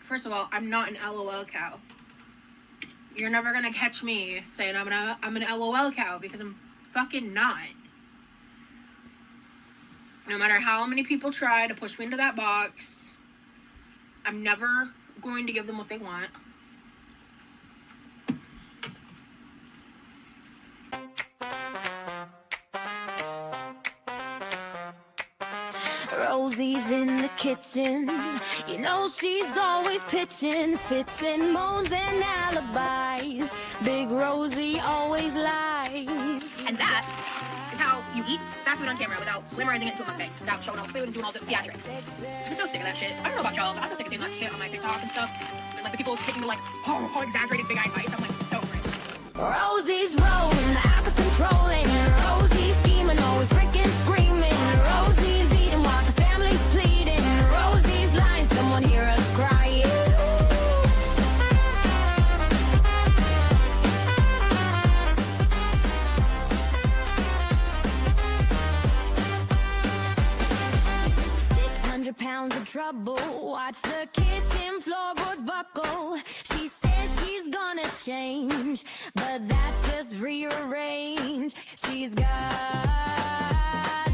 First of all, I'm not an LOL cow. You're never gonna catch me saying I'm an LOL cow, because I'm fucking not. No matter how many people try to push me into that box, I'm never going to give them what they want. Rosie's in the kitchen, you know she's always pitching fits and moans and alibis. Big Rosie always lies. And that is how you eat fast food on camera without glamorizing it into a mukbang, without showing all the food and doing all the theatrics. I'm so sick of that shit. I don't know about y'all, but I'm so sick of seeing that shit on my TikTok and stuff. And like the people taking the like, oh exaggerated big eye bites. I'm like, so crazy. Rosie's rolling, out of control, and Rosie's scheming, always freaking screaming. Rosie's eating while the family's pleading. Rosie's lying, someone hear us crying. £600 of trouble, watch the kitchen floorboards buckle. She says she's gonna change, but that's just rearrange. She's got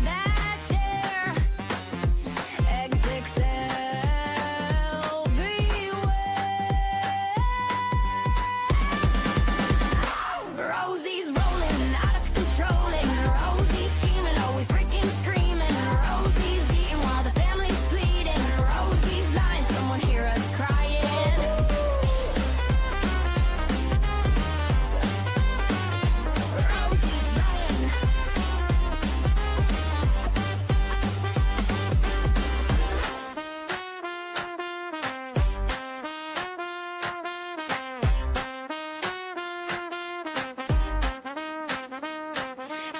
that chair, XXL, beware. Rosie's rolling, out of control, and Rosie's scheming, always freaking screaming. Rosie's eating while the family's pleading. Rosie's lying, someone hear us crying. Rosie's lying.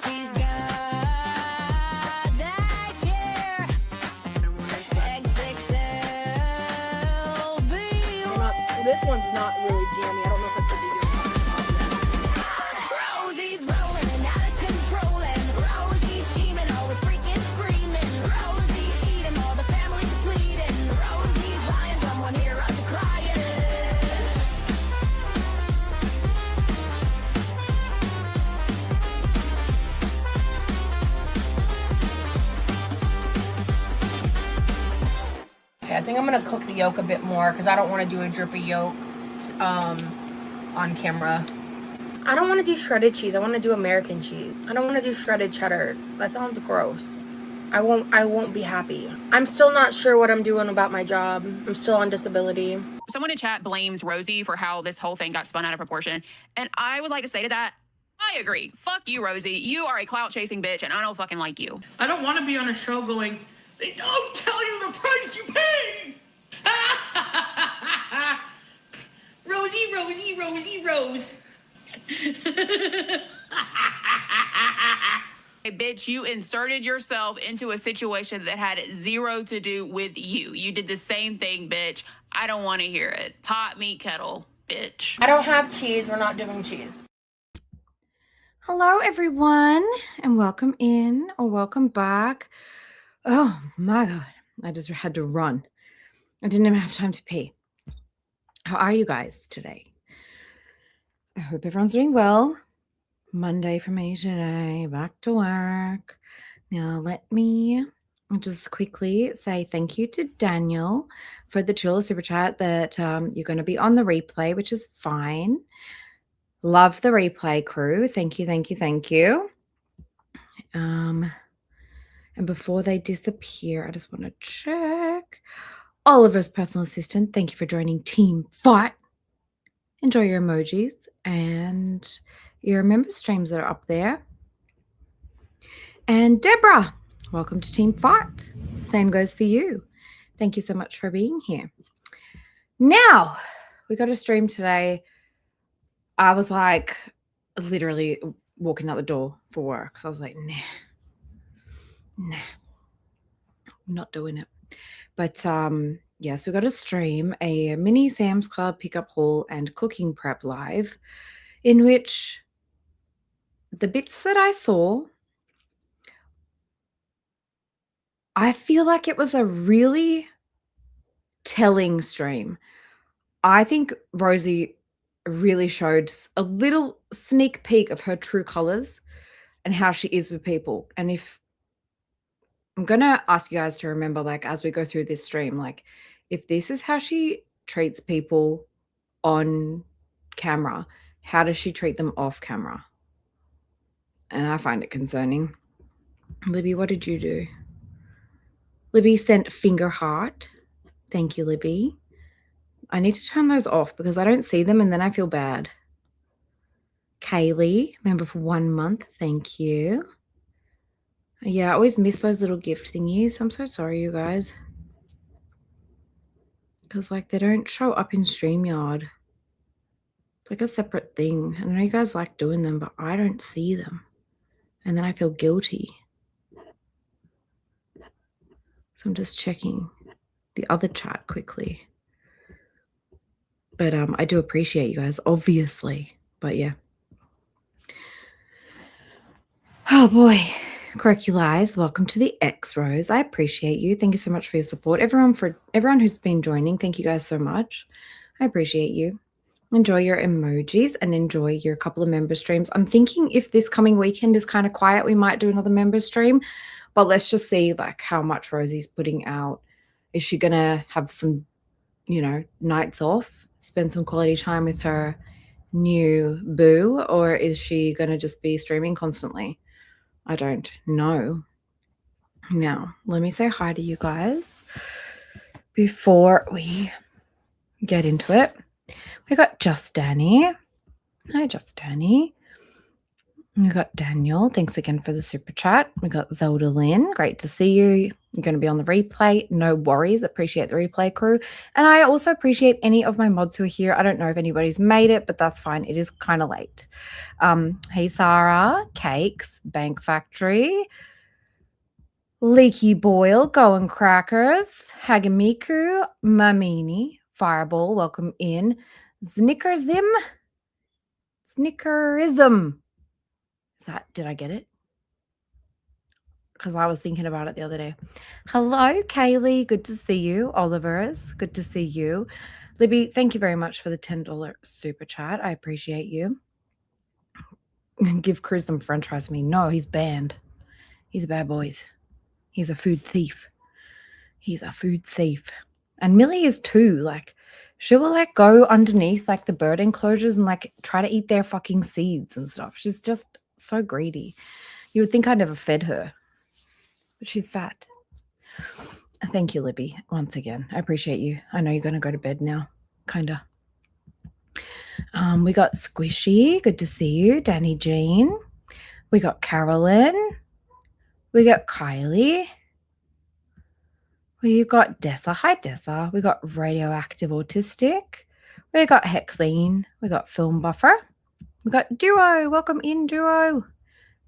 She's got that chair, XXL, beware. This one's not really jammy. I don't know if it's the Rosie's rolling, out of control, and Rosie's scheming, always freaking screaming. Rosie's eating, all the family's pleading. Rosie's lying, someone hear us crying. Okay, I think I'm gonna cook the yolk a bit more because I don't want to do a drippy yolk on camera. I don't want to do shredded cheese. I want to do American cheese. I don't want to do shredded cheddar. That sounds gross. I won't be happy. I'm still not sure what I'm doing about my job. I'm still on disability. Someone in chat blames Rosie for how this whole thing got spun out of proportion. And I would like to say to that, I agree. Fuck you, Rosie. You are a clout-chasing bitch, and I don't fucking like you. I don't want to be on a show going, they don't tell you the price you pay. Rosie, Rosie, Rosie, Rose. Hey, bitch, you inserted yourself into a situation that had zero to do with you. You did the same thing, bitch. I don't want to hear it. Pot meat kettle, bitch. I don't have cheese. We're not doing cheese. Hello, everyone, and welcome in or welcome back. Oh my God, I just had to run. I didn't even have time to pee. How are you guys today? I hope everyone's doing well. Monday for me today, back to work. Now, let me just quickly say thank you to Daniel for the $2 super chat that you're going to be on the replay, which is fine. Love the replay crew. Thank you, thank you, thank you. And before they disappear, I just want to check. Oliver's personal assistant, thank you for joining Team Fight. Enjoy your emojis and your member streams that are up there. And Deborah, welcome to Team Fight. Same goes for you. Thank you so much for being here. Now, we got a stream today. I was like literally walking out the door for work. So I was like, nah, not doing it. But yes, we got to stream a mini Sam's Club pickup haul and cooking prep live, in which the bits that I saw, I feel like it was a really telling stream I think Rosie really showed a little sneak peek of her true colors and how she is with people. And if I'm going to ask you guys to remember, like, as we go through this stream, like, if this is how she treats people on camera, how does she treat them off camera? And I find it concerning. Libby, what did you do? Libby sent finger heart. Thank you, Libby. I need to turn those off because I don't see them and then I feel bad. Kaylee, member for 1 month. Thank you. Yeah, I always miss those little gift thingies. I'm so sorry, you guys. Because, like, they don't show up in StreamYard. It's like a separate thing. I know you guys like doing them, but I don't see them. And then I feel guilty. So I'm just checking the other chat quickly. But I do appreciate you guys, obviously. But yeah. Oh boy. Correct you lies. Welcome to the X Rose. I appreciate you. Thank you so much for your support. Everyone who's been joining, thank you guys so much. I appreciate you. Enjoy your emojis and enjoy your couple of member streams. I'm thinking if this coming weekend is kind of quiet, we might do another member stream. But let's just see like how much Rosie's putting out. Is she gonna have some, nights off, spend some quality time with her new boo, or is she gonna just be streaming constantly? I don't know. Now, let me say hi to you guys before we get into it. We got Just Danny. Hi, Just Danny. We got Daniel. Thanks again for the super chat. We got Zelda Lynn. Great to see you. You're going to be on the replay. No worries. Appreciate the replay crew. And I also appreciate any of my mods who are here. I don't know if anybody's made it, but that's fine. It is kind of late. Hey, Sarah. Cakes. Bank Factory. Leaky Boil. Going Crackers. Hagamiku. Mamini. Fireball. Welcome in. Snickerism. Did I get it? Because I was thinking about it the other day. Hello, Kaylee. Good to see you. Oliver's. Good to see you. Libby, thank you very much for the $10 super chat. I appreciate you. Give Cruz some french fries for me. No, he's banned. He's a bad boys. He's a food thief. And Millie is too. Like, she will like go underneath like the bird enclosures and like try to eat their fucking seeds and stuff. She's just so greedy. You would think I never fed her, but she's fat. Thank you, Libby, once again. I appreciate you. I know you're going to go to bed now, kind of. We got Squishy. Good to see you. Danny Jean. We got Carolyn. We got Kylie. We got Dessa. Hi, Dessa. We got Radioactive Autistic. We got Hexine. We got Film Buffer. We got Duo. Welcome in, Duo.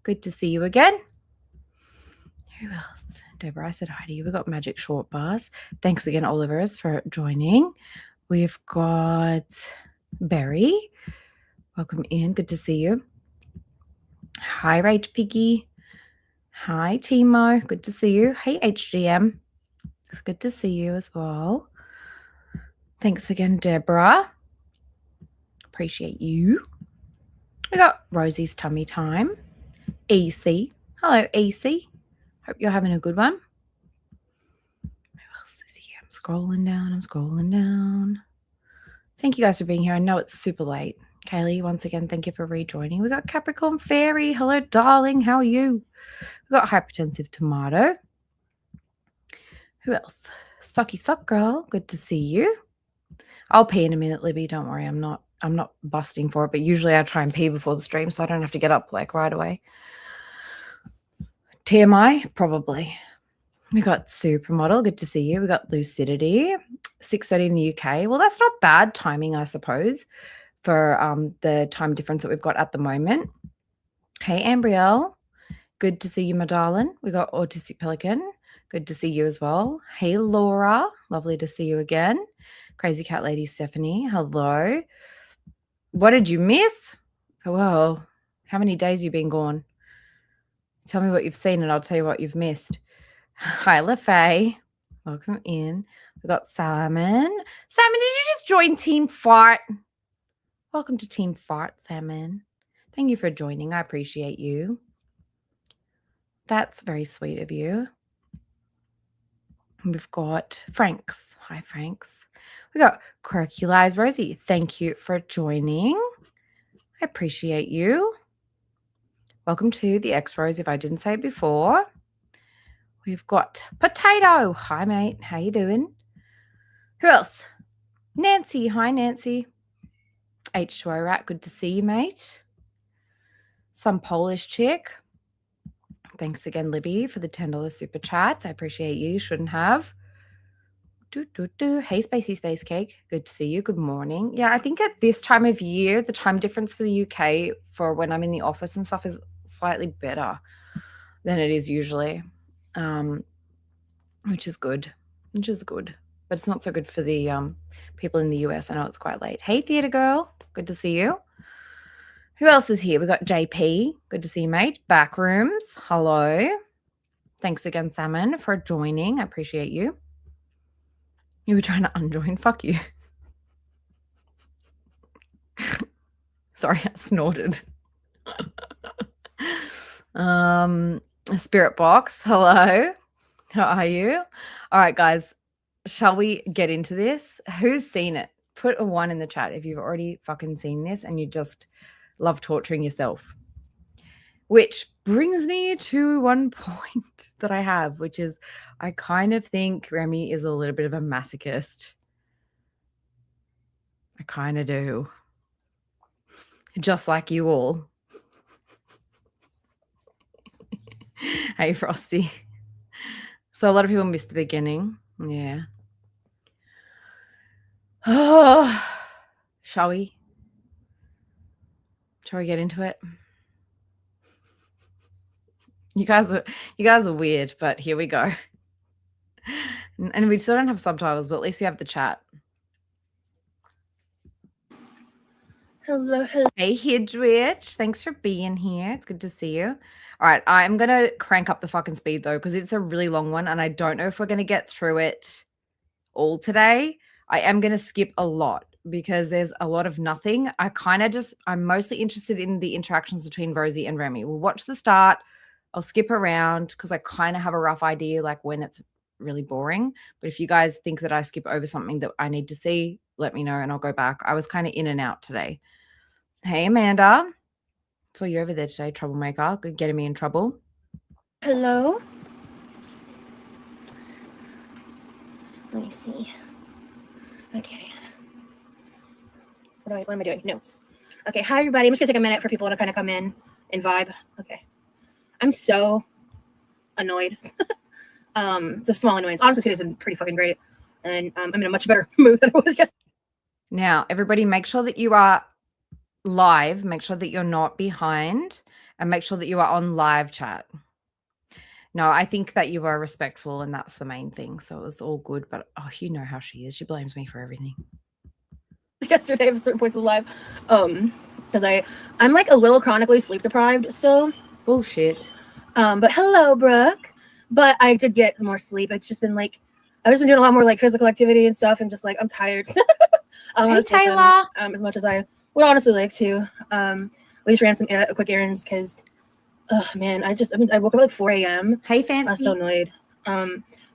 Good to see you again. Who else? Deborah, I said hi to you. We got Magic Short Bars. Thanks again, Olivers, for joining. We've got Berry. Welcome in. Good to see you. Hi, Rage Piggy. Hi, Timo. Good to see you. Hey, HGM. It's good to see you as well. Thanks again, Deborah. Appreciate you. We got Rosie's Tummy Time. EC. Hello, EC. Hope you're having a good one. Who else is here? I'm scrolling down. Thank you guys for being here. I know it's super late. Kaylee, once again, thank you for rejoining. We got Capricorn Fairy. Hello, darling. How are you? We got Hypertensive Tomato. Who else? Stocky Sock Girl. Good to see you. I'll pee in a minute, Libby. Don't worry. I'm not busting for it, but usually I try and pee before the stream so I don't have to get up like right away. TMI, probably. We got Supermodel. Good to see you. We got Lucidity. 6:30 in the UK. Well, that's not bad timing, I suppose, for the time difference that we've got at the moment. Hey, Ambrielle. Good to see you, my darling. We got Autistic Pelican. Good to see you as well. Hey, Laura. Lovely to see you again. Crazy Cat Lady Stephanie. Hello. What did you miss? Well, how many days you been gone? Tell me what you've seen and I'll tell you what you've missed. Hi, LaFay. Welcome in. We We got Salmon. Salmon, did you just join Team Fart? Welcome to Team Fart, Salmon. Thank you for joining. I appreciate you. That's very sweet of you. We've got Franks. Hi, Franks. We got Quirky Lies Rosie. Thank you for joining. I appreciate you. Welcome to the X-Rose, if I didn't say it before. We've got Potato. Hi, mate. How you doing? Who else? Nancy. Hi, Nancy. H2O Rat. Good to see you, mate. Some Polish chick. Thanks again, Libby, for the $10 super chat. I appreciate you. Shouldn't have. Hey, Spacey Space Cake. Good to see you. Good morning. Yeah, I think at this time of year, the time difference for the UK for when I'm in the office and stuff is slightly better than it is usually, which is good. But it's not so good for the people in the US. I know it's quite late. Hey, Theatre Girl. Good to see you. Who else is here? We got JP. Good to see you, mate. Backrooms. Hello. Thanks again, Salmon, for joining. I appreciate you. You were trying to unjoin. Fuck you. Sorry, I snorted. Spirit Box. Hello. How are you? All right, guys. Shall we get into this? Who's seen it? Put a 1 in the chat if you've already fucking seen this and you just love torturing yourself. Which brings me to one point that I have, which is I kind of think Remy is a little bit of a masochist. I kind of do. Just like you all. Hey, Frosty. So a lot of people missed the beginning. Yeah. Oh, shall we? Shall we get into it? You guys are weird, but here we go. And we still don't have subtitles, but at least we have the chat. Hello. Hey, Hidwitch. Thanks for being here. It's good to see you. All right, I'm going to crank up the fucking speed, though, because it's a really long one, and I don't know if we're going to get through it all today. I am going to skip a lot because there's a lot of nothing. I'm mostly interested in the interactions between Rosie and Remy. We'll watch the start. I'll skip around because I kind of have a rough idea like when it's really boring. But if you guys think that I skip over something that I need to see, let me know and I'll go back. I was kind of in and out today. Hey, Amanda. Saw you over there today, troublemaker. Good getting me in trouble. Hello. Let me see. Okay. What am I doing? Notes. Okay. Hi, everybody. I'm just going to take a minute for people to kind of come in and vibe. Okay. I'm so annoyed. It's a small annoyance. Honestly, today's been pretty fucking great. And I'm in a much better mood than I was yesterday. Now, everybody, make sure that you are live. Make sure that you're not behind. And make sure that you are on live chat. No, I think that you are respectful, and that's the main thing. So it was all good. But, oh, you know how she is. She blames me for everything. Yesterday at certain points of the live. Because I'm like a little chronically sleep deprived still. Bullshit. But hello, Brooke. But I did get some more sleep. It's just been like, I've just been doing a lot more like physical activity and stuff, and just like I'm tired. Hey, Taylor. As much as I would honestly like to. We just ran some quick errands because, oh man, I woke up at like 4 a.m. Hey, Fancy. I was so annoyed.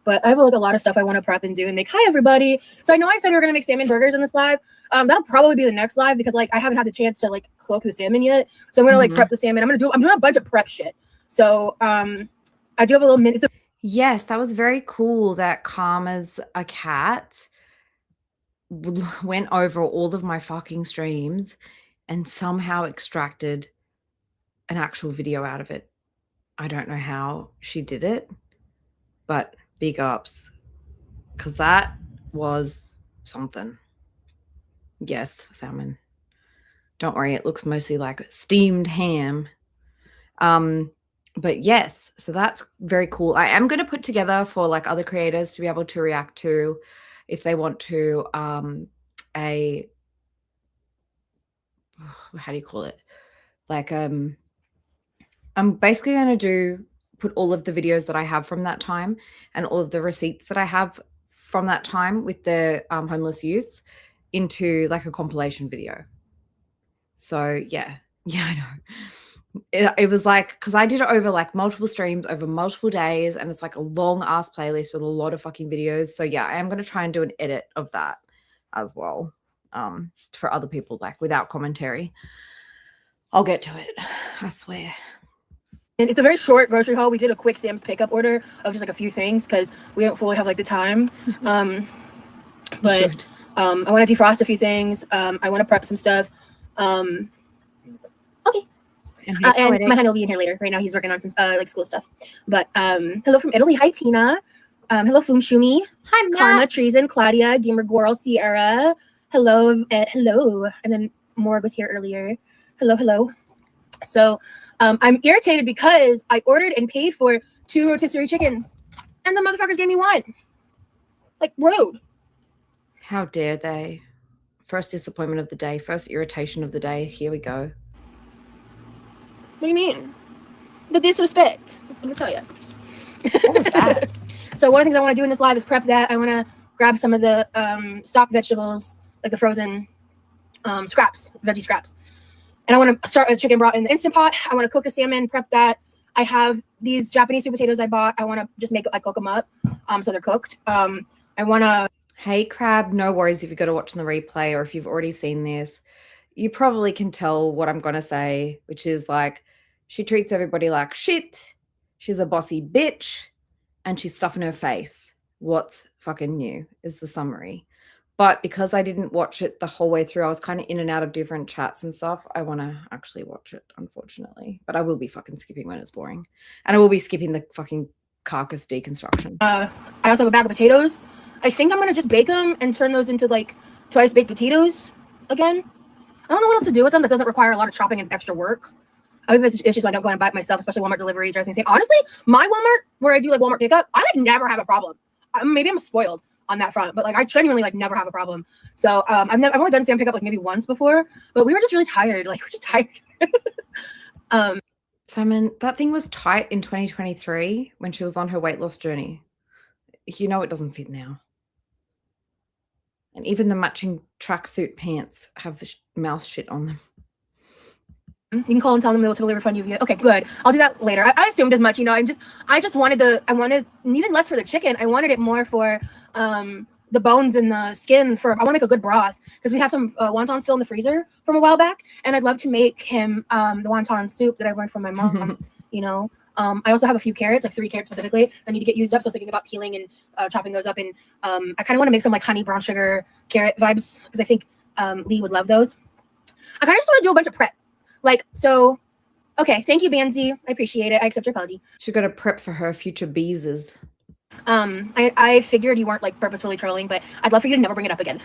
But I have like a lot of stuff I want to prep and do and make. Hi, everybody. So I know I said we were gonna make salmon burgers in this live. That'll probably be the next live because like I haven't had the chance to like cook the salmon yet. So I'm gonna like prep the salmon. I'm doing a bunch of prep shit. So I do have a little minute. Yes, that was very cool that Karma's a cat went over all of my fucking streams and somehow extracted an actual video out of it. I don't know how she did it, but big ups, because that was something. Yes, salmon. Don't worry, it looks mostly like steamed ham. But yes, so that's very cool. I am going to put together for like other creators to be able to react to if they want to how do you call it? Like I'm basically going to put all of the videos that I have from that time and all of the receipts that I have from that time with the homeless youths into like a compilation video. So yeah, I know. It was like, because I did it over like multiple streams over multiple days, and it's like a long ass playlist with a lot of fucking videos. So yeah, I am going to try and do an edit of that as well, for other people, like without commentary. I'll get to it, I swear. And it's a very short grocery haul. We did a quick Sam's pickup order of just like a few things because we don't fully have like the time. But I want to defrost a few things. I want to prep some stuff. Okay. And my honey will be in here later. Right now he's working on some like school stuff. But hello from Italy. Hi, Tina. Hello, Fumshumi. Hi, Matt. Karma, Treason, Claudia, Gamer Girl, Sierra. Hello, hello. And then Morg was here earlier. Hello. So I'm irritated because I ordered and paid for 2 rotisserie chickens, and the motherfuckers gave me 1. Like, rude. How dare they? First disappointment of the day. First irritation of the day. Here we go. What do you mean? The disrespect. Let me tell you. What was that? So one of the things I want to do in this live is prep that. I want to grab some of the stock vegetables, like the frozen scraps, veggie scraps. And I want to start a chicken broth in the Instant Pot. I want to cook a salmon, prep that. I have these Japanese sweet potatoes I bought. I want to just cook them up so they're cooked. I want to... Hey, Crab, no worries if you go to watch the replay or if you've already seen this. You probably can tell what I'm going to say, which is like, she treats everybody like shit. She's a bossy bitch. And she's stuffing her face. What's fucking new is the summary. But because I didn't watch it the whole way through, I was kind of in and out of different chats and stuff. I want to actually watch it, unfortunately. But I will be fucking skipping when it's boring. And I will be skipping the fucking carcass deconstruction. I also have a bag of potatoes. I think I'm going to just bake them and turn those into like twice baked potatoes again. I don't know what else to do with them that doesn't require a lot of chopping and extra work. I think it's issues I don't go and buy it myself, especially Walmart delivery drives me insane. Honestly, my Walmart, where I do like Walmart pickup, I like never have a problem. Maybe I'm spoiled on that front, but like I genuinely like never have a problem. So I've only done Sam pickup like maybe once before, but we were just really tired. Like we're just tired. Simon, that thing was tight in 2023 when she was on her weight loss journey. You know it doesn't fit now. And even the matching tracksuit pants have mouse shit on them. You can call and tell them they'll totally refund you. Okay, good. I'll do that later. I assumed as much, you know. I just wanted even less for the chicken. I wanted it more for the bones and the skin. I want to make a good broth because we have some wonton still in the freezer from a while back, and I'd love to make him the wonton soup that I learned from my mom. You know, I also have a few carrots, like 3 carrots specifically, that need to get used up. So I was thinking about peeling and chopping those up, and I kind of want to make some like honey brown sugar carrot vibes because I think Lee would love those. I kind of just want to do a bunch of prep. Like, so, okay, thank you, Banzi. I appreciate it. I accept your apology. She got to prep for her future beeses. I figured you weren't like purposefully trolling, but I'd love for you to never bring it up again.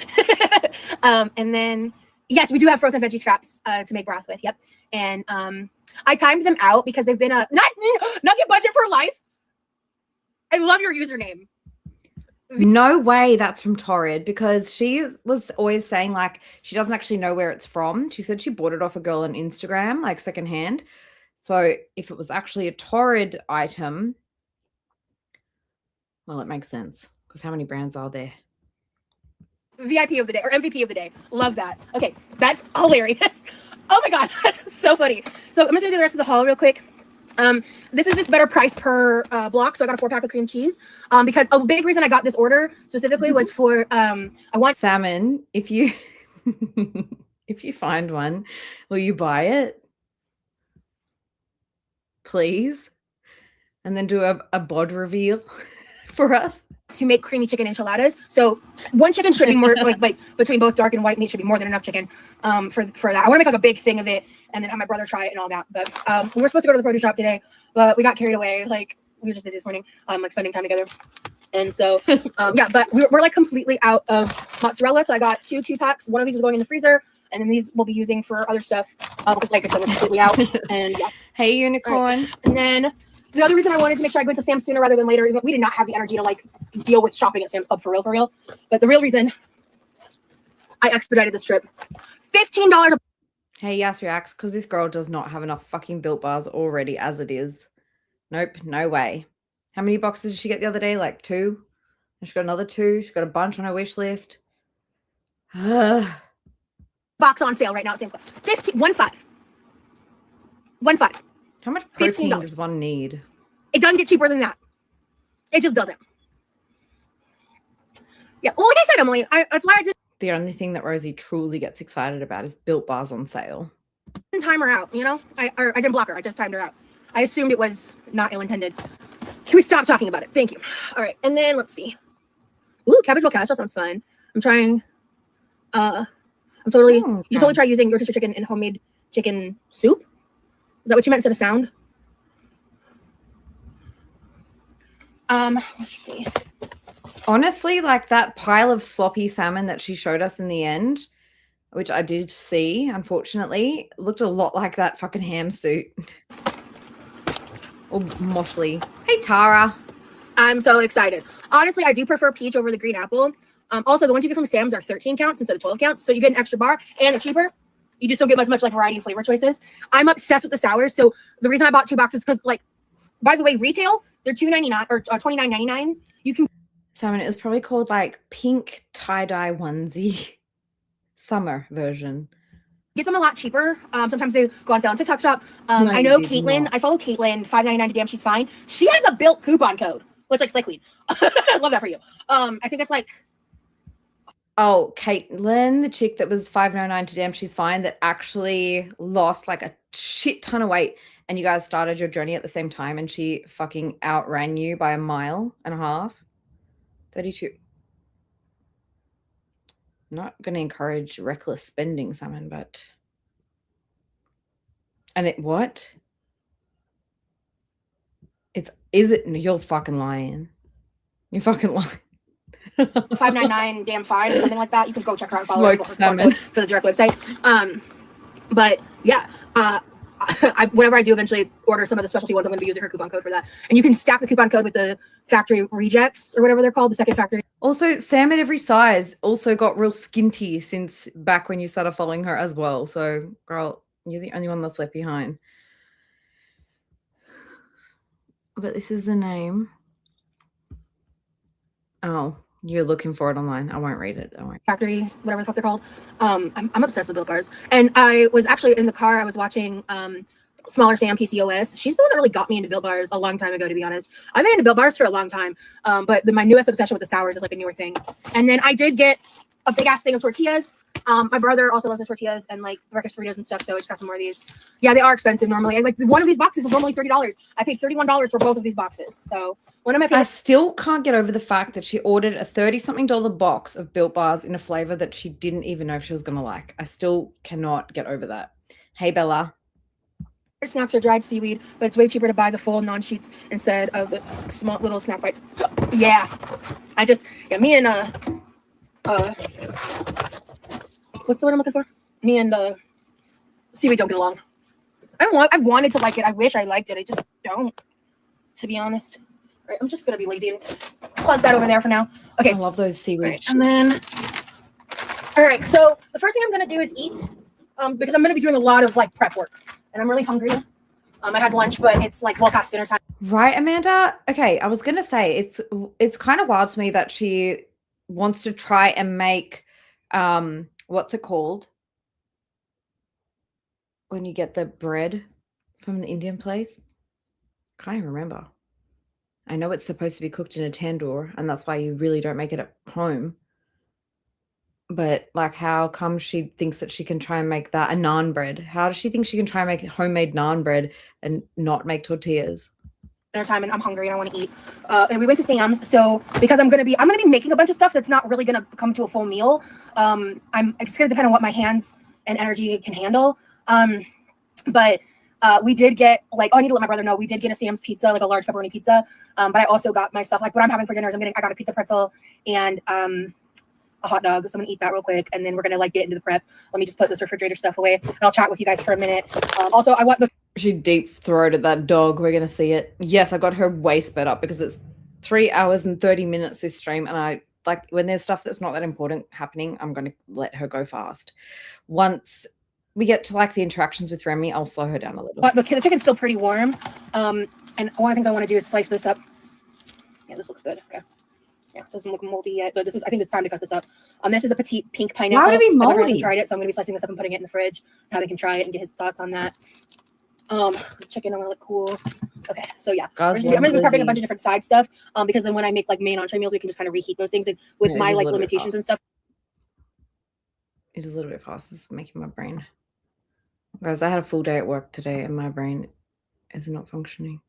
And then, yes, we do have frozen veggie scraps to make broth with. Yep. And I timed them out because they've been not get budget for life. I love your username. No way that's from Torrid, because she was always saying like she doesn't actually know where it's from. She said she bought it off a girl on Instagram, like secondhand. So if it was actually a Torrid item, well, it makes sense because how many brands are there? VIP of the day or MVP of the day. Love that. Okay, that's hilarious. Oh my God, that's so funny. So I'm just gonna do the rest of the haul real quick. This is just better price per block. So I got a 4-pack of cream cheese because a big reason I got this order specifically was for I want salmon. If you if you find one, will you buy it, please? And then do a bod reveal for us to make creamy chicken enchiladas. So one chicken should be more like between both dark and white meat should be more than enough chicken for that. I want to make like a big thing of it and then have my brother try it and all that. But we were supposed to go to the produce shop today, but we got carried away. Like we were just busy this morning, like spending time together. And so yeah, but we're like completely out of mozzarella. So I got 2 2-packs. One of these is going in the freezer, and then these we'll be using for other stuff because like I said, we're completely out. And yeah. Hey, unicorn. Right. And then the other reason I wanted to make sure I go into Sam's sooner rather than later, even we did not have the energy to like deal with shopping at Sam's Club for real. But the real reason I expedited this trip, $15. Hey, Yas reacts because this girl does not have enough fucking Built Bars already as it is. Nope, no way. How many boxes did she get the other day? Like 2? She's got another 2. She's got a bunch on her wish list. Box on sale right now at Sam's Club. 15, 1.5. 1.5. How much protein $15. does one need? It doesn't get cheaper than that. It just doesn't. Yeah. Well, like I said, Emily, that's why I just The only thing that Rosie truly gets excited about is Built Bars on sale. didn't time her out, you know? I didn't block her. I just timed her out. I assumed it was not ill-intended. Can we stop talking about it? Thank you. All right. And then let's see. Ooh, cabbage focaccia sounds fun. I'm trying. You totally try using your rotisserie chicken in homemade chicken soup. Is that what you meant instead of sound? Let's see. Honestly, like that pile of sloppy salmon that she showed us in the end, which I did see, unfortunately, looked a lot like that fucking ham suit. Or moshly. Hey, Tara. I'm so excited. Honestly, I do prefer peach over the green apple. Also, the ones you get from Sam's are 13 counts instead of 12 counts, so you get an extra bar and they're cheaper. You just don't get as much like variety and flavor choices. I'm obsessed with the sours, so the reason I bought 2 boxes because, like, by the way, retail they're $2.99 or $29.99. You can. Salmon, it was probably called like pink tie-dye onesie summer version. Get them a lot cheaper. Sometimes they go on sale on TikTok Shop. No, I know you did Caitlin. not. I follow Caitlin. $5.99 to Damn She's Fine. She has a built coupon code, which like Slay Queen. I love that for you. I think that's like. Oh, Caitlin, the chick that was $5.99 to Damn She's Fine, that actually lost like a shit ton of weight, and you guys started your journey at the same time, and she fucking outran you by 1.5 miles. 32. I'm not going to encourage reckless spending, Simon, but. And it what? Is it? You're fucking lying. You're fucking lying. $5.99 damn fine or something like that. You can go check her out. Follow her Smoked salmon. for the direct website. But yeah, whenever I do eventually order some of the specialty ones, I'm going to be using her coupon code for that. And you can stack the coupon code with the factory rejects or whatever they're called, the second factory. Also, Sam at Every Size also got real skinty since back when you started following her as well. So, girl, you're the only one that's left behind. But this is the name. Oh, you're looking for it online. I won't read it. Don't worry. Factory, whatever the fuck they're called. I'm obsessed with Built Bars. And I was actually in the car. I was watching Smaller Sam PCOS. She's the one that really got me into Built Bars a long time ago, to be honest. I've been into Built Bars for a long time. But my newest obsession with the sours is like a newer thing. And then I did get a big ass thing of tortillas. My brother also loves the tortillas and like breakfast burritos and stuff, so I just got some more of these. Yeah, they are expensive normally. And like one of these boxes is normally $30. I paid $31 for both of these boxes. So one of my I favorite. still can't get over the fact that she ordered a $30-something box of Built Bars in a flavor that she didn't even know if she was going to like. I still cannot get over that. Hey, Bella. Snacks are dried seaweed, but it's way cheaper to buy the full non-sheets instead of the small little snack bites. Yeah, me and what's the word I'm looking for? Me and seaweed don't get along. I've wanted to like it. I wish I liked it. I just don't, to be honest. All right, I'm just gonna be lazy and plug that over there for now. Okay. I love those seaweed. Right, and then, all right. So the first thing I'm gonna do is eat, because I'm gonna be doing a lot of like prep work, and I'm really hungry. I had lunch, but it's like well past dinner time. Right, Amanda? Okay, I was going to say it's kind of wild to me that she wants to try and make what's it called? When you get the bread from the Indian place? Can't even remember. I know it's supposed to be cooked in a tandoor, and that's why you really don't make it at home. But like, how come she thinks that she can try and make that a naan bread? How does she think she can try and make homemade naan bread and not make tortillas? Dinner time, and I'm hungry and I want to eat. And we went to Sam's, so because I'm gonna be making a bunch of stuff that's not really gonna come to a full meal. It's gonna depend on what my hands and energy can handle. But we did get I need to let my brother know we did get a Sam's pizza, like a large pepperoni pizza. But I also got myself what I'm having for dinner is I got a pizza pretzel and a hot dog. So I'm gonna eat that real quick, and then we're gonna get into the prep. Let me just put this refrigerator stuff away, and I'll chat with you guys for a minute. Also, I want She deep throated that dog. We're gonna see it. Yes, I got her way sped up because it's 3 hours and 30 minutes this stream, and I like when there's stuff that's not that important happening, I'm gonna let her go fast. Once we get to like the interactions with Remy, I'll slow her down a little. the chicken's still pretty warm. And one of the things I want to do is slice this up. Yeah, this looks good. Okay. Yeah, it doesn't look moldy yet. So this is, I think it's time to cut this up. This is a petite pink pineapple. Why would it be My friend moldy? hasn't tried it, so I'm gonna be slicing this up and putting it in the fridge. Now they can try it and get his thoughts on that. Chicken, I want to look cool. Okay, so yeah, I'm gonna be prepping a bunch of different side stuff. Because then when I make like main entree meals, we can just kind of reheat those things. And with my like limitations and stuff, it is a little bit fast. It's making my brain. Guys, I had a full day at work today, and my brain is not functioning.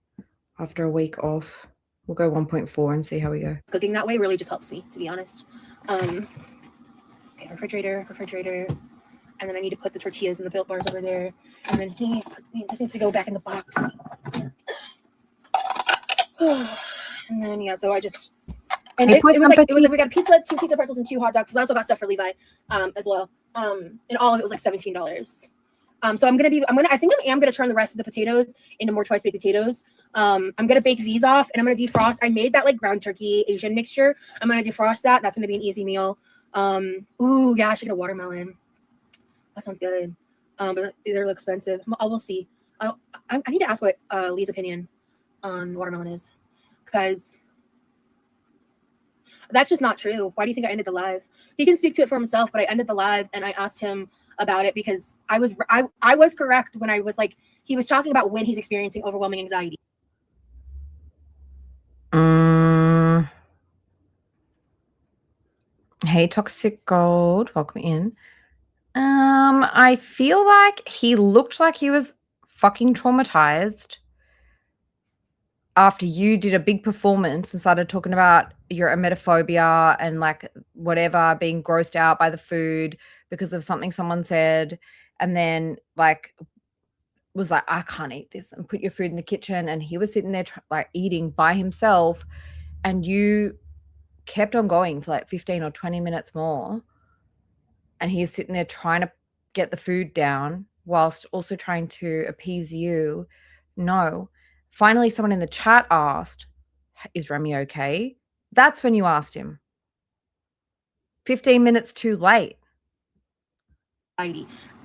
After a week off, we'll go 1.4 and see how we go. Cooking that way really just helps me, to be honest. Okay, refrigerator. And then I need to put the tortillas and the built bars over there. And then this needs to go back in the box. And then yeah, so I just and we got pizza, 2 pizza pretzels, and 2 hot dogs. I also got stuff for Levi as well. And all of it was like $17. So I think I am gonna turn the rest of the potatoes into more twice baked potatoes. I'm gonna bake these off and I'm gonna defrost. I made that like ground turkey Asian mixture. I'm gonna defrost that. That's gonna be an easy meal. Ooh, yeah, I should get a watermelon. That sounds good. But they're a little expensive. We'll see. I need to ask what Lee's opinion on watermelon is, because that's just not true. Why do you think I ended the live? He can speak to it for himself, but I ended the live and I asked him about it because I was correct when I was like, he was talking about when he's experiencing overwhelming anxiety. Hey, Toxic Gold, welcome in. I feel like he looked like he was fucking traumatized after you did a big performance and started talking about your emetophobia and like whatever, being grossed out by the food because of something someone said, and then like was like, I can't eat this, and put your food in the kitchen, and he was sitting there like eating by himself, and you kept on going for like 15 or 20 minutes more. And he's sitting there trying to get the food down whilst also trying to appease you. No. Finally, someone in the chat asked, is Remy okay? That's when you asked him. 15 minutes too late.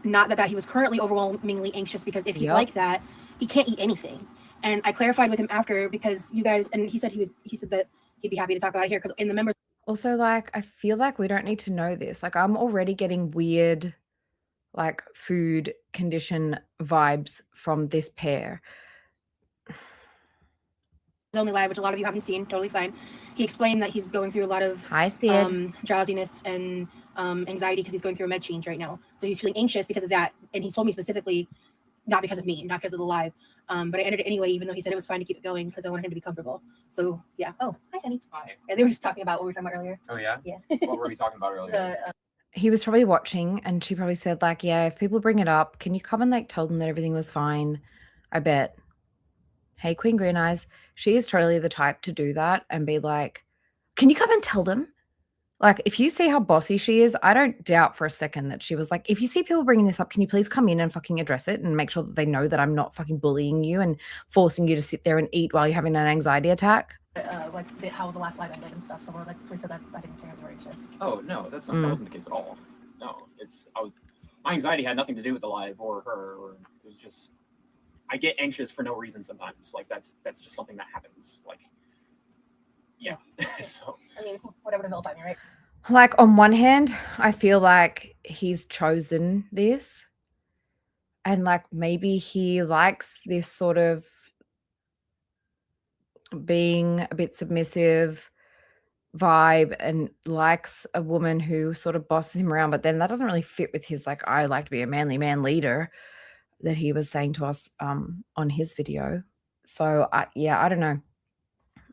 Not that he was currently overwhelmingly anxious, because if he's like that, he can't eat anything. And I clarified with him after, because you guys, and he said that he'd be happy to talk about it here, because in the members. Also, like, I feel like we don't need to know this. Like, I'm already getting weird, like, food condition vibes from this pair. Only live, which a lot of you haven't seen, totally fine. He explained that he's going through a lot of drowsiness and anxiety because he's going through a med change right now. So he's feeling anxious because of that. And he told me specifically, not because of me, not because of the live. But I ended it anyway, even though he said it was fine to keep it going because I wanted him to be comfortable. So yeah. Oh, hi, honey. Hi. Yeah, they were just talking about what we were talking about earlier. Oh yeah. Yeah. What were we talking about earlier? He was probably watching, and she probably said, like, yeah, if people bring it up, can you come and like tell them that everything was fine? I bet. Hey, Queen Green Eyes, she is totally the type to do that and be like, can you come and tell them? Like, if you see how bossy she is, I don't doubt for a second that she was like, if you see people bringing this up, can you please come in and fucking address it and make sure that they know that I'm not fucking bullying you and forcing you to sit there and eat while you're having an anxiety attack? Like how the last slide ended and stuff. Someone was like, please said that I didn't care you were anxious. Oh no, that wasn't the case at all. No, my anxiety had nothing to do with the live or her. Or it was just, I get anxious for no reason sometimes. Like that's just something that happens. Like, yeah. So I mean, whatever to vilify me, right? Like, on one hand, I feel like he's chosen this, and like maybe he likes this sort of being a bit submissive vibe and likes a woman who sort of bosses him around, but then that doesn't really fit with his like, I like to be a manly man leader that he was saying to us on his video. So I don't know.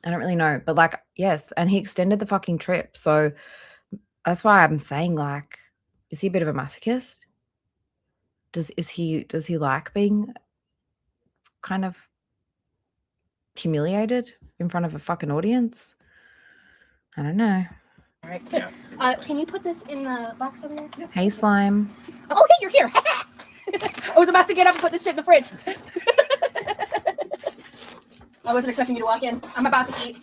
I don't really know, but like, yes, and he extended the fucking trip. So that's why I'm saying, like, is he a bit of a masochist? Does he like being kind of humiliated in front of a fucking audience? I don't know. All right. Can you put this in the box over here? Hey, Slime. Oh, hey, you're here. I was about to get up and put this shit in the fridge. I wasn't expecting you to walk in. I'm about to eat.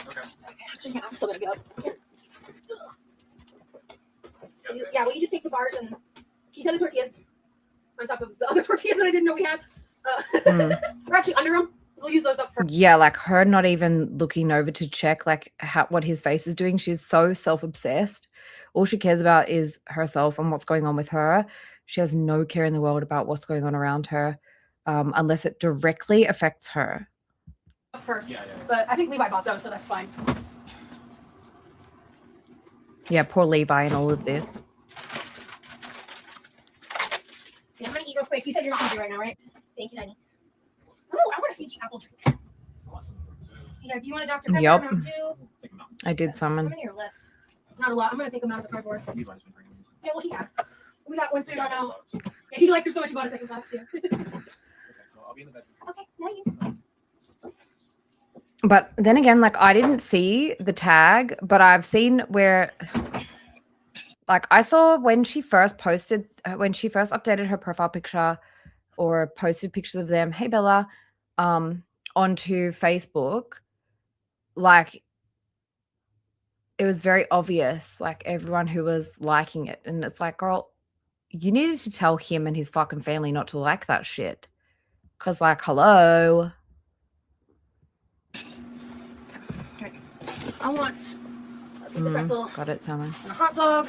okay. Actually, I'm still gonna get up. Here. Yeah, will you just take the bars and can you tell the tortillas on top of the other tortillas that I didn't know we had? We're actually under them. We'll use those up first. Yeah, like her not even looking over to check like what his face is doing. She's so self-obsessed. All she cares about is herself and what's going on with her. She has no care in the world about what's going on around her, unless it directly affects her. First. Yeah. But I think Levi bought those, so that's fine. Yeah, poor Levi and all of this. Yeah, I'm gonna eat real quick. You said you're not hungry right now, right? Thank you, honey. Ooh, I want a Fiji apple drink. Yeah, do you want a Dr. Pepper? Yup. Mountain Dew? Take them out. I did How summon. many are left? Not a lot. I'm gonna take them out of the cardboard. Levi's been drinking these. Yeah, well, he got. We got one so we run out. Yeah, he liked them so much he bought a second box. Yeah. Okay, well, I'll be in the bedroom. Okay, now you. But then again, like I didn't see the tag, but I've seen where, like I saw when she first updated her profile picture or posted pictures of them, hey Bella, onto Facebook, like it was very obvious, like everyone who was liking it. And it's like, girl, you needed to tell him and his fucking family not to like that shit. Cause like, hello. I want a pizza pretzel Got it, Salmon. and a hot dog.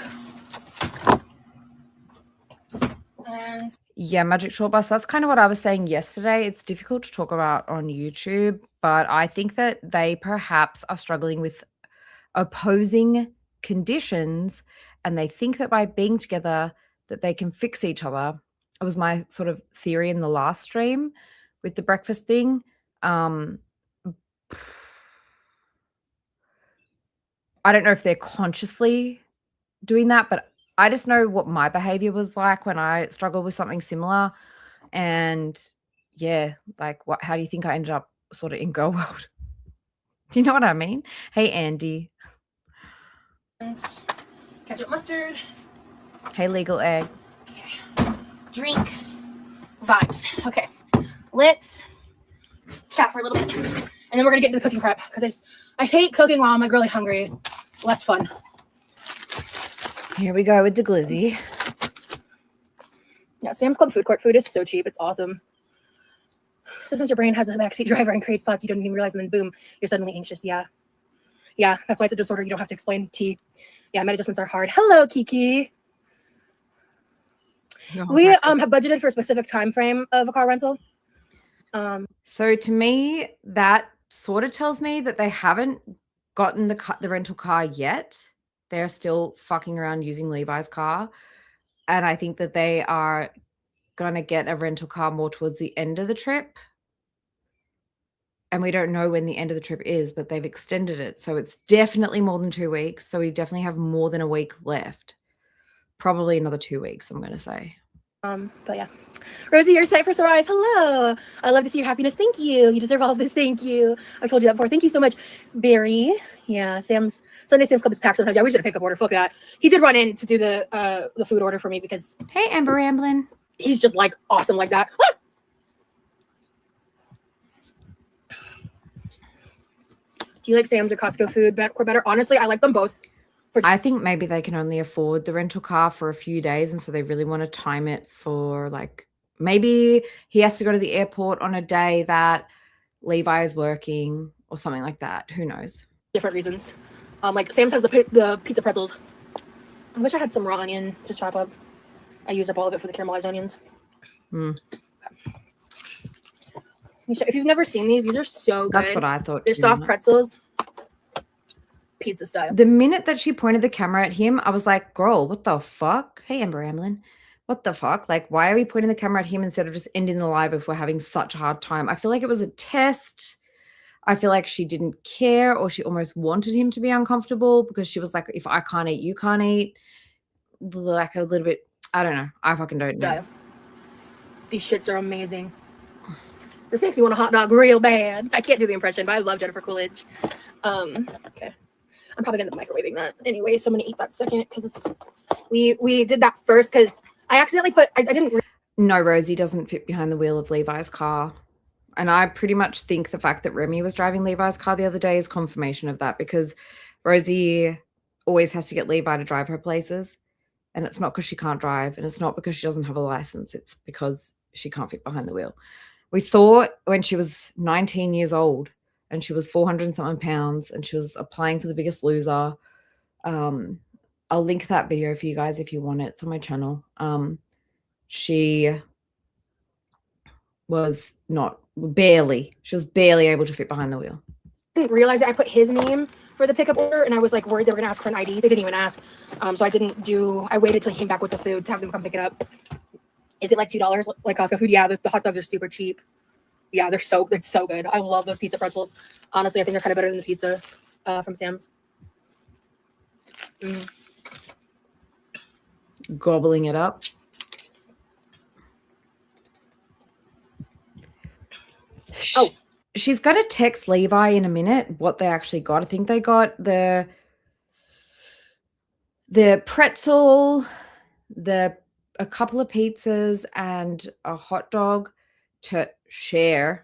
And Yeah, Magic Short Bus. That's kind of what I was saying yesterday. It's difficult to talk about on YouTube, but I think that they perhaps are struggling with opposing conditions, and they think that by being together that they can fix each other. It was my sort of theory in the last stream with the breakfast thing. I don't know if they're consciously doing that, but I just know what my behavior was like when I struggled with something similar. And yeah, like how do you think I ended up sort of in girl world? Do you know what I mean? Hey, Andy. ketchup, mustard. Hey, Legal Egg. Okay. Drink. Vibes. Okay. Let's chat for a little bit. And then we're going to get into the cooking prep because I hate cooking while I'm like really hungry. Less fun. Here we go with the glizzy. Yeah, Sam's Club food court food is so cheap. It's awesome. Sometimes your brain has a backseat driver and creates thoughts you don't even realize, and then boom, you're suddenly anxious. Yeah. Yeah, that's why it's a disorder. You don't have to explain. Yeah, med adjustments are hard. Hello, Kiki. We have budgeted for a specific time frame of a car rental. So to me, that sort of tells me that they haven't gotten the rental car yet. They're still fucking around using Levi's car. And I think that they are going to get a rental car more towards the end of the trip. And we don't know when the end of the trip is, but they've extended it. So it's definitely more than 2 weeks. So we definitely have more than a week left. Probably another 2 weeks, I'm going to say. But yeah. Rosie, your site for sore eyes. Hello. I love to see your happiness. Thank you. You deserve all of this. Thank you. I've told you that before. Thank you so much, Barry. Yeah, Sunday Sam's Club is packed sometimes. Yeah, we should have picked up order. Fuck that. He did run in to do the food order for me because Hey, Amber Ramblin'. He's just like awesome like that. Ah! Do you like Sam's or Costco food better? Honestly, I like them both. I think maybe they can only afford the rental car for a few days, and so they really want to time it for like maybe he has to go to the airport on a day that Levi is working or something like that. Who knows? Different reasons. Like Sam's has the pizza pretzels. I wish I had some raw onion to chop up. I used up all of it for the caramelized onions. Mm. If you've never seen these are so good. That's what I thought. They're soft pretzels. Pizza style. The minute that she pointed the camera at him, I was like, girl, what the fuck? Hey, Amber Amlin. What the fuck? Like, why are we pointing the camera at him instead of just ending the live if we're having such a hard time? I feel like it was a test. I feel like she didn't care, or she almost wanted him to be uncomfortable because she was like, if I can't eat, you can't eat. Like a little bit, I don't know. I fucking don't know. These shits are amazing. This makes me want a hot dog real bad. I can't do the impression, but I love Jennifer Coolidge. Okay. I'm probably gonna be microwaving that anyway, so I'm gonna eat that second because it's we did that first because I accidentally put I didn't. No, Rosie doesn't fit behind the wheel of Levi's car, and I pretty much think the fact that Remy was driving Levi's car the other day is confirmation of that, because Rosie always has to get Levi to drive her places, and it's not because she can't drive, and it's not because she doesn't have a license. It's because she can't fit behind the wheel. We saw when she was 19 years old and she was 400 and something pounds and she was applying for The Biggest Loser. I'll link that video for you guys if you want it. It's on my channel. She was barely able to fit behind the wheel. I didn't realize that I put his name for the pickup order, and I was like worried they were gonna ask for an ID. They didn't even ask. So I waited till he came back with the food to have them come pick it up. Is it like $2 like Costco food? Yeah, the hot dogs are super cheap. Yeah, it's so good. I love those pizza pretzels. Honestly, I think they're kind of better than the pizza from Sam's. Gobbling it up. Oh, she's going to text Levi in a minute what they actually got. I think they got the pretzel, a couple of pizzas, and a hot dog to share.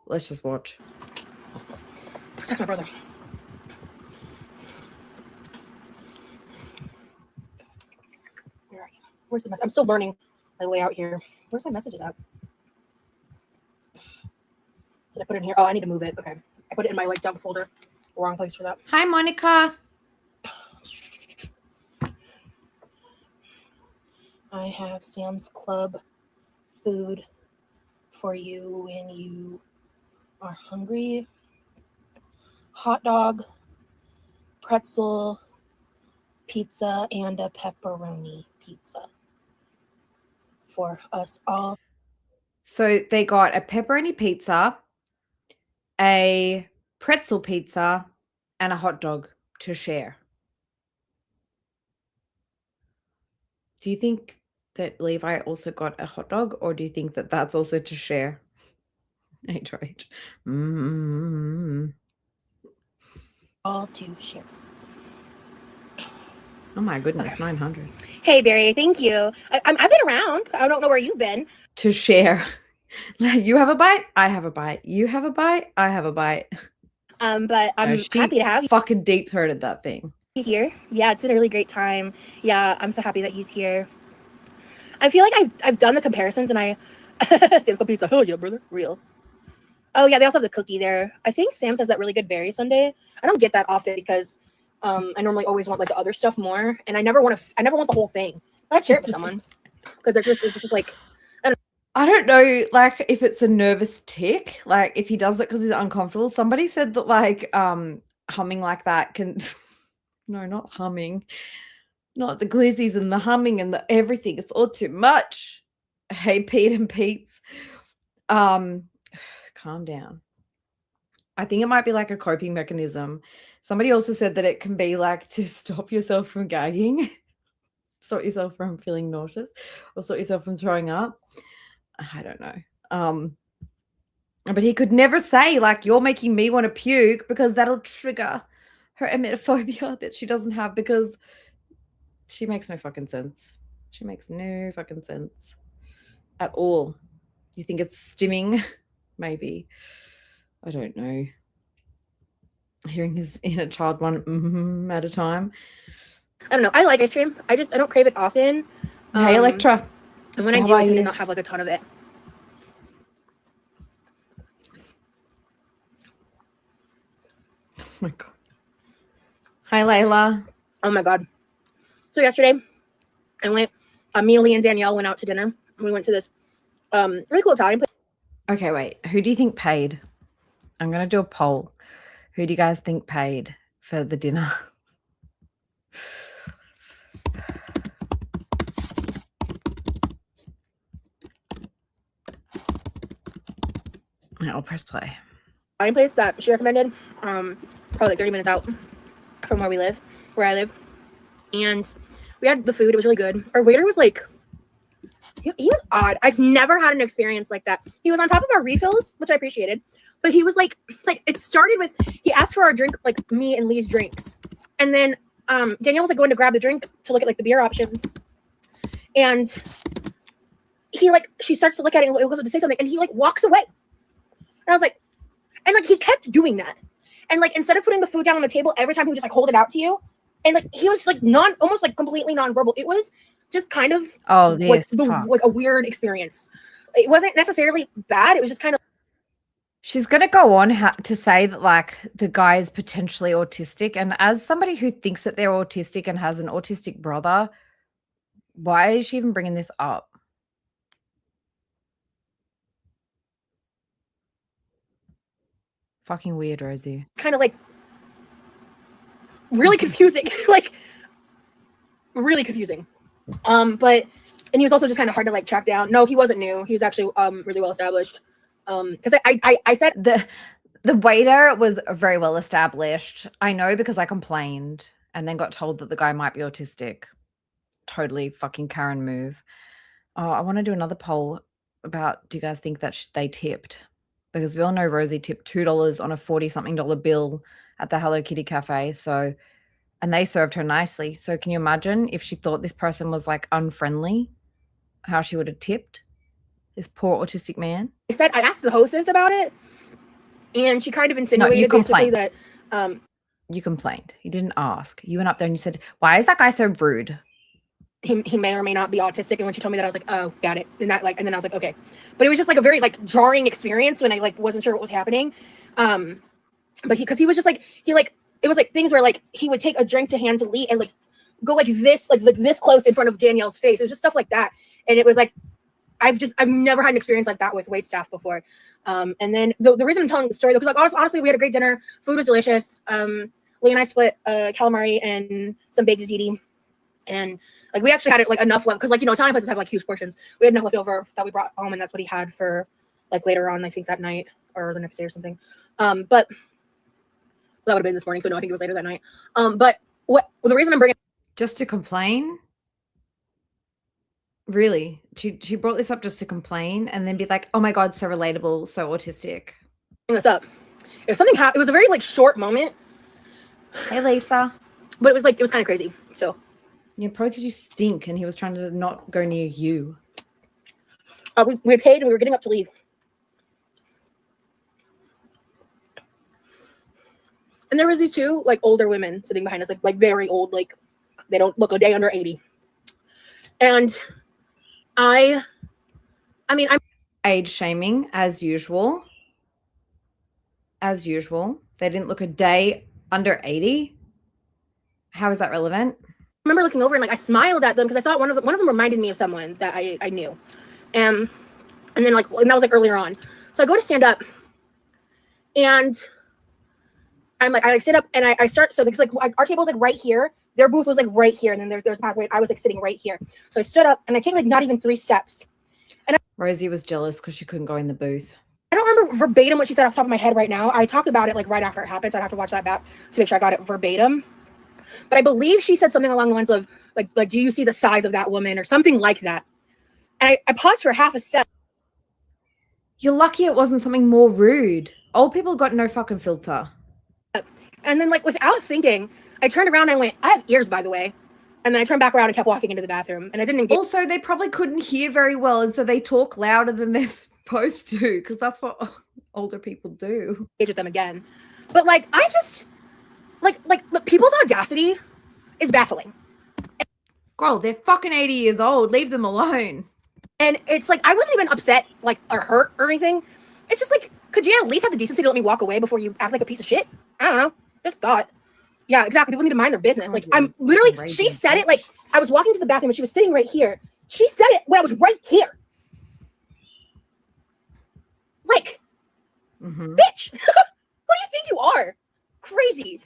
Let's just watch. Protect my brother. Where are you? Where's the message? I'm still learning my layout here. Where's my messages at? Did I put it in here? Oh, I need to move it. Okay. I put it in my like dump folder. Wrong place for that. Hi, Monica. I have Sam's Club food for you when you are hungry. Hot dog, pretzel, pizza, and a pepperoni pizza for us all. So they got a pepperoni pizza, a pretzel pizza, and a hot dog to share. Do you think that Levi also got a hot dog, or do you think that that's also to share? HRH. All to share. Oh my goodness, 900. Hey, Barry, thank you. I've been around. I don't know where you've been. To share. You have a bite, I have a bite. You have a bite, I have a bite. But I'm happy to have you fucking deep-throated that thing. here. Yeah, it's been a really great time. Yeah, I'm so happy that he's here. I feel like I've done the comparisons, and Sam's Club pizza. Oh yeah, brother, real. Oh yeah, they also have the cookie there. I think Sam's has that really good berry sundae. I don't get that often because I normally always want like the other stuff more, and I never want the whole thing. I'd share it with someone because it's just like I don't know, like if it's a nervous tick, like if he does it because he's uncomfortable. Somebody said that like humming like that can no, not humming, not the Glizzys and the humming and the everything. It's all too much. Hey, Pete and Pete's. Calm down. I think it might be like a coping mechanism. Somebody also said that it can be like to stop yourself from gagging, stop yourself from feeling nauseous, or stop yourself from throwing up. I don't know. But he could never say like, you're making me want to puke, because that'll trigger her emetophobia that she doesn't have, because she makes no fucking sense. She makes no fucking sense at all. You think it's stimming? Maybe. I don't know. Hearing his inner child one at a time. I don't know. I like ice cream. I don't crave it often. Hey, Electra. And when I do, I tend to not have like a ton of it. Oh my god. Hi, Layla. Oh my god. So yesterday, me, Lee, and Danielle went out to dinner. We went to this really cool Italian place. Okay, wait. Who do you think paid? I'm going to do a poll. Who do you guys think paid for the dinner? I'll press play. Italian place that she recommended, probably like 30 minutes out from where I live. And we had the food. It was really good. Our waiter was like, he was odd. I've never had an experience like that. He was on top of our refills, which I appreciated. But he was like it started with, he asked for our drink, like me and Lee's drinks. And then Danielle was like going to grab the drink to look at like the beer options. And she starts to look at it and goes to say something. And he like walks away. And I was like, and like he kept doing that. And like instead of putting the food down on the table every time, he would just like hold it out to you. And like he was like almost like completely nonverbal. It was just kind of this like a weird experience. It wasn't necessarily bad. It was just kind of. She's going to go on to say that, like, the guy is potentially autistic. And as somebody who thinks that they're autistic and has an autistic brother, why is she even bringing this up? Fucking weird, Rosie. Kind of like really confusing. Like, really confusing. But, and he was also just kind of hard to like track down. No, he wasn't new. He was actually really well established. Because I said the waiter was very well established. I know because I complained and then got told that the guy might be autistic. Totally fucking Karen move. Oh, I want to do another poll about, do you guys think that they tipped? Because we all know Rosie tipped $2 on a $40-something bill at the Hello Kitty Cafe. So, and they served her nicely. So can you imagine if she thought this person was like unfriendly, how she would have tipped this poor autistic man? I asked the hostess about it, and she kind of insinuated basically that you complained. You didn't ask. You went up there and you said, "Why is that guy so rude?" He may or may not be autistic. And when she told me that, I was like, "Oh, got it." And then I was like, "Okay," but it was just like a very like jarring experience when I like wasn't sure what was happening. But he was just like it was like things where like he would take a drink to hand to Lee and like go like this close in front of Danielle's face. It was just stuff like that, and it was like. I've never had an experience like that with wait staff before. And then the reason I'm telling the story though, because like honestly, we had a great dinner. Food was delicious. Lee and I split calamari and some baked ziti. And like we actually had it like enough left because like, you know, Italian places have like huge portions. We had enough left over that we brought home, and that's what he had for like later on, I think that night or the next day or something. But that would have been this morning. So no, I think it was later that night. But the reason I'm bringing just to complain. Really? She brought this up just to complain and then be like, oh my God, so relatable, so autistic. this up. If something happened, it was a very like short moment. Hey, Lisa. But it was kind of crazy. So. Yeah, probably because you stink and he was trying to not go near you. We had paid and we were getting up to leave. And there was these two like older women sitting behind us, like very old, like they don't look a day under 80. And I mean, I'm age shaming as usual. As usual. They didn't look a day under 80. How is that relevant? I remember looking over and like I smiled at them because I thought one of them reminded me of someone that I knew. And then like, and that was like earlier on. So I go to stand up and I'm like, I sit up and I start, so because like our table was like right here, their booth was like right here, and then there's a pathway. I was like sitting right here. So I stood up and I take like not even 3 steps. And Rosie was jealous because she couldn't go in the booth. I don't remember verbatim what she said off the top of my head right now. I talked about it like right after it happened, so I'd have to watch that back to make sure I got it verbatim. But I believe she said something along the lines of like, do you see the size of that woman or something like that? And I paused for half a step. You're lucky it wasn't something more rude. Old people got no fucking filter. And then like without thinking, I turned around and I went, I have ears, by the way. And then I turned back around and kept walking into the bathroom. And I didn't engage. Also, they probably couldn't hear very well. And so they talk louder than they're supposed to, because that's what older people do. Engage with them again. But like, I just, like people's audacity is baffling. Girl, they're fucking 80 years old. Leave them alone. And it's like, I wasn't even upset, like, or hurt or anything. It's just like, could you at least have the decency to let me walk away before you act like a piece of shit? I don't know. Just thought. Yeah, exactly. People need to mind their business. Like, I'm literally, she said it, like, I was walking to the bathroom and she was sitting right here. She said it when I was right here. Like, bitch, who do you think you are? Crazy.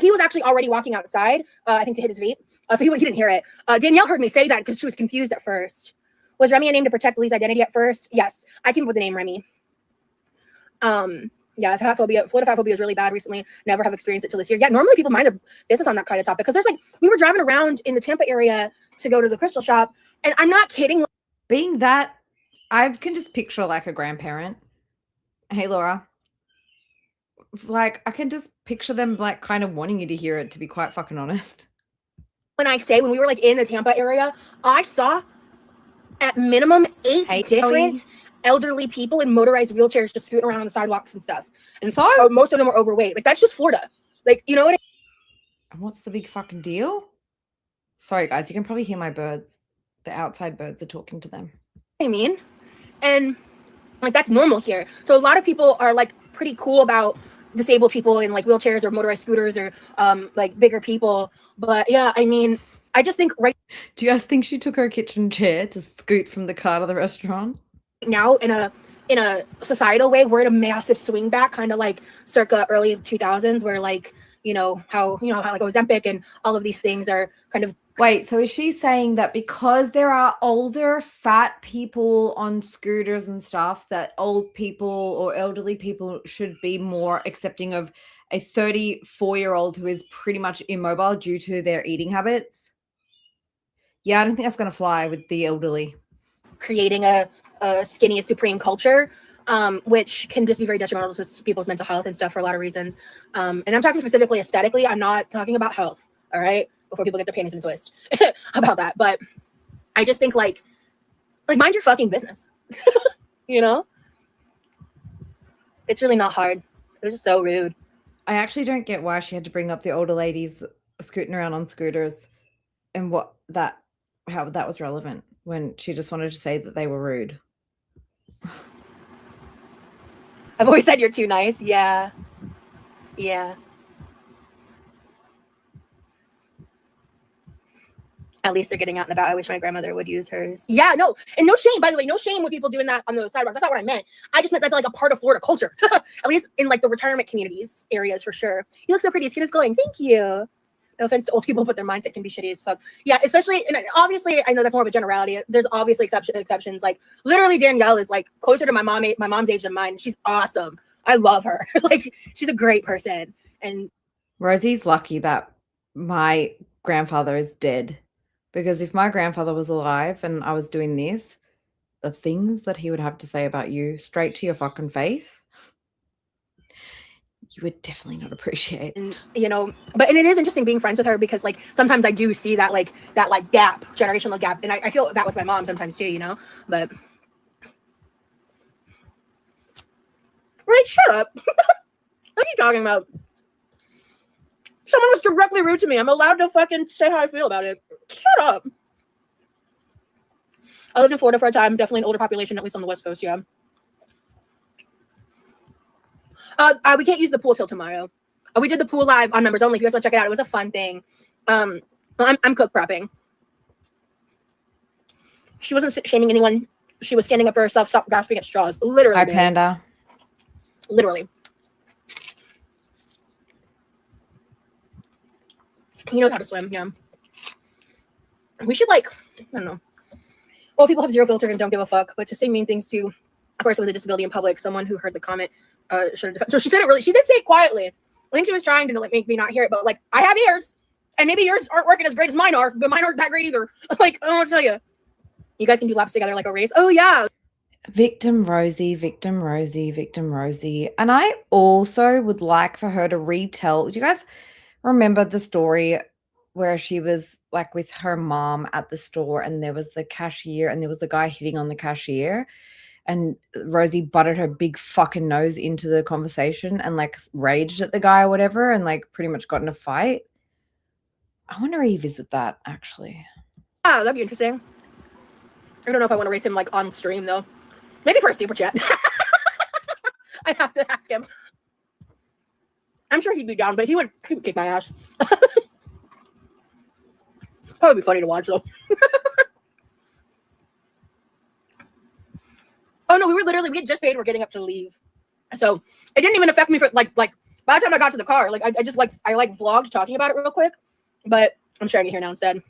He was actually already walking outside, I think to hit his vape. So he didn't hear it. Danielle heard me say that because she was confused at first. Was Remy a name to protect Lee's identity at first? Yes. I came up with the name Remy. Yeah, fat phobia, Florida fat phobia is really bad recently. Never have experienced it till this year. Yeah, normally people mind their business on that kind of topic because there's like, we were driving around in the Tampa area to go to the crystal shop, and I'm not kidding. Being that, I can just picture like a grandparent. Hey, Laura. Like, I can just picture them like kind of wanting you to hear it, to be quite fucking honest. When we were like in the Tampa area, I saw at minimum 8 different elderly people in motorized wheelchairs just scooting around on the sidewalks and stuff. And so most of them were overweight. Like, that's just Florida. Like, you know what? What's the big fucking deal? Sorry, guys, you can probably hear my birds. The outside birds are talking to them. I mean, and like that's normal here. So a lot of people are like pretty cool about disabled people in like wheelchairs or motorized scooters or like bigger people. But yeah, I mean, I just think right Do you guys think she took her kitchen chair to scoot from the car to the restaurant? now in a societal way, we're in a massive swing back, kind of like circa early 2000s, where like how like Ozempic and all of these things are kind of. Wait, so is she saying that because there are older, fat people on scooters and stuff, that old people or elderly people should be more accepting of a 34-year-old who is pretty much immobile due to their eating habits? Yeah, I don't think that's going to fly with the elderly. Creating a skinny is supreme culture, which can just be very detrimental to people's mental health and stuff for a lot of reasons. And I'm talking specifically aesthetically. I'm not talking about health, all right? Before people get their panties in a twist about that. But I just think like mind your fucking business. It's really not hard. It was just so rude. I actually don't get why she had to bring up the older ladies scooting around on scooters and how that was relevant when she just wanted to say that they were rude. I've always said you're too nice. Yeah. At least they're getting out and about. I wish my grandmother would use hers. Yeah, no. And no shame, by the way. No shame with people doing that on the sidewalks. That's not what I meant. I just meant that's like a part of Florida culture. At least in like the retirement communities areas for sure. You look so pretty. Skin is glowing. Thank you. No offense to old people, but their mindset can be shitty as fuck. Yeah, especially, and obviously, I know that's more of a generality. There's obviously exceptions. Like literally, Danielle is like closer to my mom's age than mine. She's awesome. I love her. Like she's a great person. And Rosie's lucky that my grandfather is dead, because if my grandfather was alive and I was doing this, the things that he would have to say about you straight to your fucking face, you would definitely not appreciate. And it is interesting being friends with her, because like sometimes I do see that gap, generational gap, and I feel that with my mom sometimes too, but right, shut up. What are you talking about? Someone was directly rude to me. I'm allowed to fucking say how I feel about it. Shut up. I lived in Florida for a time. Definitely an older population, at least on the West Coast. Yeah. We can't use the pool till tomorrow. We did the pool live on members only. If you guys want to check it out, it was a fun thing. I'm cook prepping. She wasn't shaming anyone. She was standing up for herself, stop grasping at straws. Literally. Hi, Panda. Literally. He knows how to swim. Yeah. We should I don't know. Well, people have zero filter and don't give a fuck, but to say mean things to a person with a disability in public, someone who heard the comment should have. So she said it really. She did say it quietly. I think she was trying to make me not hear it, but like I have ears, and maybe yours aren't working as great as mine are, but mine aren't that great either. Like I don't want to tell you. You guys can do laps together like a race. Oh yeah. Victim Rosie, victim Rosie, victim Rosie. And I also would like for her to retell. Do you guys remember the story where she was like with her mom at the store and there was the cashier and there was the guy hitting on the cashier and Rosie butted her big fucking nose into the conversation and like raged at the guy or whatever and like pretty much got in a fight? I want to revisit that actually. Ah, that'd be interesting. I don't know if I want to race him like on stream though. Maybe for a super chat. I'd have to ask him. I'm sure he'd be down, but he would kick my ass. Probably be funny to watch though. Oh no, we had just paid. We're getting up to leave, so it didn't even affect me for like by the time I got to the car. Like I vlogged talking about it real quick, but I'm sharing it here now instead.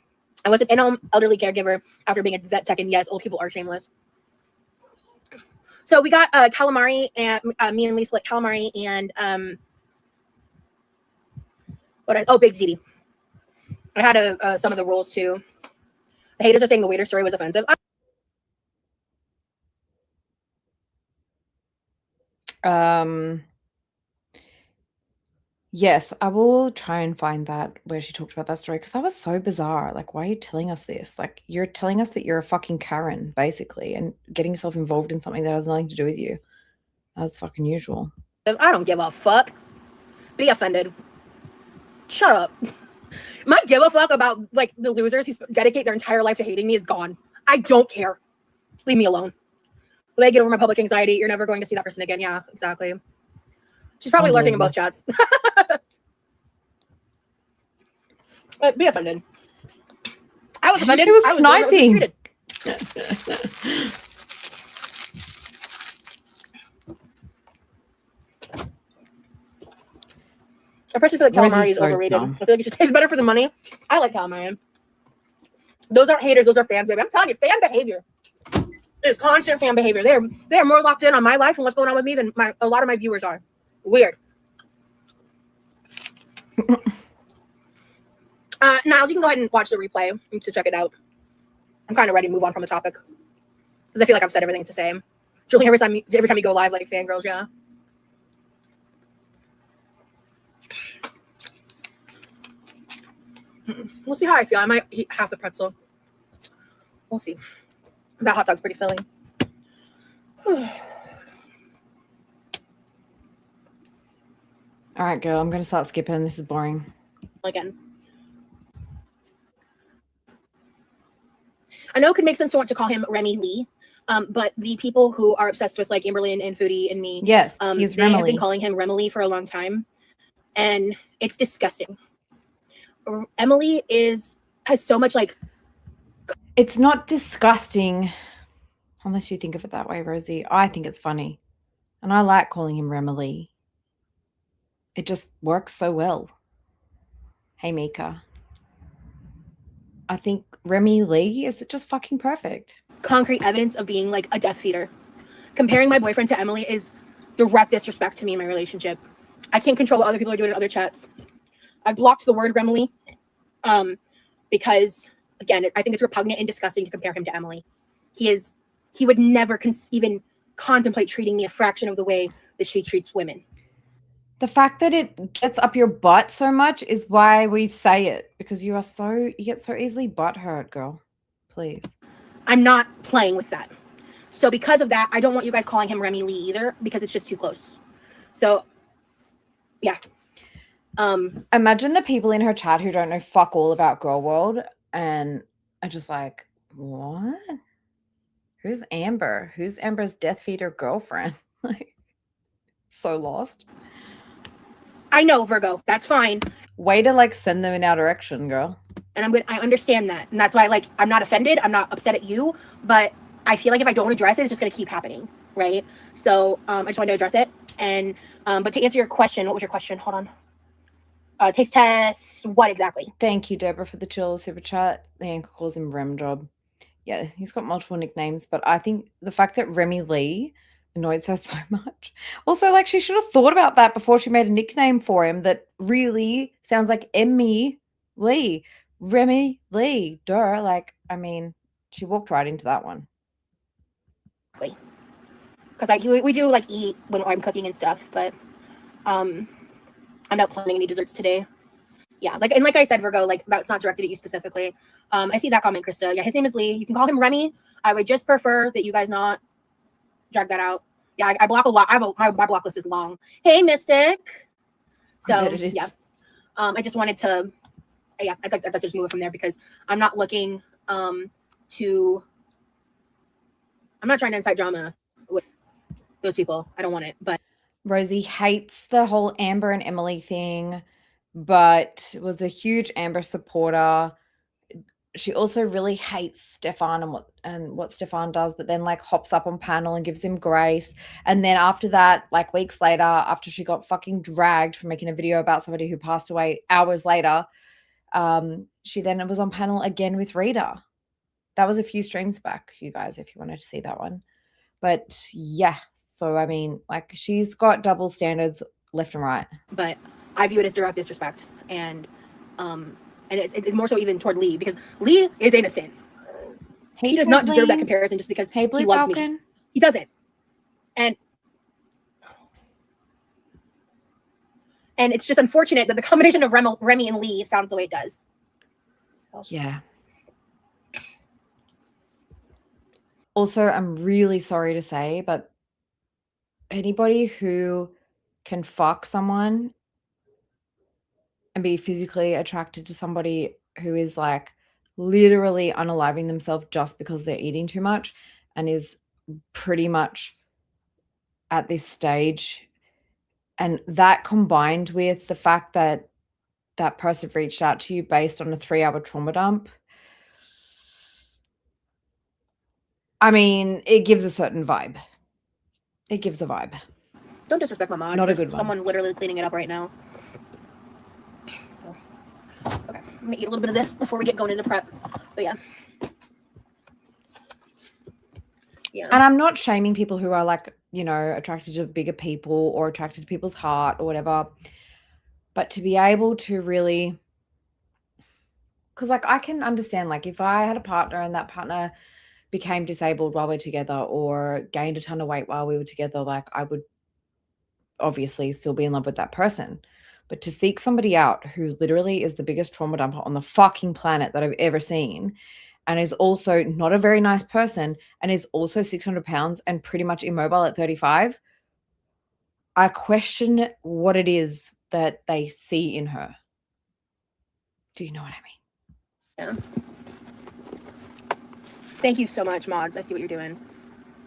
I was an in-home elderly caregiver after being a vet tech, and yes, old people are shameless. So we got calamari, and me and Lee split calamari and big ziti. I had some of the rolls too. The haters are saying the waiter story was offensive. Yes, I will try and find that where she talked about that story because that was so bizarre. Like, why are you telling us this? Like, you're telling us that you're a fucking Karen, basically, and getting yourself involved in something that has nothing to do with you. That's fucking usual. I don't give a fuck. Be offended. Shut up. My give a fuck about like the losers who dedicate their entire life to hating me is gone. I don't care. Leave me alone. When I get over my public anxiety, you're never going to see that person again. Yeah, exactly. She's probably lurking in both chats. But be offended. I was offended. He was I was the one that was sniping. mistreated. I personally feel like Rosie's calamari is so overrated. dumb. I feel like it should taste better for the money. I like calamari. Those aren't haters. Those are fans, baby. I'm telling you, fan behavior. It's constant fan behavior. They're more locked in on my life and what's going on with me than a lot of my viewers are. Weird. Niles, you can go ahead and watch the replay to check it out. I'm kind of ready to move on from the topic because I feel like I've said everything to say. Julie, every time you go live, like fangirls, yeah. We'll see how I feel. I might eat half the pretzel. We'll see. That hot dog's pretty filling. All right, girl. I'm going to start skipping. This is boring. Again. I know it could make sense to want to call him Remy Lee, but the people who are obsessed with like Amberlynn and Foodie and me, Yes, he's they have been Remy. calling him Remily for a long time, and it's disgusting. Emily has so much like. It's not disgusting, unless you think of it that way, Rosie. I think it's funny, and I like calling him Remily. It just works so well. Hey, Mika. I think Remy Lee is just fucking perfect. Concrete evidence of being like a death feeder. Comparing my boyfriend to Emily is direct disrespect to me in my relationship. I can't control what other people are doing in other chats. I blocked the word Remily because, again, I think it's repugnant and disgusting to compare him to Emily. He would never even contemplate treating me a fraction of the way that she treats women. The fact that it gets up your butt so much is why we say it, because you get so easily butthurt, girl. Please. I'm not playing with that. So because of that, I don't want you guys calling him Remy Lee either, because it's just too close. So, yeah. Imagine the people in her chat who don't know fuck all about Girl World and are just like, what? Who's Amber? Who's Amber's death feeder girlfriend? Like, so lost. I know, Virgo. That's fine. Way to like send them in our direction, girl. And I understand that. And that's why like I'm not offended. I'm not upset at you, but I feel like if I don't address it, it's just gonna keep happening. Right. So I just wanted to address it. And but to answer your question, what was your question? Hold on. Taste test, what exactly? Thank you, Deborah, for the chill super chat. The anchor calls him Rem Job. Yeah, he's got multiple nicknames, but I think the fact that Remy Lee annoys her so much. Also, like, she should have thought about that before she made a nickname for him that really sounds like Emmy Lee. Remy Lee. Duh. Like, I mean, she walked right into that one. Because we do like eat when I'm cooking and stuff, but I'm not planning any desserts today. Yeah, like I said, Virgo, like that's not directed at you specifically. I see that comment, Krista. Yeah, his name is Lee. You can call him Remy. I would just prefer that you guys not drag that out. Yeah, I block a lot. My block list is long. Hey, Mystic. So yeah, I just wanted to. Yeah, I'd like to just move it from there because I'm not looking to. I'm not trying to incite drama with those people. I don't want it, but Rosie hates the whole Amber and Emily thing, but was a huge Amber supporter. She also really hates Stefan and what Stefan does, but then like hops up on panel and gives him grace. And then after that, like weeks later, after she got fucking dragged for making a video about somebody who passed away hours later, she then was on panel again with Rita. That was a few streams back, you guys, if you wanted to see that one. But yeah, so I mean, like she's got double standards left and right. But I view it as direct disrespect, and it's more so even toward Lee because Lee is innocent. He does not deserve that comparison just because he loves me. He doesn't, and it's just unfortunate that the combination of Remy and Lee sounds the way it does. So. Yeah. Also, I'm really sorry to say, but anybody who can fuck someone and be physically attracted to somebody who is like literally unaliving themselves just because they're eating too much and is pretty much at this stage. And that combined with the fact that that person reached out to you based on a 3-hour trauma dump, I mean, it gives a certain vibe. It gives a vibe. Don't disrespect my mods. Not a There's good one. someone literally cleaning it up right now. So, okay. Let me eat a little bit of this before we get going into prep. But yeah. Yeah. And I'm not shaming people who are like, you know, attracted to bigger people or attracted to people's heart or whatever. But to be able to really, because like I can understand, like if I had a partner and that partner became disabled while we're together or gained a ton of weight while we were together, like I would obviously still be in love with that person. But to seek somebody out who literally is the biggest trauma dumper on the fucking planet that I've ever seen, and is also not a very nice person, and is also 600 pounds and pretty much immobile at 35, I question what it is that they see in her. Do you know what I mean? Yeah. Thank you so much, mods. I see what you're doing.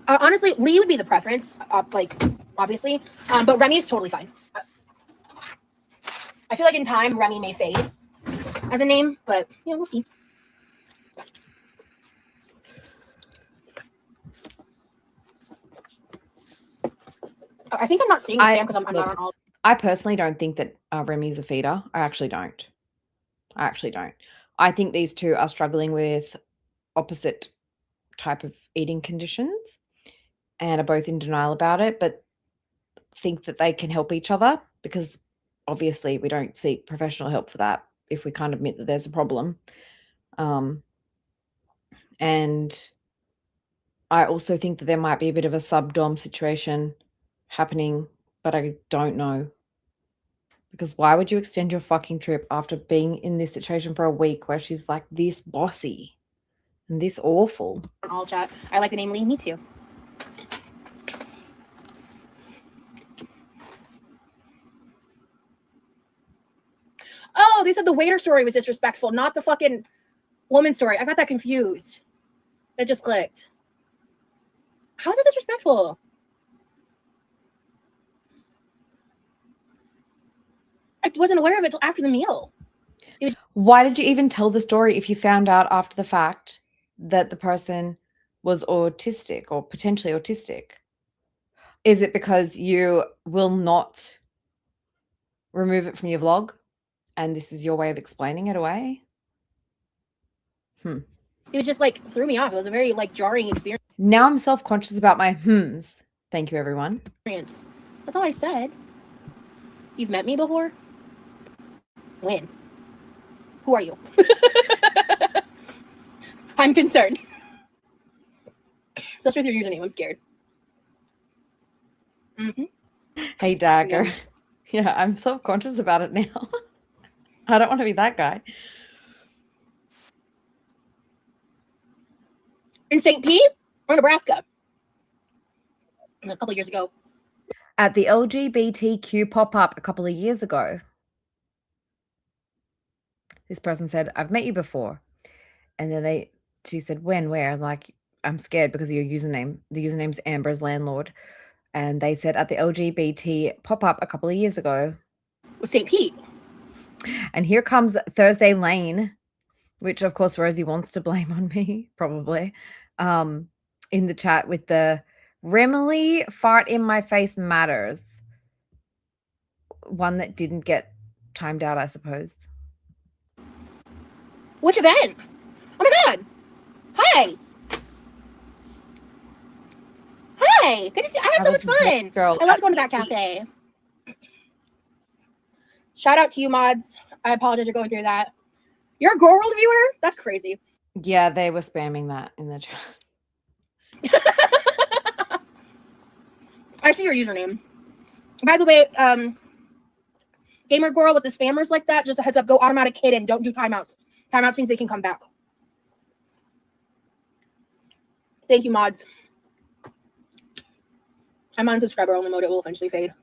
Honestly, Lee would be the preference, like, obviously. But Remy is totally fine. I feel like in time, Remy may fade as a name, but, yeah, we'll see. I think I'm not seeing spam because I'm not on all. I personally don't think that Remy's a feeder. I actually don't. I think these two are struggling with opposite type of eating conditions and are both in denial about it, but think that they can help each other because obviously we don't seek professional help for that if we can't admit that there's a problem. And I also think that there might be a bit of a sub-dom situation happening, but I don't know. Because why would you extend your fucking trip after being in this situation for a week where she's like this bossy and this awful? On all chat. I like the name Lee. Me too. Oh, they said the waiter story was disrespectful, not the fucking woman story. I got that confused. It just clicked. How is it disrespectful? I wasn't aware of it until after the meal. Why did you even tell the story if you found out after the fact that the person was autistic or potentially autistic? Is it because you will not remove it from your vlog and this is your way of explaining it away? It was just like threw me off. It was a very like jarring experience. Now I'm self-conscious about my hms. Thank you, everyone. That's all I said. You've met me before? When? Who are you? I'm concerned. Especially with your username, I'm scared. Hey, Dagger. Yeah, I'm self-conscious about it now. I don't want to be that guy. In St. Pete or Nebraska? A couple of years ago. At the LGBTQ pop-up a couple of years ago. This person said, I've met you before. And then she said, when, where? I was like, I'm scared because of your username. The username's Amber's Landlord. And they said at the LGBT pop-up a couple of years ago. With St. Pete. And here comes Thursday Lane, which of course Rosie wants to blame on me, probably, in the chat with the Remily fart in my face matters. One that didn't get timed out, I suppose. Which event? Oh my god. Hi. Hi. Good to see you. I had so much fun. Girl, I love going to that cafe. Shout out to you, mods. I apologize you're going through that. You're a Girl World viewer? That's crazy. Yeah, they were spamming that in the chat. I see your username. By the way, Gamer Girl with the spammers like that, just a heads up, go automatic hidden. Don't do timeouts. Timeouts means they can come back. Thank you, mods. I'm on subscriber only mode. It will eventually fade.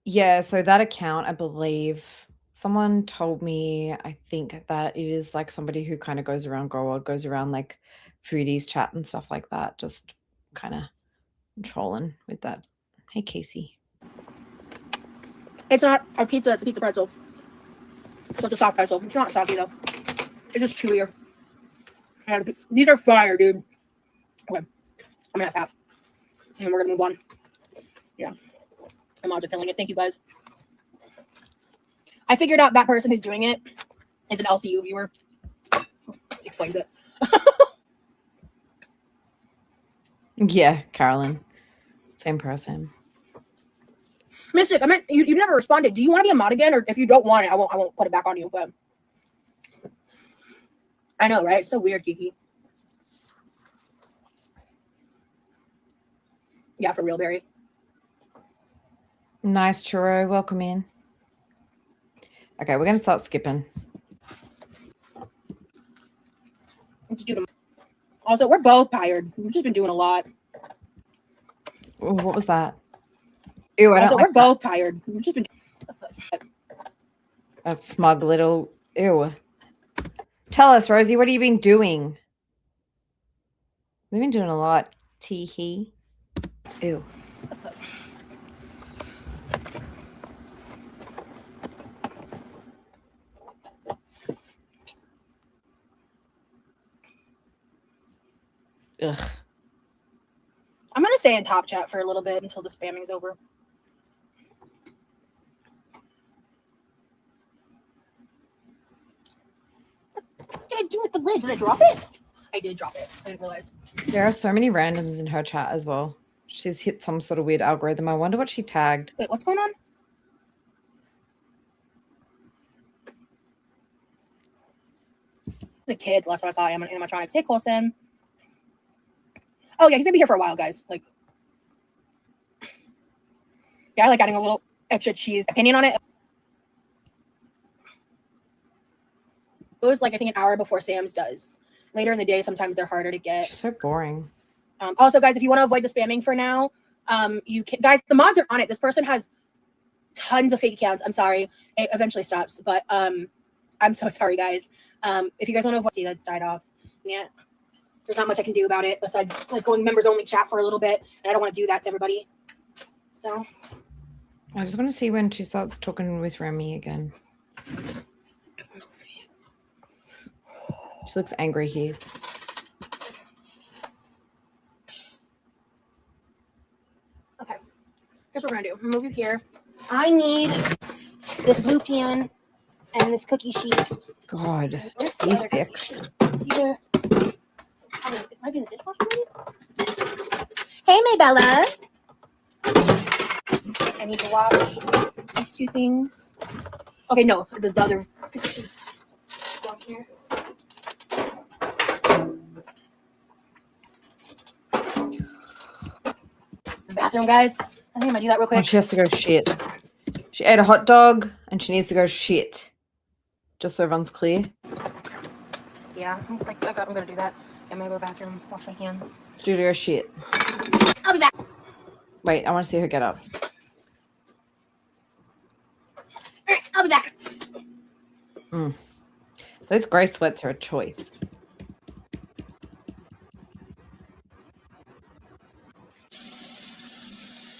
Yeah, so that account, I believe, Someone told me, I think that it is like somebody who kind of goes around like foodies chat and stuff like that, just kind of trolling with that. Hey, Casey. It's not a pizza, it's a pizza pretzel. So it's a soft pretzel. It's not soggy though. It's just chewier. And these are fire, dude. Okay. I'm gonna have half. And we're gonna move on. Yeah. The mods are killing it. Thank you guys. I figured out that person who's doing it is an LCU viewer. This explains it. Yeah, Carolyn. Same person. Mystic, I meant you never responded. Do you want to be a mod again? Or if you don't want it, I won't put it back on you, but I know, right? It's so weird, Kiki. Yeah, for real, Barry. Nice, Churro. Welcome in. Okay, we're going to start skipping. Let's do them. Also, we're both tired. We've just been doing a lot. Ooh, what was that? Ew, I Also, don't like we're both tired. We've just been. that smug little... Ew. Tell us, Rosie, what have you been doing? We've been doing a lot. Tee-hee. Ew. Ugh. I'm gonna stay in top chat for a little bit until the spamming's over. What did I do with the lid? Did I drop it? I did drop it. I didn't realize. There are so many randoms in her chat as well. She's hit some sort of weird algorithm. I wonder what she tagged. Wait, what's going on? As a kid, last time I saw animatronics. Hey, Colson. Oh yeah, he's gonna be here for a while, guys. Like, yeah, I like adding a little extra cheese. Opinion on it. It was like I think an hour before Sam's does. Later in the day, sometimes they're harder to get. She's so boring. Also, guys, if you want to avoid the spamming for now, you can. Guys, the mods are on it. This person has tons of fake accounts. I'm sorry. It eventually stops, but I'm so sorry, guys. If you guys want to avoid, see that's died off. Yeah. There's not much I can do about it besides like going members only chat for a little bit, and I don't want to do that to everybody. So I just want to see when she starts talking with Remy again. let's see. She looks angry here. Okay, here's what we're gonna do. Move you here. I need this blue pan and this cookie sheet. God, Where's the he's other thick. cookie sheet? It's either. Oh, it might be in the dishwasher. Maybe? Hey, Maybella. I need to wash these two things. Okay, no, the other positions down here. The bathroom, guys. I think I'm gonna do that real Oh, quick. she has to go shit. She ate a hot dog and she needs to go shit. Just so everyone's clear. Yeah, I'm gonna do that. I'm gonna go to the bathroom, wash my hands. She to go shit. I'll be back. Wait, I want to see her get up. All right, I'll be back. Those grey sweats are a choice.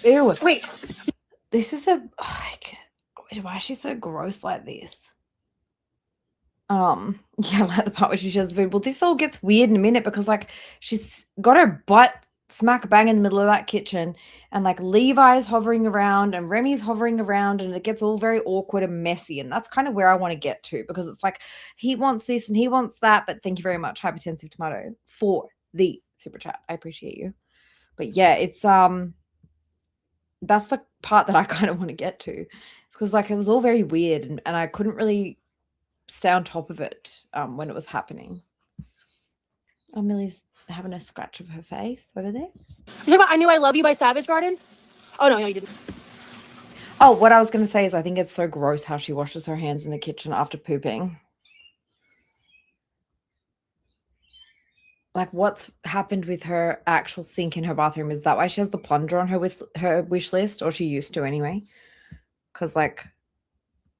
Ew. Wait, This is a like, why is she so gross like this? Yeah, like the part where she shares the food. Well, this all gets weird in a minute because like she's got her butt smack bang in the middle of that kitchen, and like Levi's hovering around and Remy's hovering around, and it gets all very awkward and messy. And that's kind of where I want to get to, because it's like he wants this and he wants that. But thank you very much, Hypertensive Tomato, for the super chat. I appreciate you. But yeah, it's that's the part that I kind of want to get to, because like it was all very weird, and I couldn't really stay on top of it when it was happening. Oh, Millie's having a scratch of her face over there. you know about I Knew I Love You by Savage Garden? Oh, no, you didn't. Oh, what I was going to say is I think it's so gross how she washes her hands in the kitchen after pooping. Like, what's happened with her actual sink in her bathroom? Is that why she has the plunger on her wish list? Or she used to anyway? Because, like,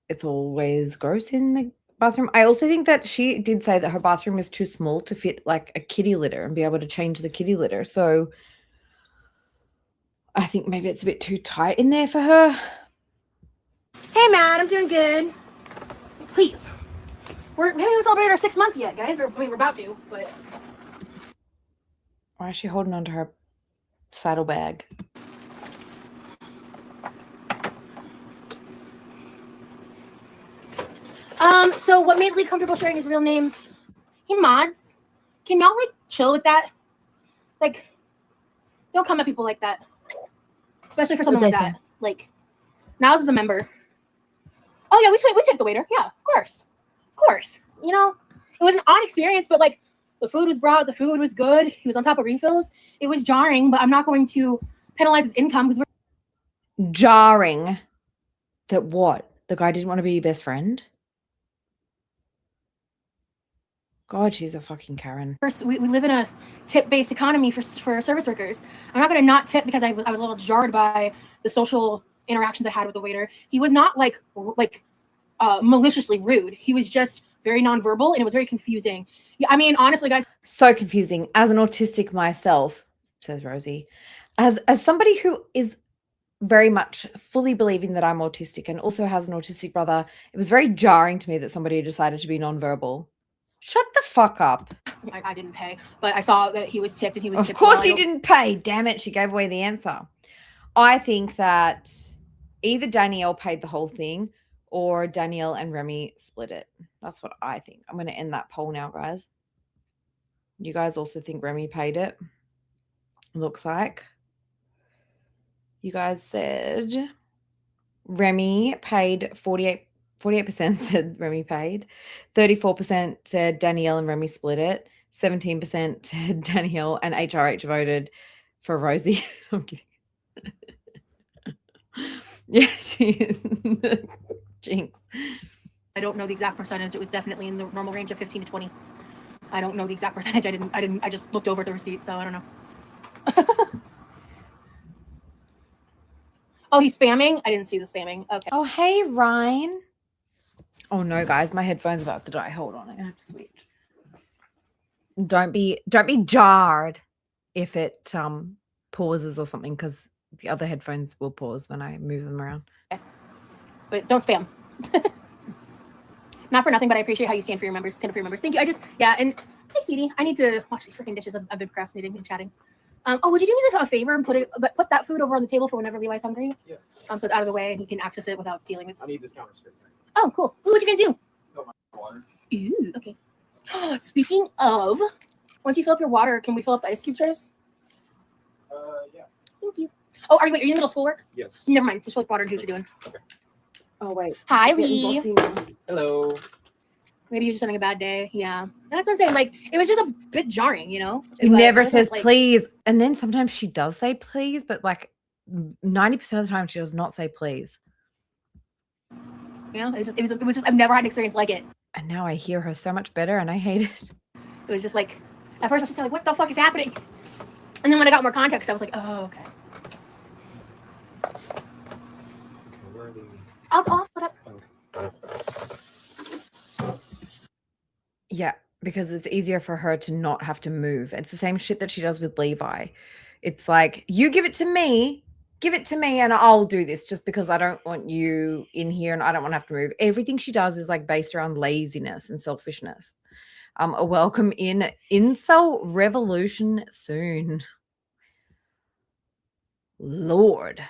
it's always gross in the bathroom. I also think that she did say that her bathroom is too small to fit like a kitty litter and be able to change the kitty litter. So I think maybe it's a bit too tight in there for her. Hey, man, I'm doing good. Please. We haven't even celebrated our 6th month yet, guys. We're about to, but... Why is she holding onto her saddlebag? So what made Lee comfortable sharing his real name? Hey, mods. Can y'all, like, chill with that? Like, don't come at people like that. Especially for something like that. Like, Niles is a member. Oh, yeah, we took the waiter. Yeah, of course. Of course. You know, it was an odd experience, but, like, the food was brought. The food was good. He was on top of refills. It was jarring, but I'm not going to penalize his income because we're... Jarring? That what? The guy didn't want to be your best friend? God, she's a fucking Karen. First, we live in a tip-based economy for service workers. I'm not going to not tip because I was a little jarred by the social interactions I had with the waiter. He was not like maliciously rude. He was just very nonverbal, and it was very confusing. Yeah, I mean, honestly, guys. So confusing. As an autistic myself, says Rosie, as somebody who is very much fully believing that I'm autistic and also has an autistic brother, it was very jarring to me that somebody decided to be nonverbal. Shut the fuck up. I didn't pay, but I saw that he was tipped and he was tipped. Of course he didn't pay. Damn it. She gave away the answer. I think that either Danielle paid the whole thing or Danielle and Remy split it. That's what I think. I'm going to end that poll now, guys. You guys also think Remy paid it? Looks like. You guys said Remy paid 48% said Remy paid. 34% said Danielle and Remy split it. 17% said Danielle and HRH voted for Rosie. I'm kidding. Yeah, she is. Jinx. I don't know the exact percentage. It was definitely in the normal range of 15 to 20. I don't know the exact percentage. I just looked over at the receipt, so I don't know. Oh, he's spamming? I didn't see the spamming. Okay. Oh, hey, RAINE. Oh no, guys, my headphone's about to die. Hold on, I'm gonna have to switch. Don't be jarred if it pauses or something, because the other headphones will pause when I move them around. Okay. But don't spam. Not for nothing, but I appreciate how you stand for your members. Stand up for your members. Thank you. And hey, sweetie, I need to wash these freaking dishes. I've been procrastinating and chatting. Oh, would you do me a favor and put that food over on the table for whenever Levi's hungry? Yeah. So it's out of the way and he can access it without dealing with. I need this counter space. Oh, cool. Ooh, what you gonna do? Fill my water. Ooh, okay. Speaking of, once you fill up your water, can we fill up the ice cube trays? Yeah. Thank you. Oh, are you in the middle of schoolwork? Yes. Never mind. Just fill up water and do what you're doing. Okay. Oh wait. Hi, Lee. Hello. Maybe you're just having a bad day. Yeah. That's what I'm saying. Like, it was just a bit jarring, you know? It never says please. And then sometimes she does say please, but like 90% of the time she does not say please. Yeah, it was just I've never had an experience like it. And now I hear her so much better and I hate it. It was just like, at first I was just like, what the fuck is happening? And then when I got more context, I was like, oh, okay. Where are the... I'll split up. Yeah, because it's easier for her to not have to move. It's the same shit that she does with Levi. It's like, you give it to me and I'll do this just because I don't want you in here and I don't want to have to move. Everything she does is like based around laziness and selfishness. A welcome in Incel Revolution soon. Lord.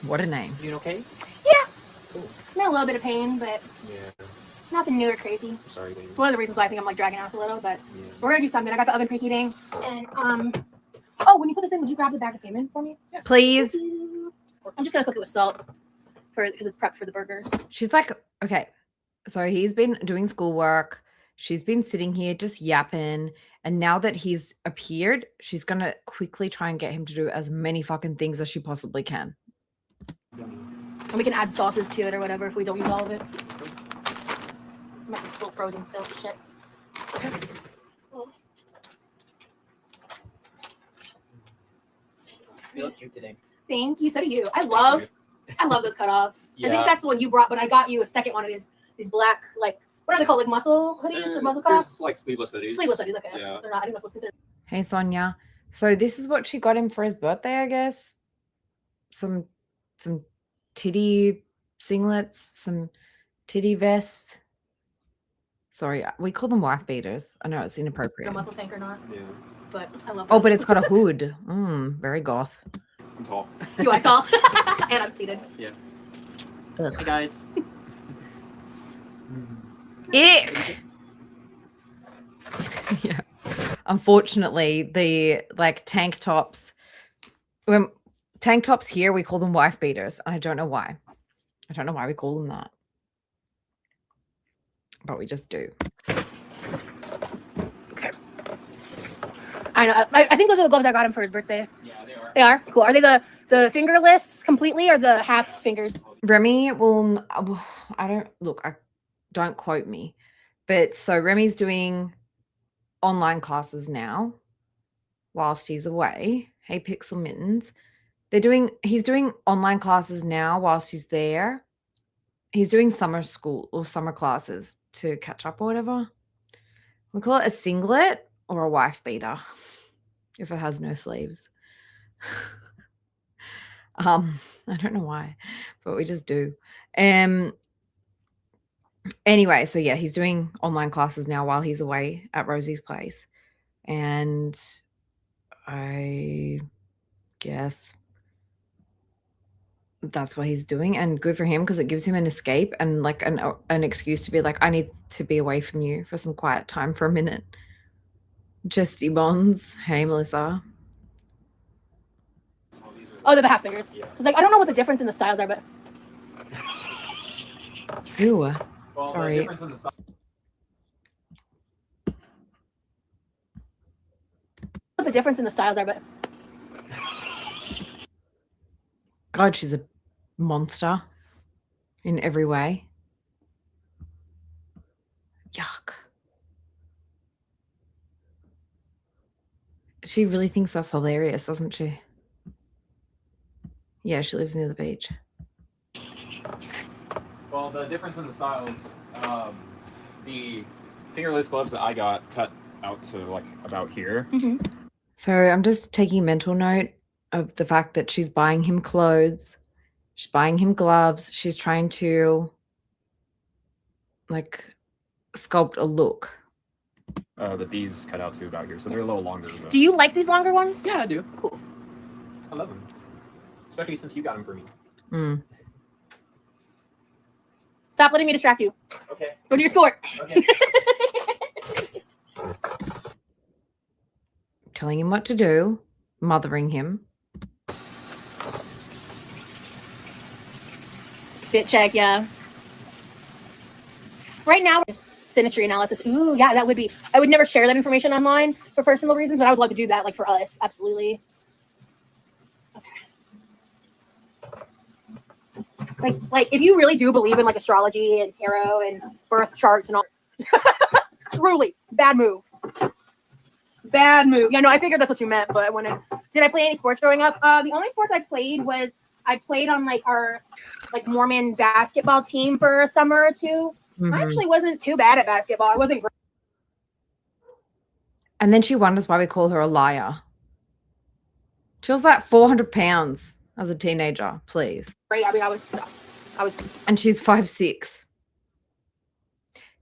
What a name. You okay? Yeah. Cool. Not a little bit of pain, but Yeah. nothing new or crazy. Sorry, baby. It's one of the reasons why I think I'm like dragging ass a little, but Yeah. we're gonna do something. I got the oven preheating, and oh, when you put this in, would you grab the bags of salmon for me? Yeah. Please. I'm just gonna cook it with salt because it's prepped for the burgers. She's like, okay, so he's been doing schoolwork. She's been sitting here just yapping. And now that he's appeared, she's going to quickly try and get him to do as many fucking things as she possibly can. And we can add sauces to it or whatever if we don't use all of it. Might be still frozen still. Shit. You look cute today. Thank you. So do you. I love I love those cutoffs. I Yeah. think that's the one you brought, but I got you a second one of these black, like, what are they called? Like muscle hoodies or muscle cutoffs? There's like sleeveless hoodies. Sleeveless hoodies, okay. Yeah. They're not, I didn't know if it was considered. Hey, Sonia. So this is what she got him for his birthday, I guess. Some titty singlets, some titty vests. Sorry, we call them wife beaters. I know it's inappropriate. A muscle tank or not, Yeah. but I love Oh, those. but it's got a hood. Very goth. I'm tall. You are tall. And I'm seated. Yeah. Ugh. Hey guys. Ick. Yeah. Unfortunately, the like tank tops here, we call them wife beaters. I don't know why. I don't know why we call them that. But we just do. Okay. I know. I think those are the gloves I got him for his birthday. Yeah, they are. They are? Cool. Are they the fingerless completely or the half fingers? Remy will, don't quote me, but so Remy's doing online classes now whilst he's away. Hey, Pixel Mittens. He's doing online classes now whilst he's there. He's doing summer school or summer classes to catch up or whatever. We call it a singlet or a wife beater if it has no sleeves. I don't know why, but we just do. Anyway, so yeah, he's doing online classes now while he's away at Rosie's place. And I guess that's what he's doing, and good for him because it gives him an escape and like an excuse to be like, I need to be away from you for some quiet time for a minute. Jesty Bonds. Hey, Melissa. Oh, they're the half fingers. Yeah. Because like I don't know what the difference in the styles are, but Ooh. Well, Sorry. the difference in the style. what the difference in the styles are, but God, she's a monster in every way. Yuck. She really thinks that's hilarious, doesn't she? Yeah, she lives near the beach. Well, the difference in the styles, the fingerless gloves that I got cut out to like about here. So I'm just taking mental note of the fact that she's buying him clothes. She's buying him gloves. She's trying to like sculpt a look. That these cut out to about here, so they're a little longer. But... do you like these longer ones? Yeah, I do. Cool. I love them, especially since you got them for me. Mm. Stop letting me distract you. Okay. Go to your schoolwork. Okay. Telling him what to do, mothering him. Fit check, yeah. Right now, synastry analysis. Ooh, yeah, that would be. I would never share that information online for personal reasons, but I would love to do that, like for us, absolutely. Okay. Like if you really do believe in like astrology and tarot and birth charts and all, truly bad move. Bad move. Yeah, no, I figured that's what you meant, but I wanted. Did I play any sports growing up? The only sports I played was I played on like our like Mormon basketball team for a summer or two. I actually wasn't too bad at basketball. I wasn't great. And then she wonders why we call her a liar. She was like 400 pounds as a teenager, please. I mean, I was. And she's 5'6".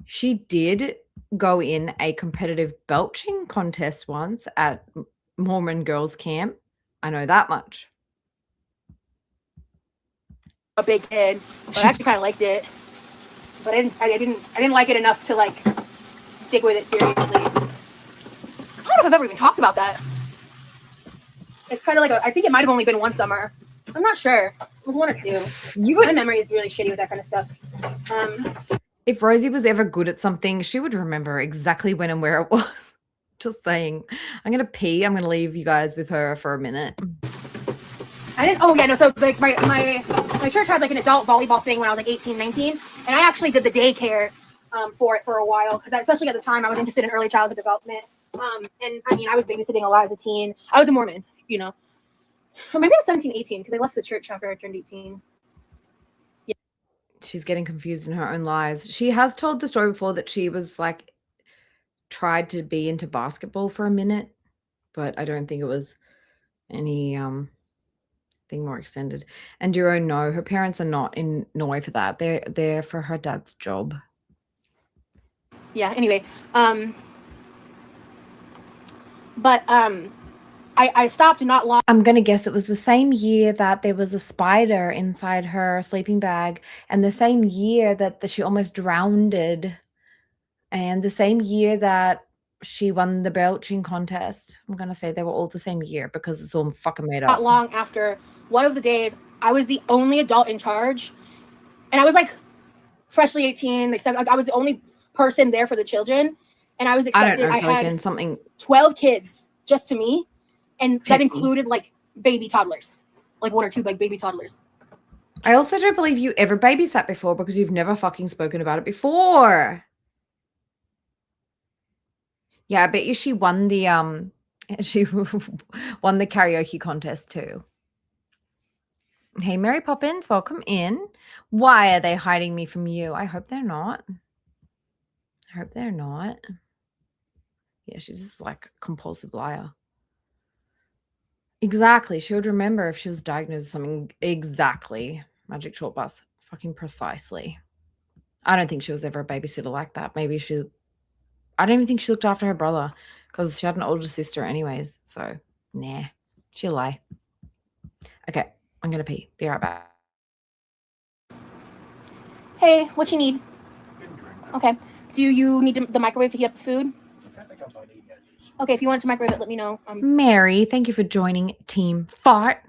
She did go in a competitive belching contest once at Mormon girls camp. I know that much. A big kid, but I actually kind of liked it. But I didn't like it enough to like stick with it seriously. I don't know if I've ever even talked about that. It's kind of like I think it might have only been one summer. I'm not sure. It was one or two. My memory is really shitty with that kind of stuff. If Rosie was ever good at something, she would remember exactly when and where it was. Just saying. I'm gonna pee. I'm gonna leave you guys with her for a minute. I didn't. Oh yeah, no. So like my church had like an adult volleyball thing when I was like 18, 19, and I actually did the daycare for it for a while because especially at the time I was interested in early childhood development. And I mean I was babysitting a lot as a teen. I was a Mormon, you know. Or maybe I was 17, 18 because I left the church after I turned 18. she's getting confused in her own lies. She has told the story before that she was like tried to be into basketball for a minute, but I don't think it was any thing more extended. And Duro, no, her parents are not in Norway for that. They're there for her dad's job. Yeah, anyway, but I stopped not long. I'm gonna guess it was the same year that there was a spider inside her sleeping bag, and the same year that she almost drowned, and the same year that she won the belching contest. I'm gonna say they were all the same year because it's all fucking made up. Not long after one of the days, I was the only adult in charge, and I was like freshly 18, except like I was the only person there for the children, and I was accepted. I had something 12 kids just to me, and that included like baby toddlers, like 1 or 2 like baby toddlers. I also don't believe you ever babysat before because you've never fucking spoken about it before. Yeah, I bet you she won the won the karaoke contest too. Hey, Mary Poppins, welcome in. Why are they hiding me from you? I hope they're not. I hope they're not. Yeah, she's just like a compulsive liar. Exactly. She would remember if she was diagnosed with something. Exactly. Magic short bus. Fucking precisely. I don't think she was ever a babysitter like that. Maybe she... I don't even think she looked after her brother because she had an older sister anyways. So, nah. She'll lie. Okay. I'm going to pee. Be right back. Hey, what you need? Okay. Do you need the microwave to heat up the food? I think I'm fine eating it. Okay, if you want to microwave it, let me know. Mary, thank you for joining Team Fart.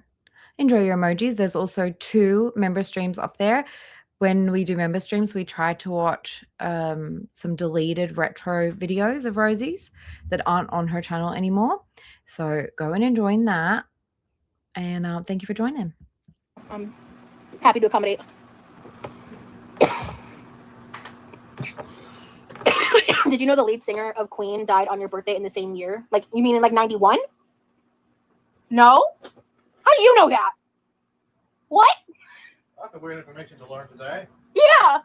Enjoy your emojis. There's also 2 member streams up there. When we do member streams, we try to watch some deleted retro videos of Rosie's that aren't on her channel anymore. So go and join that. And thank you for joining. I'm happy to accommodate. Did you know the lead singer of Queen died on your birthday in the same year? Like, you mean in like 91? No? How do you know that? What? That's a weird information to learn today. Yeah.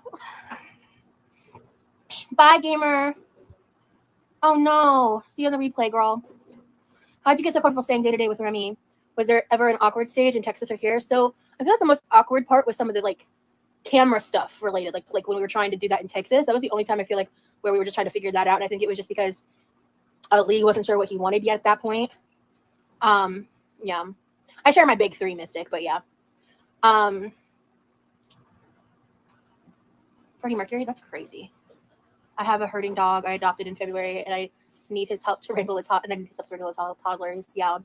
Bye, gamer. Oh no. See you on the replay, girl. How'd you get so comfortable staying day to day with Remy? Was there ever an awkward stage in Texas or here? So I feel like the most awkward part was some of the like camera stuff related, like when we were trying to do that in Texas. That was the only time I feel like where we were just trying to figure that out. And I think it was just because Lee wasn't sure what he wanted yet at that point. Yeah. I share my big 3 Mystic, but yeah. Freddie Mercury, that's crazy. I have a herding dog I adopted in February, and I need his help to wrangle toddlers. Yeah.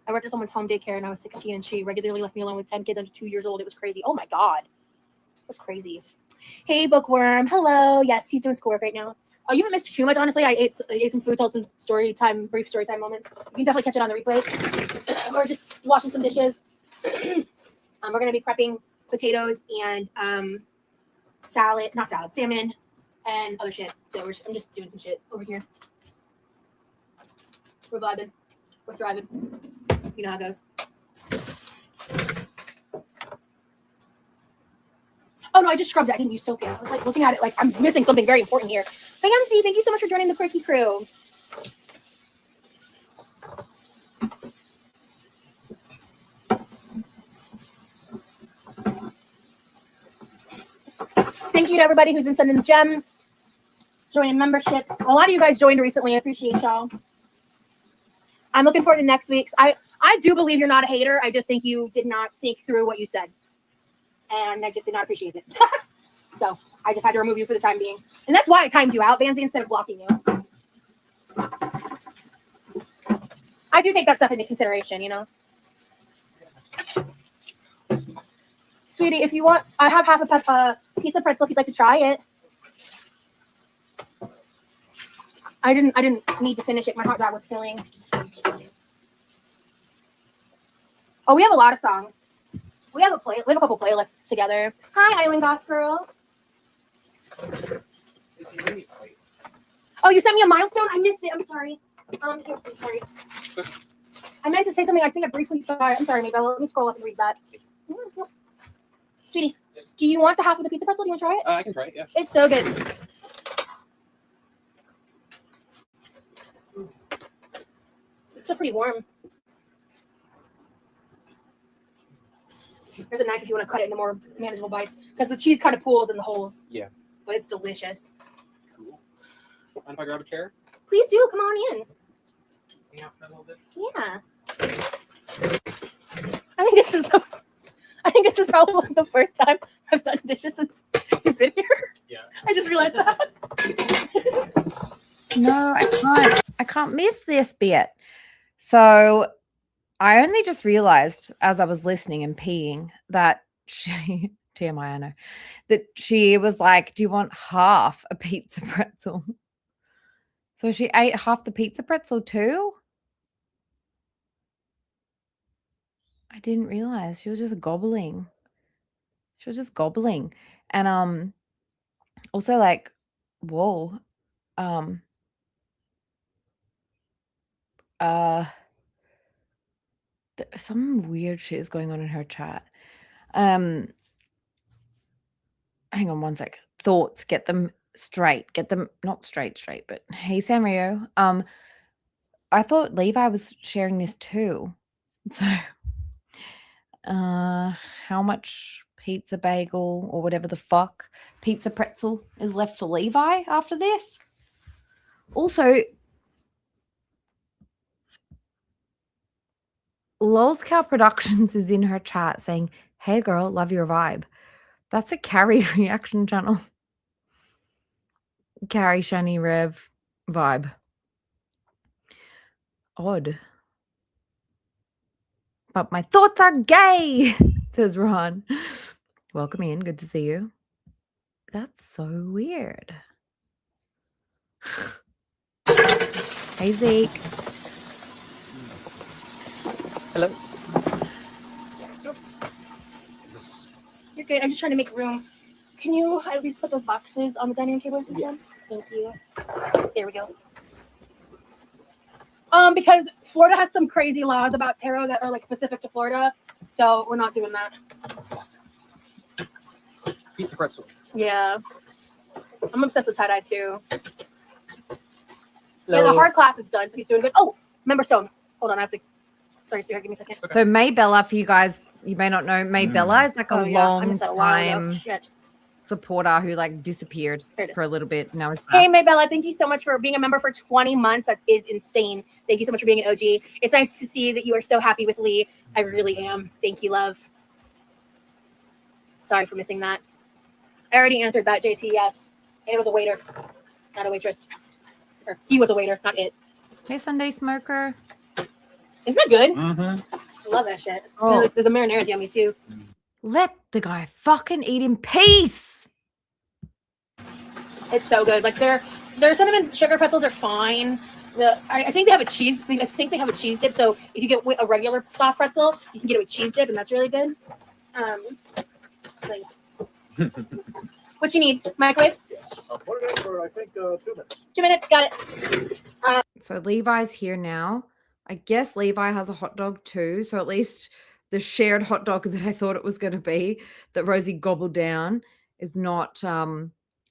I worked at someone's home daycare and I was 16, and she regularly left me alone with 10 kids under 2 years old. It was crazy. Oh my God. That's crazy. Hey, Bookworm. Hello. Yes, he's doing schoolwork right now. Oh, you haven't missed too much, honestly. I ate some food, told some brief story time moments. You can definitely catch it on the replay. Or just washing some dishes. We're going to be prepping potatoes and salmon and other shit. So I'm just doing some shit over here. We're vibing. We're thriving. You know how it goes. Oh no, I just scrubbed it. I didn't use soap yet. I was like looking at it like I'm missing something very important here. Fancy, thank you so much for joining the Quirky crew. Thank you to everybody who's been sending the gems, joining memberships. A lot of you guys joined recently. I appreciate y'all. I'm looking forward to next week's. I do believe you're not a hater. I just think you did not think through what you said. And I just did not appreciate it. So I just had to remove you for the time being. And that's why I timed you out, Vansy, instead of blocking you. I do take that stuff into consideration, you know. Sweetie, if you want, I have half a piece of pretzel if you'd like to try it. I didn't need to finish it. My hot dog was filling. Oh, we have a lot of songs. We have a couple playlists together. Hi, Island Goth Girl. Oh, you sent me a milestone? I missed it. I'm sorry. Sorry. I meant to say something. I think I briefly saw it. I'm sorry, maybe let me scroll up and read that. Sweetie, Yes. do you want the half of the pizza pretzel? Do you want to try it? I can try it. Yeah. It's so good. It's still pretty warm. There's a knife if you want to cut it into more manageable bites, because the cheese kind of pools in the holes. Yeah. But it's delicious. Cool. Mind if I grab a chair? Please do. Come on in. Hang out for a little bit. Yeah. I think this is probably like the first time I've done dishes since you've been here. Yeah. I just realized that. No, I can't miss this bit. So I only just realized as I was listening and peeing that she, TMI, I know, that she was like, do you want half a pizza pretzel? So she ate half the pizza pretzel too? I didn't realize. She was just gobbling. She was just gobbling. And also like, whoa. Some weird shit is going on in her chat. Hang on one sec. Thoughts, get them straight. Get them not straight, but hey Sanrio. I thought Levi was sharing this too. So how much pizza bagel or whatever the fuck pizza pretzel is left for Levi after this? Also, Lol's Cow Productions is in her chat saying, hey girl, love your vibe. That's a Carrie reaction channel. Carrie, Shani, Rev vibe. Odd. But my thoughts are gay, says Ron. Welcome in. Good to see you. That's so weird. Hey, Zeke. Hello. You're good. I'm just trying to make room. Can you at least put those boxes on the dining room table? Yeah. Thank you. There we go. Because Florida has some crazy laws about tarot that are like specific to Florida, so we're not doing that. Pizza pretzel. Yeah. I'm obsessed with tie-dye too. Hello. Yeah, the hard class is done, so he's doing good. Oh, member stone. Hold on, I have to. Sorry, sweetheart, give me a second. So May Bella, for you guys, you may not know, May Bella is like a I long missed that a while ago. time Shit. supporter who like disappeared There it is. for a little bit. Now it's Hey, back. Maybella, thank you so much for being a member for 20 months. That is insane. Thank you so much for being an OG. It's nice to see that you are so happy with Lee. I really am. Thank you, love. Sorry for missing that. I already answered that, JT, yes. And it was a waiter, not a waitress. Or he was a waiter, not it. Hey, Sunday Smoker. Isn't that good? Mm-hmm. I love that shit. Oh. The marinara is yummy, too. Let the guy fucking eat in peace. It's so good. Like their cinnamon sugar pretzels are fine. I think they have a cheese. I think they have a cheese dip. So if you get a regular soft pretzel, you can get it with cheese dip, and that's really good. Like, what you need? Microwave? I'll put it in for, I think, 2 minutes. 2 minutes. Got it. So Levi's here now. I guess Levi has a hot dog too. So at least the shared hot dog that I thought it was going to be that Rosie gobbled down is not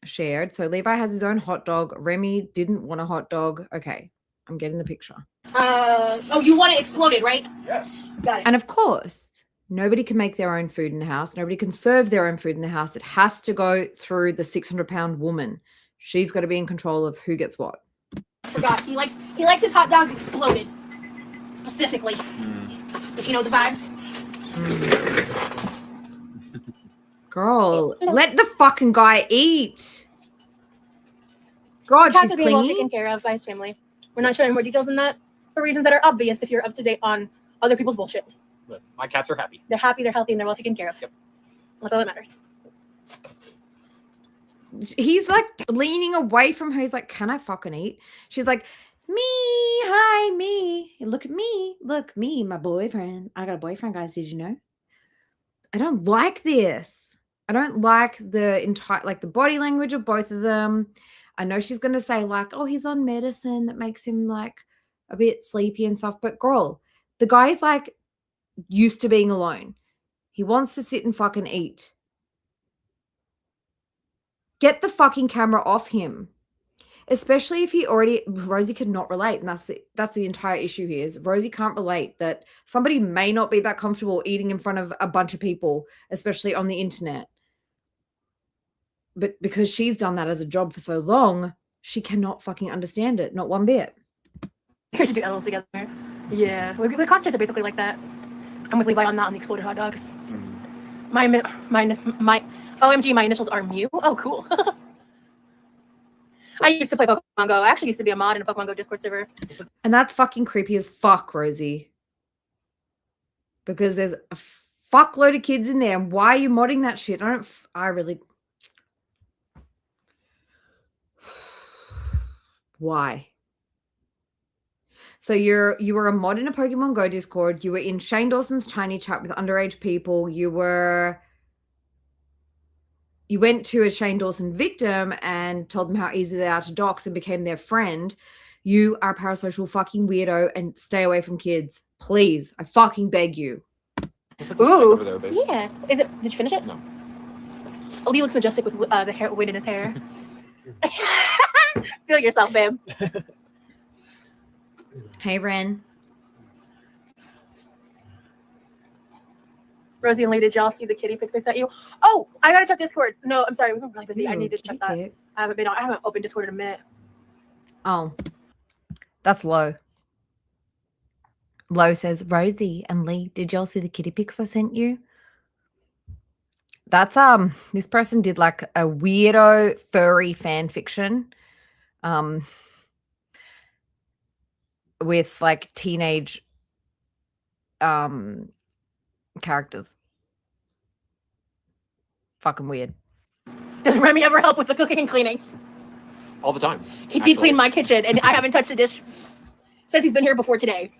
shared. So Levi has his own hot dog. Remy didn't want a hot dog. Okay, I'm getting the picture. Oh, you want it exploded, right? Yes. Got it. And of course, nobody can make their own food in the house. Nobody can serve their own food in the house. It has to go through the 600-pound woman. She's got to be in control of who gets what. Forgot. He likes his hot dogs exploded. Specifically. If you know the vibes. Girl, let the fucking guy eat. God, Cats she's are being well clingy. taken care of by his family. We're not sharing more details than that for reasons that are obvious if you're up to date on other people's bullshit. But my cats are happy. They're happy, they're healthy, and they're well taken care of. Yep. That's all that matters. He's like leaning away from her. He's like, can I fucking eat? She's like, me, hi, me. Look at me. Look, me, my boyfriend. I got a boyfriend, guys. Did you know? I don't like this. I don't like the entire, like the body language of both of them. I know she's going to say like, oh, he's on medicine that makes him like a bit sleepy and stuff. But girl, the guy's like used to being alone. He wants to sit and fucking eat. Get the fucking camera off him. Especially if he already, Rosie could not relate. And that's the entire issue here is Rosie can't relate that somebody may not be that comfortable eating in front of a bunch of people, especially on the internet. But because she's done that as a job for so long, she cannot fucking understand it. Not one bit. We should do L's together. Yeah, the concerts are basically like that. I'm with Levi on that on the exploded hot dogs. My OMG, my initials are Mew. Oh, cool. I used to play Pokemon Go. I actually used to be a mod in a Pokemon Go Discord server. And that's fucking creepy as fuck, Rosie. Because there's a fuckload of kids in there. And why are you modding that shit? I really... Why? So you were a mod in a Pokemon Go Discord. You were in Shane Dawson's tiny chat with underage people. You went to a Shane Dawson victim and told them how easy they are to dox and became their friend. You are a parasocial fucking weirdo and stay away from kids. Please. I fucking beg you. Ooh. Over there, baby. Yeah. Did you finish it? No. Lee looks majestic with the hair, wind in his hair. Feel yourself, babe. Hey, Ren. Rosie and Lee, did y'all see the kitty pics I sent you? Oh, I gotta check Discord. No, I'm sorry, we've been really busy. I need to check that. I haven't opened Discord in a minute. Oh, that's Lo. Lo says, Rosie and Lee, did y'all see the kitty pics I sent you? That's this person did like a weirdo furry fan fiction with like teenage characters. Fucking weird. Does Remy ever help with the cooking and cleaning? All the time. He deep cleaned my kitchen and I haven't touched a dish since he's been here before today.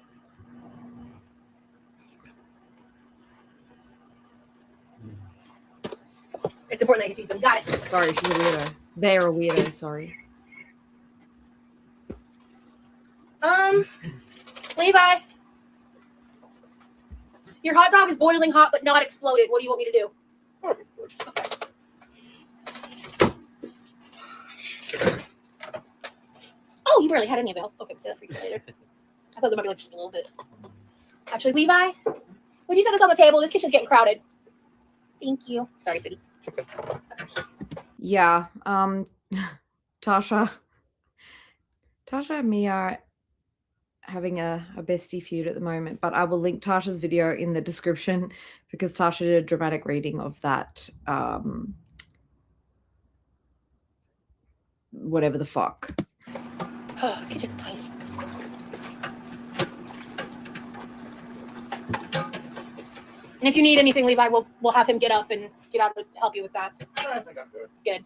It's important that he sees them. Got it. Sorry, she's a weirdo. They're a weirdo, sorry. Levi. Your hot dog is boiling hot but not exploded. What do you want me to do? Okay. Oh, you barely had any of else. Okay, we'll say that for you later. I thought there might be like just a little bit. Actually, Levi, would you set this on the table? This kitchen's getting crowded. Thank you. Sorry, sweetie. Okay. Yeah. Tasha and me are having a bestie feud at the moment, but I will link Tasha's video in the description because Tasha did a dramatic reading of that whatever the fuck. Oh, this kitchen's tiny. And if you need anything, Levi, we'll have him get up and get out to help you with that. I think I'm good. Good.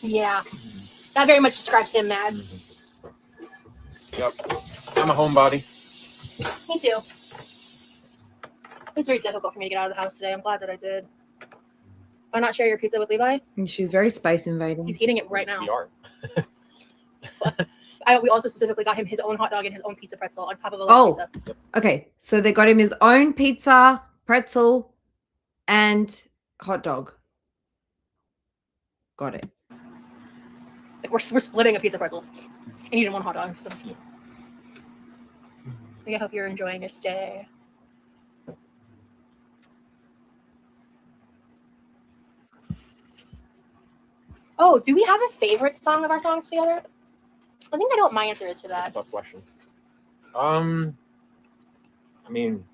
Yeah. That very much describes him, Mads. Yep. I'm a homebody. Me too. It was very difficult for me to get out of the house today. I'm glad that I did. Why not share your pizza with Levi? And she's very space invading. He's eating it right now. We are. We also specifically got him his own hot dog and his own pizza pretzel on top of a pizza. Okay. So they got him his own pizza, pretzel, and hot dog. Got it. Like we're splitting a pizza pretzel. And you didn't want hot dog, so. I hope you're enjoying your stay. Oh, do we have a favorite song of our songs together? I think I know what my answer is for that. Tough question. I mean,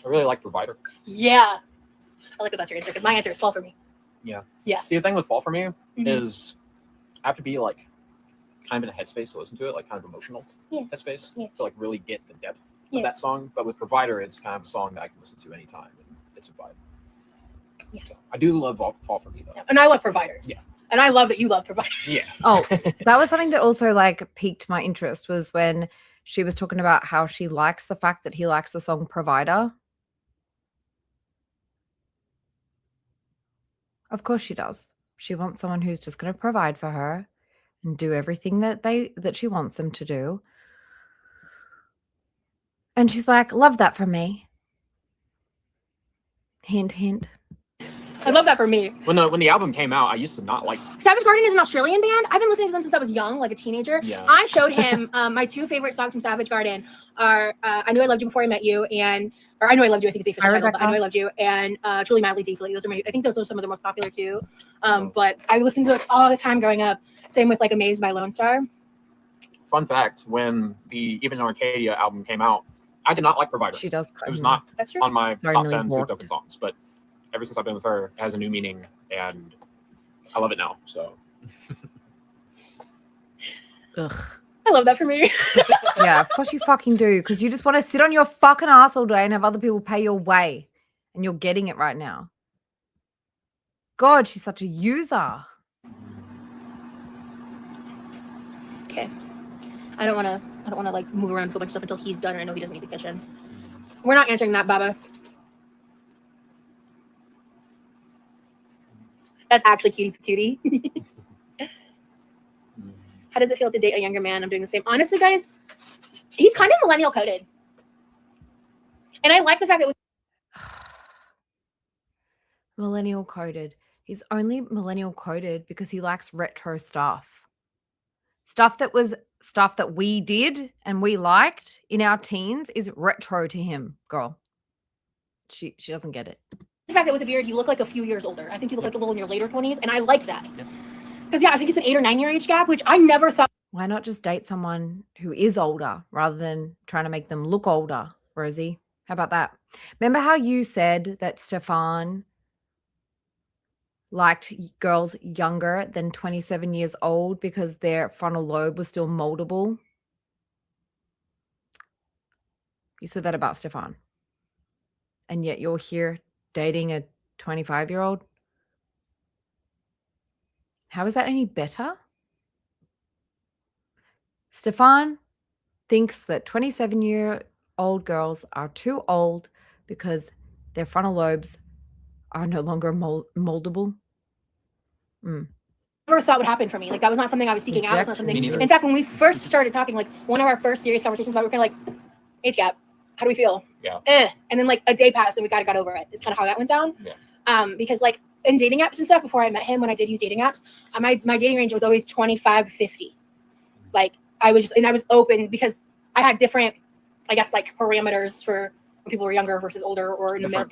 I really like Provider. Yeah. I like that that's your answer because my answer is Fall for Me. Yeah. Yeah. See, the thing with Fall for Me is I have to be like kind of in a headspace to listen to it, like kind of emotional headspace to like really get the depth of that song. But with Provider, it's kind of a song that I can listen to anytime and it's a vibe. Yeah. So I do love Fall for Me though. Yeah. And I love Provider. Yeah. And I love that you love Provider. Yeah. Oh, that was something that also like piqued my interest was when she was talking about how she likes the fact that he likes the song Provider. Of course she does. She wants someone who's just going to provide for her and do everything that she wants them to do. And she's like, love that from me. Hint, hint. I love that for me. When the album came out, I used to not like. Savage Garden is an Australian band. I've been listening to them since I was young, like a teenager. Yeah. I showed him my two favorite songs from Savage Garden are I Knew I Loved You Before I Met You or I Know I Loved You, I think it's the official title, but I Know I Loved You and Truly Madly Deeply. I think those are some of the most popular too. But I listened to those all the time growing up. Same with like Amazed by Lone Star. Fun fact, when the Even in Arcadia album came out, I did not like Provider. She does. It was not That's true. on my Sorry, top Millie 10 walked. Sweet Token songs, but ever since I've been with her, it has a new meaning, and I love it now. So, Ugh. I love that for me. Yeah, of course you fucking do. Because you just want to sit on your fucking ass all day and have other people pay your way. And you're getting it right now. God, she's such a user. Okay. I don't wanna like move around and put a bunch of stuff until he's done and I know he doesn't need the kitchen. We're not answering that, Baba. That's actually cutie patootie. How does it feel to date a younger man? I'm doing the same. Honestly, guys, he's kind of millennial coded. And I like the fact that Millennial coded. He's only millennial coded because he likes retro stuff. Stuff that we did and we liked in our teens is retro to him, girl. She doesn't get it. the fact that with a beard, you look like a few years older. I think you look like a little in your later 20s, and I like that. Because, yeah, I think it's an 8 or 9 year age gap, which I never thought. Why not just date someone who is older rather than trying to make them look older, Rosie? How about that? Remember how you said that Stefan liked girls younger than 27 years old because their frontal lobe was still moldable? You said that about Stefan. And yet you're here dating a 25-year-old? How is that any better? Stefan thinks that 27-year-old girls are too old because their frontal lobes are no longer moldable. Never thought would happen for me. Like, that was not something I was seeking out. It's not something. Me neither. In fact, when we first started talking, like, one of our first serious conversations about, we were kind of like, age gap. How do we feel? Yeah. And then like a day passed and we got over it. It's kind of how that went down. Yeah. Because like in dating apps and stuff, before I met him, when I did use dating apps, my dating range was always 25 to 50. Like I was open because I had different, I guess, like parameters for when people were younger versus older or in the middle.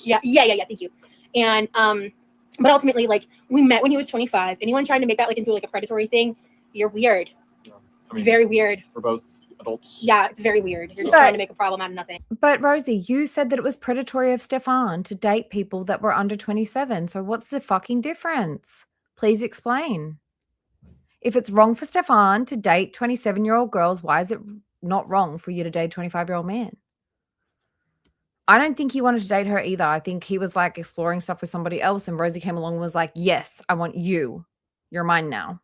Yeah. Thank you. And but ultimately, like, we met when he was 25. Anyone trying to make that like into like a predatory thing, you're weird. Yeah. It's very weird. We're both adults. Yeah, it's very weird. You're just trying to make a problem out of nothing. But Rosie, you said that it was predatory of Stefan to date people that were under 27. So what's the fucking difference? Please explain. If it's wrong for Stefan to date 27-year-old girls, why is it not wrong for you to date a 25-year-old man? I don't think he wanted to date her either. I think he was like exploring stuff with somebody else, and Rosie came along and was like, yes, I want you. You're mine now.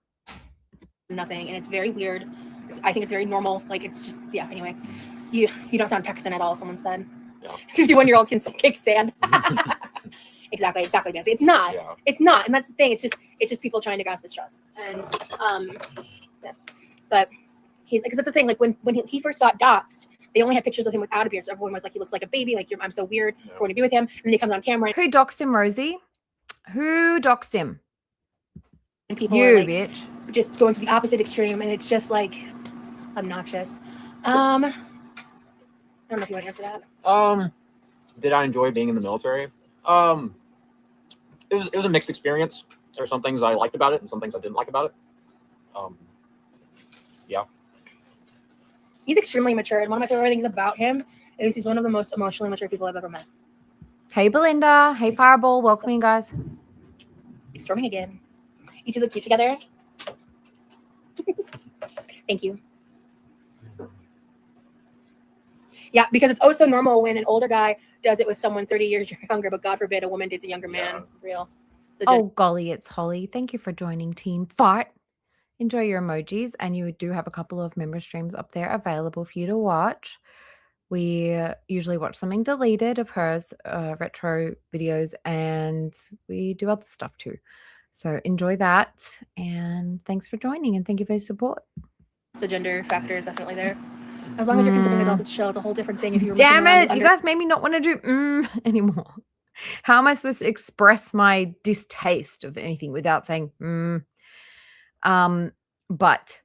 Nothing. And it's very weird. I think it's very normal. Like, it's just, yeah, anyway. You don't sound Texan at all, someone said. Yeah. 51-year-olds can kick sand. Exactly, Nancy. It's not. Yeah. It's not. And that's the thing. It's just people trying to grasp his trust. And yeah. But he's, because that's the thing, like when he first got doxxed, they only had pictures of him without a beard. So everyone was like, he looks like a baby, like I'm so weird for wanting to be with him. And then he comes on camera. Who doxed him, Rosie? Who doxed him? And people You, are like, bitch. just going to the opposite extreme, and it's just like obnoxious. I don't know if you want to answer that. Did I enjoy being in the military? It was a mixed experience. There were some things I liked about it and some things I didn't like about it. Yeah. He's extremely mature, and one of my favorite things about him is he's one of the most emotionally mature people I've ever met. Hey, Belinda. Hey, Fireball. Welcome in, guys. He's storming again. You two look cute together. Thank you. Yeah, because it's also normal when an older guy does it with someone 30 years younger, but God forbid a woman dates a younger man. Real. Oh, golly, it's Holly. Thank you for joining Team Fart. Enjoy your emojis, and you do have a couple of member streams up there available for you to watch. We usually watch something deleted of hers, retro videos, and we do other stuff too. So enjoy that, and thanks for joining, and thank you for your support. The gender factor is definitely there. As long as you're consenting adults, it's chill. It's a whole different thing if you're Damn messing around it! You under- guys made me not want to do anymore. How am I supposed to express my distaste of anything without saying but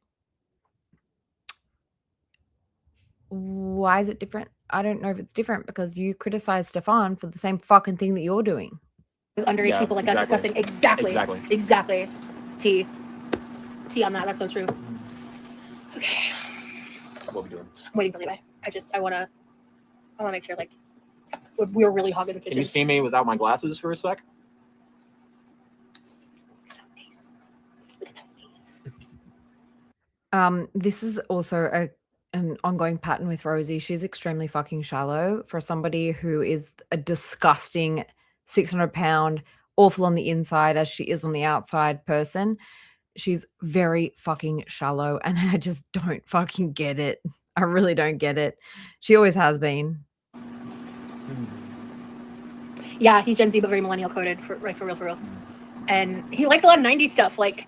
why is it different? I don't know if it's different because you criticize Stefan for the same fucking thing that you're doing. underage Yeah, people like that's exactly. disgusting. Exactly. T on that. That's so true. Okay. What are we doing? I'm waiting for Levi. I wanna make sure like we're really hogging the kitchen. Can you see me without my glasses for a sec? Look at that face. This is also an ongoing pattern with Rosie. She's extremely fucking shallow for somebody who is a disgusting 600-pound, awful on the inside as she is on the outside person. She's very fucking shallow, and I just don't fucking get it. I really don't get it. She always has been. Yeah, he's Gen Z, but very millennial coded for real. And he likes a lot of 90s stuff. Like,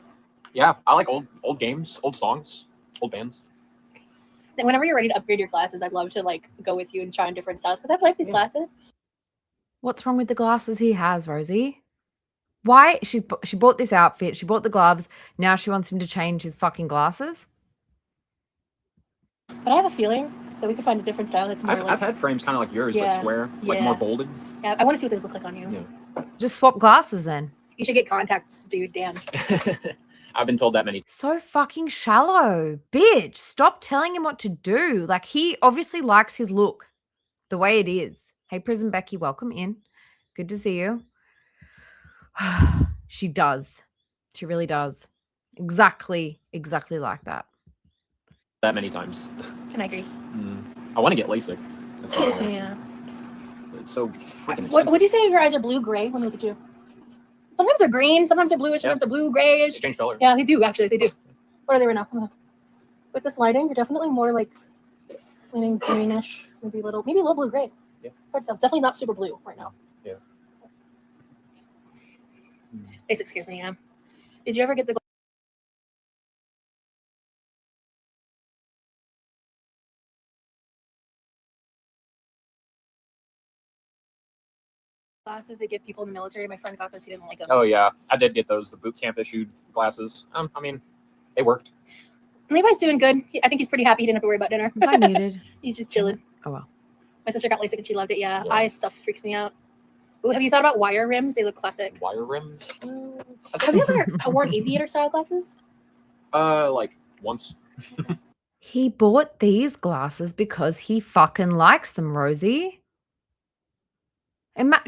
Yeah, I like old games, old songs, old bands. whenever you're ready to upgrade your classes, I'd love to like go with you and try on different styles because I've liked these classes. What's wrong with the glasses he has, Rosie? Why? She bought this outfit. She bought the gloves. Now she wants him to change his fucking glasses. But I have a feeling that we could find a different style that's more I've had frames kind of like yours, but Yeah, square, like yeah. more bolded. Yeah, I want to see what those look like on you. Yeah. Just swap glasses then. You should get contacts, dude. Damn. I've been told that many. So fucking shallow. Bitch, stop telling him what to do. Like, he obviously likes his look the way it is. Hey, Prison Becky, welcome in. Good to see you. She does. She really does. Exactly like that. That many times. Can I agree? I want to get LASIK. That's all. Yeah. It's so freaking expensive. What would you say your eyes are blue gray when we look at you? Sometimes they're green, sometimes they're bluish, sometimes they're blue grayish. They change color. Yeah, they do actually. They do. What are they right now? With this lighting, you're definitely more like leaning greenish, maybe a little blue gray. Yeah. Hard to tell. Definitely not super blue right now. Yeah. Basic scares me. Yeah. Did you ever get the glasses they give people in the military? My friend got those. He didn't like them. Oh yeah, I did get those. The boot camp issued glasses. I mean, they worked. Levi's doing good. I think he's pretty happy. He didn't have to worry about dinner. Was I muted? He's just chilling. Oh, well. My sister got LASIK and she loved it. Yeah. Yeah. Eye stuff freaks me out. Ooh, have you thought about wire rims? They look classic. Wire rims. Have you ever worn aviator style glasses? Like once. He bought these glasses because he fucking likes them, Rosie.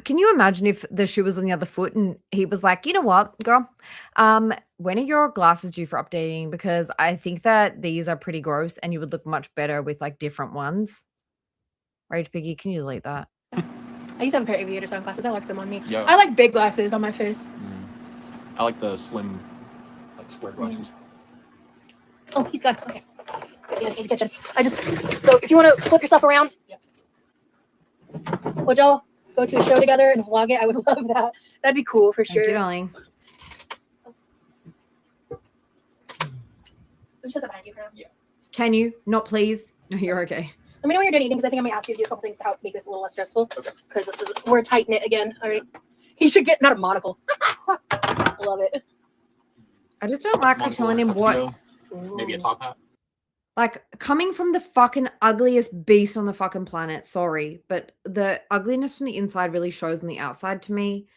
Can you imagine if the shoe was on the other foot and he was like, you know what, girl? When are your glasses due for updating? Because I think that these are pretty gross and you would look much better with like different ones. Rage Piggy, can you delete that? I used to have a pair of aviator style glasses. I like them on me. Yeah. I like big glasses on my face. I like the slim, like square glasses. Oh, he's gone. Okay. Yeah, in the kitchen. So if you want to flip yourself around, would y'all go to a show together and vlog it? I would love that. That'd be cool for sure. Thank you, darling. We should set that behind you for now. Can you? Not please? No, you're okay. Let me know when you're done eating because I think I'm gonna ask you to do a couple things to help make this a little less stressful. Okay. Because we're tight knit again. All right. He should get not a monocle. Love it. I just don't like telling him what. Tuxedo, maybe a top hat. Like, coming from the fucking ugliest beast on the fucking planet, sorry, but the ugliness from the inside really shows on the outside to me.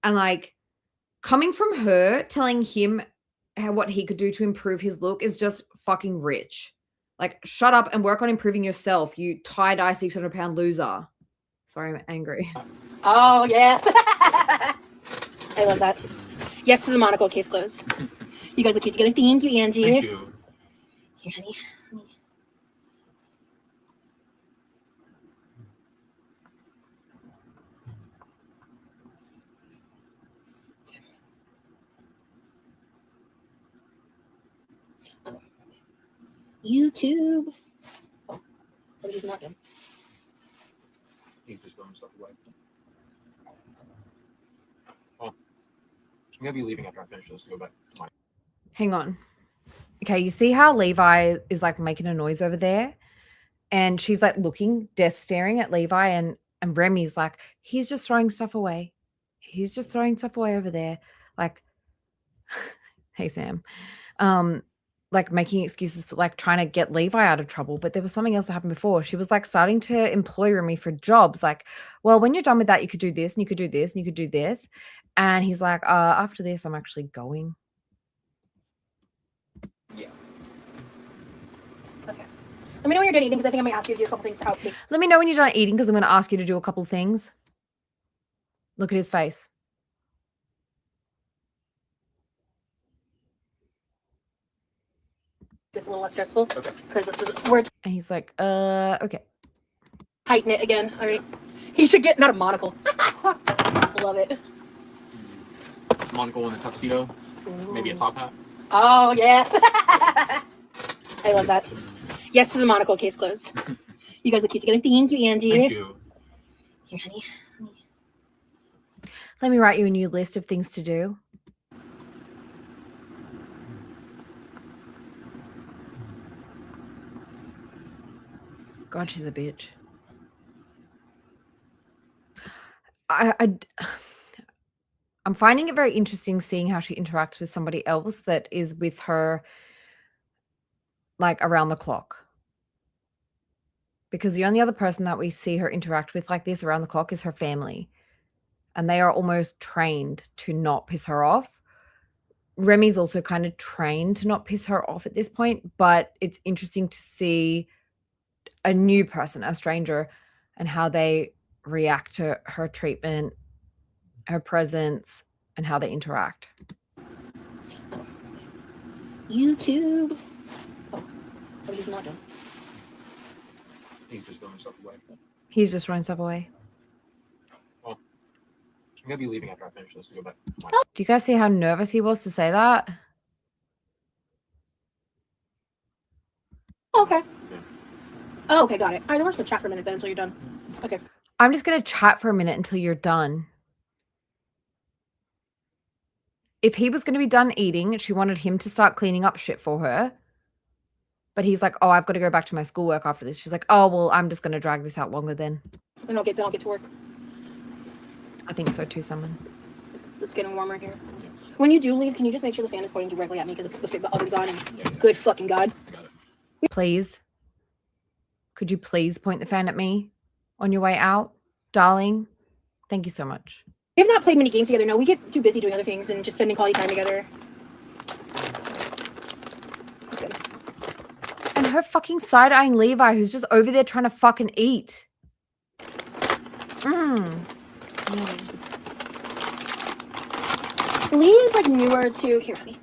And like, coming from her telling him what he could do to improve his look is just fucking rich. Like, shut up and work on improving yourself, you tie-dye 600-pound loser. Sorry, I'm angry. Oh, yeah. I love that. Yes to the monocle, case closed. You guys are cute together. Thank you, Angie. Thank you. Here, honey. YouTube. Oh, what is not him? He's just throwing stuff away. Well, I'm gonna be leaving after I finish this to go back to my. Hang on. Okay, you see how Levi is like making a noise over there? And she's like looking, death staring at Levi, and Remy's like, he's just throwing stuff away. He's just throwing stuff away over there. Like, hey, Sam. Like making excuses for like trying to get Levi out of trouble. But there was something else that happened before. She was like starting to employ Remy for jobs. Like, well, when you're done with that, you could do this and you could do this and you could do this. And he's like, after this, I'm actually going. Yeah. Okay. Let me know when you're done eating because I think I'm gonna ask you to do a couple things to help me. Let me know when you're done eating because I'm going to ask you to do a couple things. Look at his face. It's a little less stressful Okay. because this is we're And he's like, okay. tighten it again. All right. He should get not a monocle. Love it. Monocle and a tuxedo. Maybe a top hat. Oh yeah. I love that. Yes to the monocle. Case closed. You guys look cute together. Thank you, Angie. Thank you. Here, honey. Let me write you a new list of things to do. God, she's a bitch. I'm finding it very interesting seeing how she interacts with somebody else that is with her like around the clock. Because the only other person that we see her interact with like this around the clock is her family. And they are almost trained to not piss her off. Remy's also kind of trained to not piss her off at this point, but it's interesting to see a new person, a stranger, and how they react to her treatment, her presence, and how they interact. YouTube. Oh, he's not done. He's just throwing stuff away. He's just throwing stuff away. Well, I'm gonna be leaving after I finish this to go back. Do you guys see how nervous he was to say that? Okay. Yeah. Oh, okay, got it. All right, then we're just gonna chat for a minute then until you're done. Okay. I'm just going to chat for a minute until you're done. If he was going to be done eating, she wanted him to start cleaning up shit for her. But he's like, oh, I've got to go back to my schoolwork after this. She's like, oh, well, I'm just going to drag this out longer then. Then I'll get to work. I think so too, someone. It's getting warmer here. When you do leave, can you just make sure the fan is pointing directly at me because the oven's on and good fucking God. I got it. Please. Could you please point the fan at me on your way out, darling? Thank you so much. We have not played many games together. No, we get too busy doing other things and just spending quality time together. That's good. And her fucking side-eyeing Levi, who's just over there trying to fucking eat. Lee is like newer to here, honey.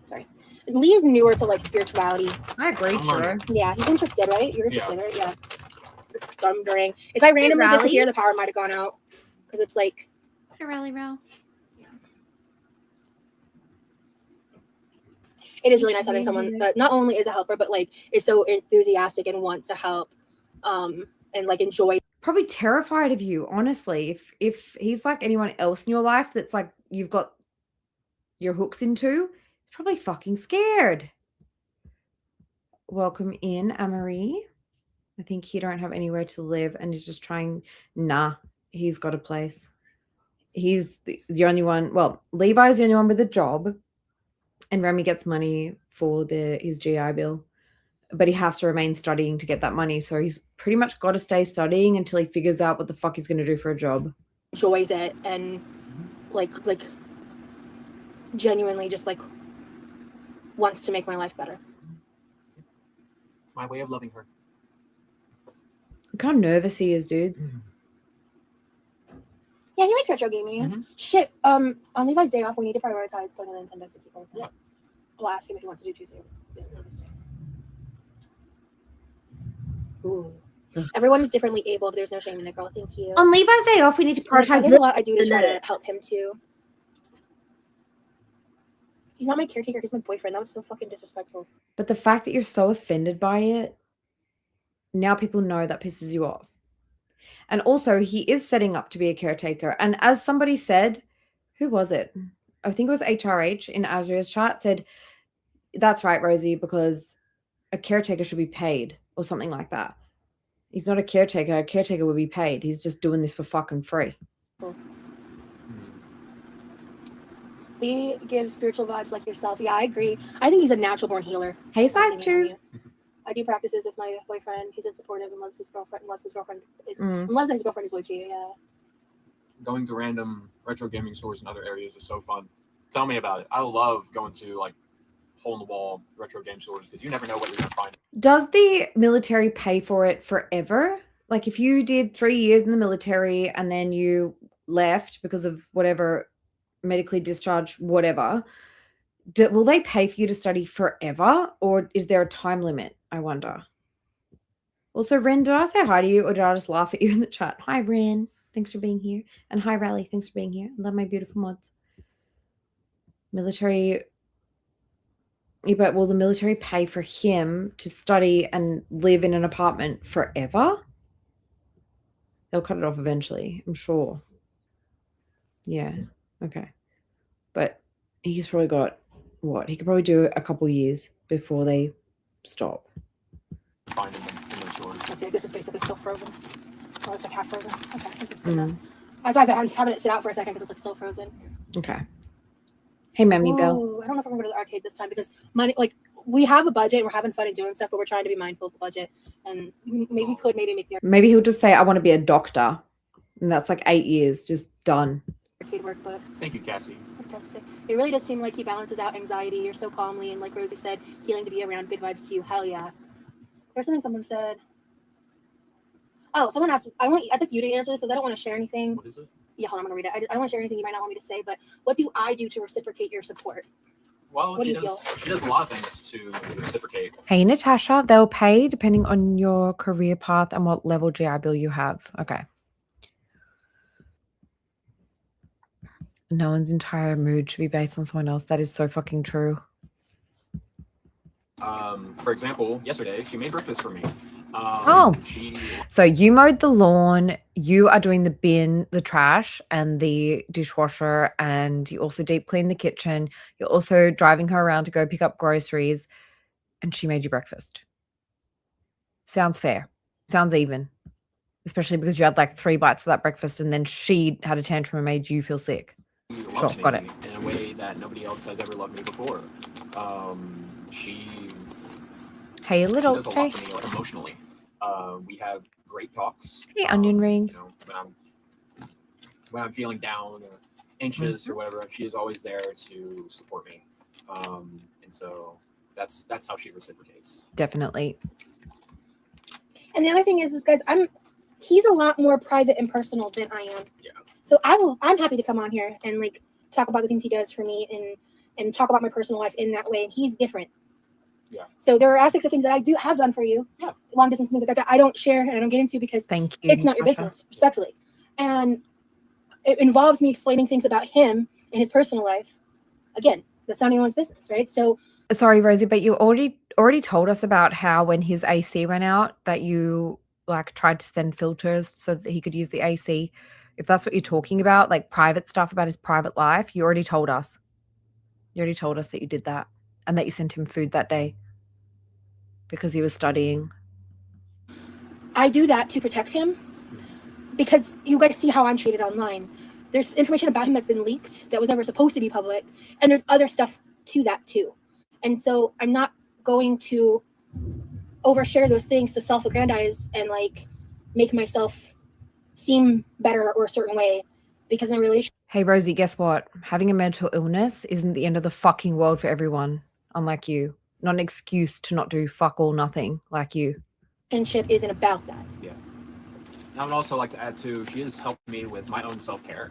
Sorry. Lee is newer to like spirituality. I agree, True. Yeah, he's interested, right? You're interested, Yeah. right? Yeah. It's thundering. If I randomly Rally. disappear, the power might have gone out. Because it's like Rally row. it is really nice having someone that not only is a helper, but like is so enthusiastic and wants to help and like enjoy. Probably terrified of you, honestly. If he's like anyone else in your life that's like you've got your hooks into, he's probably fucking scared. Welcome in, Amarie. I think he don't have anywhere to live and he's just trying. Nah, he's got a place. He's the only one. Well, Levi's the only one with a job, and Remy gets money for his GI Bill, but he has to remain studying to get that money. So he's pretty much got to stay studying until he figures out what the fuck he's going to do for a job. Enjoys it and like genuinely just like wants to make my life better. My way of loving her. Look how nervous he is, dude. Yeah, he likes retro gaming. Shit. On Levi's day off, we need to prioritize playing on Nintendo 64. Yeah. I'll ask him if he wants to do Tuesday. Ooh. Everyone is differently able, but there's no shame in it, girl. Thank you. On Levi's day off, we need to prioritize. There's a lot I do to try to help him too. He's not my caretaker. He's my boyfriend. That was so fucking disrespectful. But the fact that you're so offended by it, now people know that pisses you off. And also, he is setting up to be a caretaker. And as somebody said, who was it? I think it was HRH in Azria's chat said, that's right, Rosie, because a caretaker should be paid or something like that. He's not a caretaker. A caretaker would be paid. He's just doing this for fucking free. Lee gives spiritual vibes like yourself. Yeah, I agree. I think he's a natural born healer. Hey, size 2. I do practices with my boyfriend. He's supportive and loves his girlfriend. Loves his girlfriend. Mm. Loves that his girlfriend is witchy. Yeah. Going to random retro gaming stores in other areas is so fun. Tell me about it. I love going to like hole in the wall retro game stores because you never know what you're gonna find. Does the military pay for it forever? Like if you did 3 years in the military and then you left because of whatever, medically discharged, whatever, will they pay for you to study forever, or is there a time limit? I wonder. Also, Ren, did I say hi to you, or did I just laugh at you in the chat? Hi, Ren. Thanks for being here. And hi, Rally. Thanks for being here. I love my beautiful mods. Military. Yeah, but will the military pay for him to study and live in an apartment forever? They'll cut it off eventually, I'm sure. Yeah. Okay. But he's probably got what? He could probably do a couple years before they stop. Finding them in the stores. Let's see. This is basically still frozen. Oh, it's like half frozen. Okay, this is good enough. That's why I'm just having it sit out for a second because it's like still frozen. Okay. Hey, Mammy Bill. Ooh, I don't know if I'm going to go to the arcade this time because money, like, we have a budget and we're having fun and doing stuff, but we're trying to be mindful of the budget. And maybe we could make the Maybe he'll just say, I want to be a doctor. And that's like 8 years, just done. arcade work, but Thank you, Cassie. what does it say? It really does seem like he balances out anxiety. You're so calmly, and like Rosie said, healing to be around, good vibes to you. Hell yeah. There's something someone said. Oh, someone asked, I think you to answer this because I don't want to share anything. What is it? Yeah, hold on, I'm going to read it. I don't want to share anything you might not want me to say, but what do I do to reciprocate your support? Well, What do she you does a lot of things to reciprocate. Hey, Natasha, they'll pay depending on your career path and what level GI Bill you have. Okay. No one's entire mood should be based on someone else. That is so fucking true. For example, yesterday she made breakfast for me. So you mowed the lawn, you are doing the bin, the trash, and the dishwasher, and you also deep clean the kitchen. You're also driving her around to go pick up groceries, and she made you breakfast. Sounds fair. Sounds even. Especially because you had like 3 bites of that breakfast, and then she had a tantrum and made you feel sick. Sure, got it. In a way that nobody else has ever loved me before. Hey, She little does a lot for me, like emotionally. We have great talks. Hey, onion rings. You know, when I'm feeling down or anxious or whatever, she is always there to support me. And so that's how she reciprocates. Definitely. And the other thing is guys, he's a lot more private and personal than I am. Yeah. So I'm happy to come on here and like talk about the things he does for me and talk about my personal life in that way. And he's different. Yeah. So there are aspects of things that I do have done for you. Yeah. Long distance things like that I don't share and I don't get into because Thank you, it's not your business, respectfully. And it involves me explaining things about him and his personal life. Again, that's not anyone's business, right? So sorry, Rosie, but you already told us about how when his AC went out that you like tried to send filters so that he could use the AC. If that's what you're talking about, like private stuff about his private life, you already told us. You already told us that you did that and that you sent him food that day because he was studying. I do that to protect him because you guys see how I'm treated online. There's information about him that's been leaked that was never supposed to be public. And there's other stuff to that too. And so I'm not going to overshare those things to self-aggrandize and like make myself seem better or a certain way because my relationship. Hey, Rosie, guess what? Having a mental illness isn't the end of the fucking world for everyone, unlike you. Not an excuse to not do fuck all nothing like you. Relationship isn't about that. Yeah. And I would also like to add too, she has helped me with my own self-care.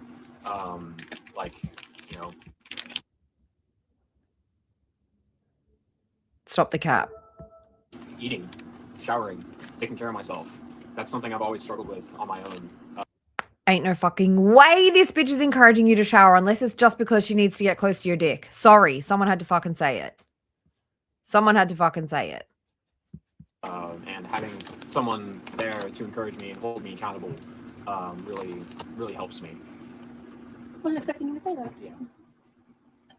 Stop the cat. Eating, showering, taking care of myself. That's something I've always struggled with on my own. Ain't no fucking way this bitch is encouraging you to shower unless it's just because she needs to get close to your dick. Sorry, someone had to fucking say it. Someone had to fucking say it. And having someone there to encourage me and hold me accountable really, really helps me. Wasn't expecting you to say that. Yeah.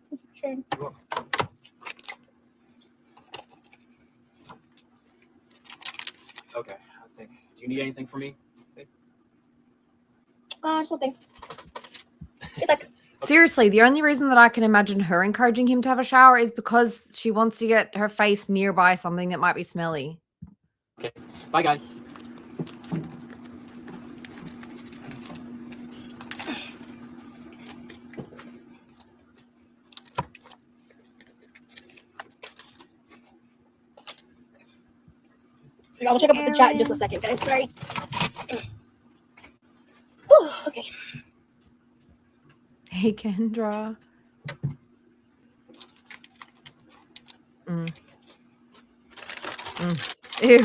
Thank you for sharing. You're welcome. Okay, I think Do you need anything from me? Just one thing. It's like, Seriously, the only reason that I can imagine her encouraging him to have a shower is because she wants to get her face nearby something that might be smelly. Okay. Bye, guys. I'll check up with the chat in just a second, guys. Sorry. Whew, okay. Hey, Kendra. Ew.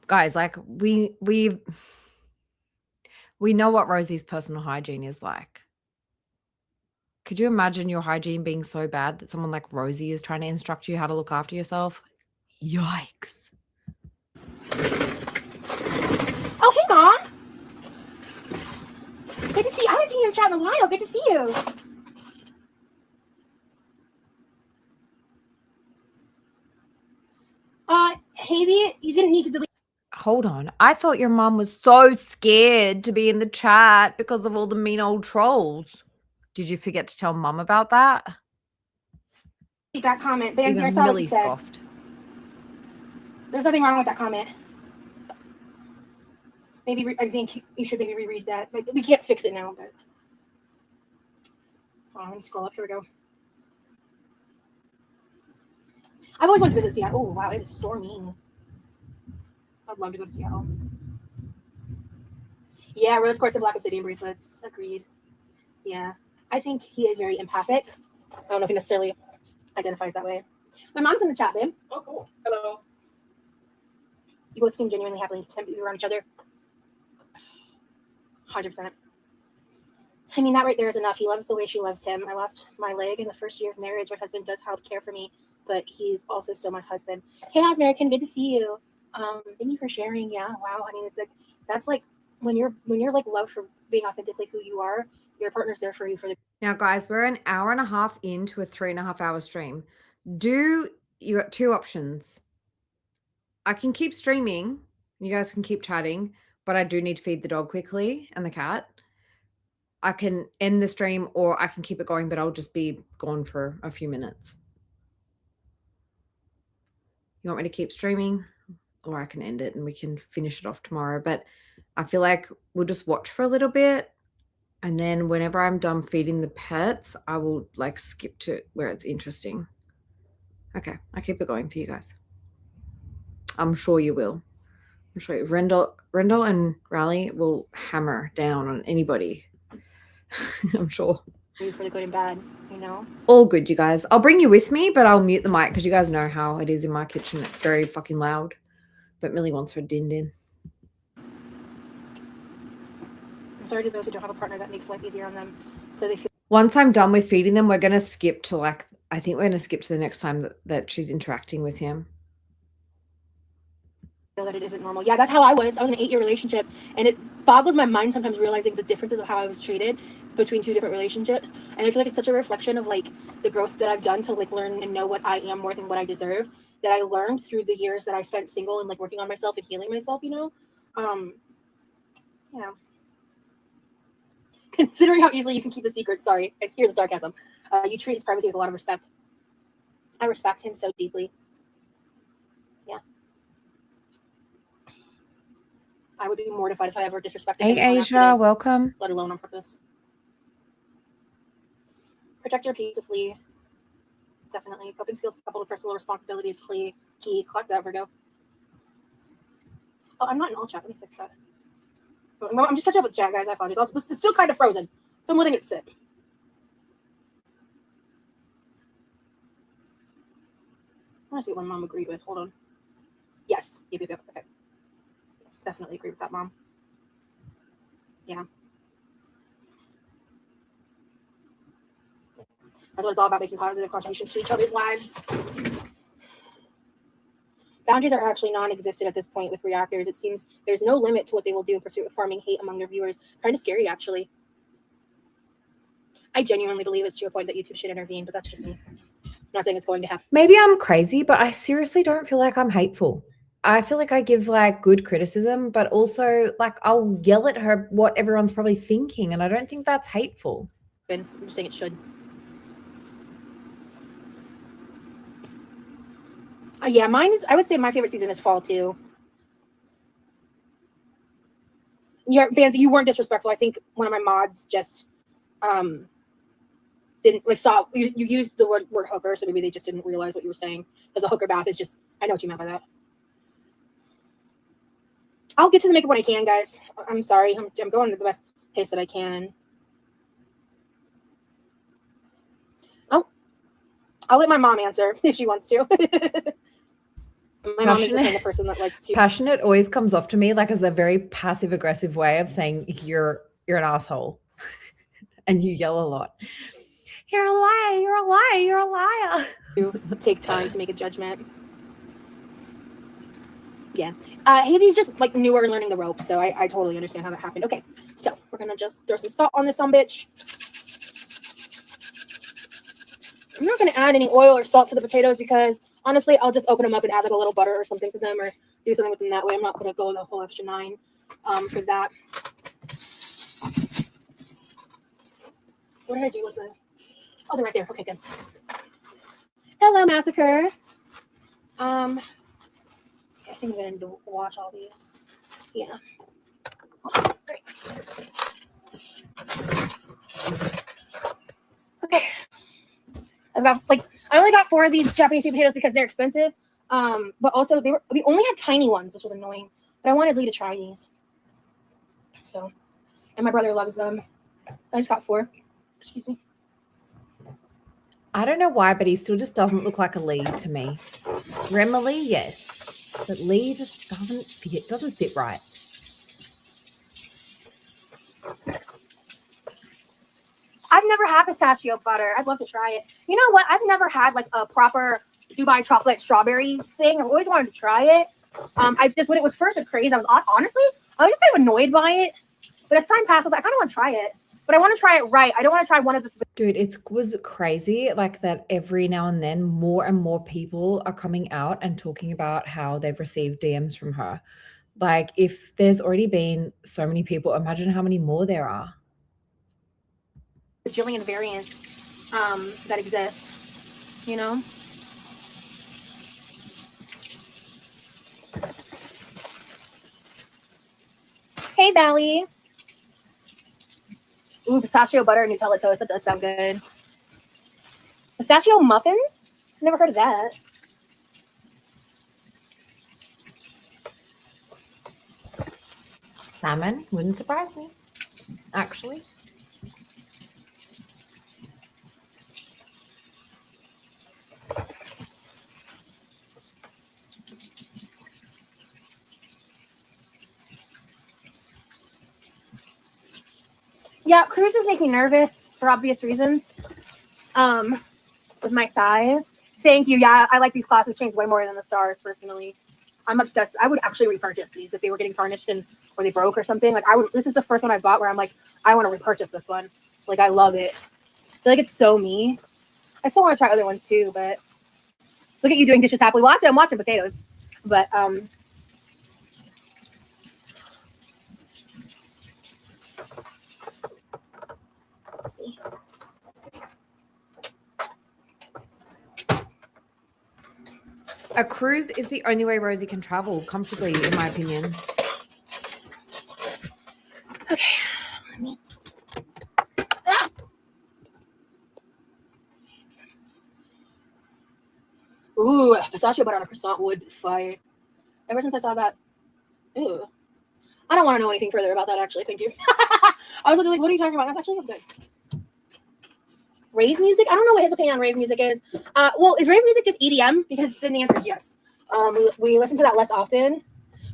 Guys, like we know what Rosie's personal hygiene is like. Could you imagine your hygiene being so bad that someone like Rosie is trying to instruct you how to look after yourself? Yikes. Oh, hey, Mom. Good to see you. I haven't seen you in chat in a while. Good to see you. Havey, you didn't need to delete. Hold on. I thought your mom was so scared to be in the chat because of all the mean old trolls. Did you forget to tell mum about that? That comment. Bansi, I Even saw what Millie you said. scoffed. There's nothing wrong with that comment. Maybe I think you should maybe reread that. Like, we can't fix it now, but hold on, let me scroll up. Here we go. I've always wanted to visit Seattle. Oh wow, it is stormy. I'd love to go to Seattle. Yeah, rose quartz and black obsidian bracelets. Agreed. Yeah, I think he is very empathic. I don't know if he necessarily identifies that way. My mom's in the chat, babe. Oh, cool. Hello. You both seem genuinely happily content to be around each other. 100%. I mean, that right there is enough. He loves the way she loves him. I lost my leg in the first year of marriage. My husband does help care for me, but he's also still my husband. Hey, American, good to see you. Thank you for sharing. Yeah, wow. I mean, it's like that's like when you're like loved for being authentically who you are. Your partner's there for you for the. Now, guys, we're an hour and a half into a 3.5 hour stream. You got two options. I can keep streaming. You guys can keep chatting, but I do need to feed the dog quickly and the cat. I can end the stream or I can keep it going, but I'll just be gone for a few minutes. You want me to keep streaming or I can end it and we can finish it off tomorrow. But I feel like we'll just watch for a little bit. And then whenever I'm done feeding the pets, I will like skip to where it's interesting. Okay, I keep it going for you guys. I'm sure you will. I'm sure you. Rendell and Raleigh will hammer down on anybody. I'm sure. For the good and bad, you know. All good, you guys. I'll bring you with me, but I'll mute the mic because you guys know how it is in my kitchen. It's very fucking loud. But Millie wants her din-din. I'm sorry to those who don't have a partner that makes life easier on them, so they feel. Once I'm done with feeding them, we're going to skip to like, I think we're going to skip to the next time that she's interacting with him. Feel that it isn't normal. Yeah, that's how I was. I was in an 8-year relationship, and it boggles my mind sometimes realizing the differences of how I was treated between two different relationships. And I feel like it's such a reflection of like the growth that I've done to like learn and know what I am worth and what I deserve, that I learned through the years that I spent single and like working on myself and healing myself, you know. Yeah. Considering how easily you can keep a secret, sorry, I hear the sarcasm. You treat his privacy with a lot of respect. I respect him so deeply. Yeah. I would be mortified if I ever disrespected him. Hey, Asia, welcome. Let alone on purpose. Protect your peace beautifully. Definitely. Coping skills coupled with personal responsibility is key. Collect that, Virgo. Oh, I'm not in all chat. Let me fix that. I'm just catching up with chat, guys. I apologize. It's still kind of frozen, so I'm letting it sit. I want to see what my mom agreed with. Hold on. Yes. Yep. Okay. Definitely agree with that, Mom. Yeah. That's what it's all about, making positive contributions to each other's lives. Boundaries are actually non-existent at this point with reactors. It seems there's no limit to what they will do in pursuit of farming hate among their viewers. Kind of scary, actually. I genuinely believe it's to a point that YouTube should intervene, but that's just me. not saying it's going to happen. Maybe I'm crazy, but I seriously don't feel like I'm hateful. I feel like I give like good criticism, but also like I'll yell at her what everyone's probably thinking, and I don't think that's hateful. I'm just saying it should. Yeah, mine is, I would say my favorite season is fall too. Bandsy, you weren't disrespectful. I think one of my mods just didn't like saw you used the word hooker, so maybe they just didn't realize what you were saying. Because a hooker bath is just, I know what you meant by that. I'll get to the makeup when I can, guys. I'm sorry. I'm going to the best pace that I can. I'll let my mom answer if she wants to. My mom is the kind of person that likes to. Passionate always comes off to me like as a very passive aggressive way of saying you're an asshole, and you yell a lot. You're a liar. You're a liar. You're a liar. To take time to make a judgment. Yeah. Haley's just like newer and learning the ropes, so I totally understand how that happened. Okay, so we're gonna just throw some salt on this bitch. I'm not gonna add any oil or salt to the potatoes because honestly, I'll just open them up and add like a little butter or something to them, or do something with them that way. I'm not gonna go the whole extra 9 for that. What did I do with the? Oh, they're right there. Okay, good. Hello, Massacre. I think I'm gonna wash all these. Yeah. Great. Okay. I only got 4 of these Japanese sweet potatoes because they're expensive. But also we only had tiny ones, which was annoying. But I wanted Lee to try these. So, and my brother loves them. I just got 4. Excuse me. I don't know why, but he still just doesn't look like a Lee to me. Remily, yes, but Lee just doesn't fit right. I've never had pistachio butter. I'd love to try it. You know what? I've never had like a proper Dubai chocolate strawberry thing. I've always wanted to try it. I just, when it was first a craze, I was honestly, I was just kind of annoyed by it. But as time passed, I was like, I kind of want to try it. But I want to try it right. I don't want to try one of the. Dude, it was crazy like that every now and then more and more people are coming out and talking about how they've received DMs from her. Like if there's already been so many people, imagine how many more there are. Bajillion variants that exist, you know? Hey, Valley. Ooh, pistachio butter and Nutella toast. That does sound good. Pistachio muffins? I've never heard of that. Salmon wouldn't surprise me, actually. Yeah, cruises make me nervous for obvious reasons. With my size. Thank you. Yeah, I like these classes changed way more than the stars personally. I'm obsessed. I would actually repurchase these if they were getting tarnished or they broke or something. Like this is the first one I bought where I'm like, I want to repurchase this one. Like I love it. I feel like it's so me. I still want to try other ones too, but look at you doing dishes happily. I'm watching potatoes. But let's see. A cruise is the only way Rosie can travel comfortably, in my opinion. Okay. Ooh, pistachio butter on a croissant would be fire. Ever since I saw that. Ooh. I don't want to know anything further about that, actually. Thank you. I was literally like, what are you talking about? That's actually good. Rave music? I don't know what his opinion on rave music is. Well, is rave music just EDM? Because then the answer is yes. We listen to that less often.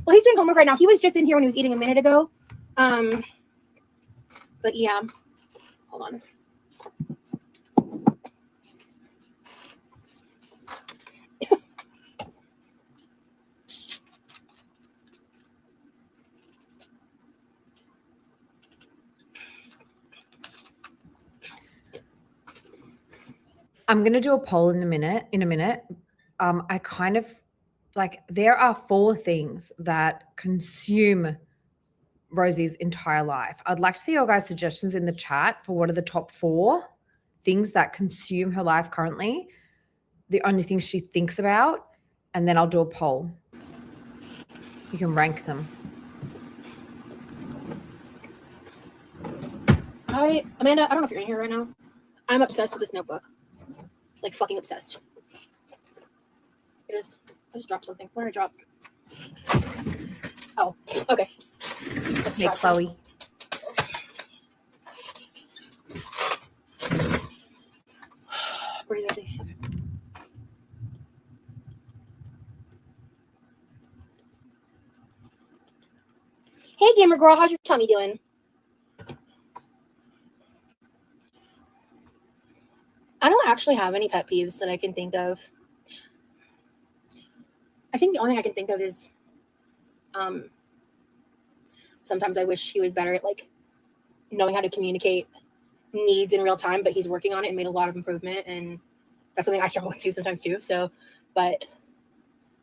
Well, he's doing homework right now. He was just in here when he was eating a minute ago. But yeah. Hold on. I'm going to do a poll in a minute. I kind of like, there are 4 things that consume Rosie's entire life. I'd like to see your guys' suggestions in the chat for what are the top 4 things that consume her life currently, the only things she thinks about, and then I'll do a poll. You can rank them. Amanda, I don't know if you're in here right now. I'm obsessed with this notebook. Like fucking obsessed. I just dropped something. What did I drop? Oh, okay. Let's Hey, Chloe. Breathe easy. Okay. Hey, gamer girl, how's your tummy doing? I don't actually have any pet peeves that I can think of. I think the only thing I can think of is sometimes I wish he was better at like knowing how to communicate needs in real time, but he's working on it and made a lot of improvement, and that's something I struggle with too sometimes too. So, but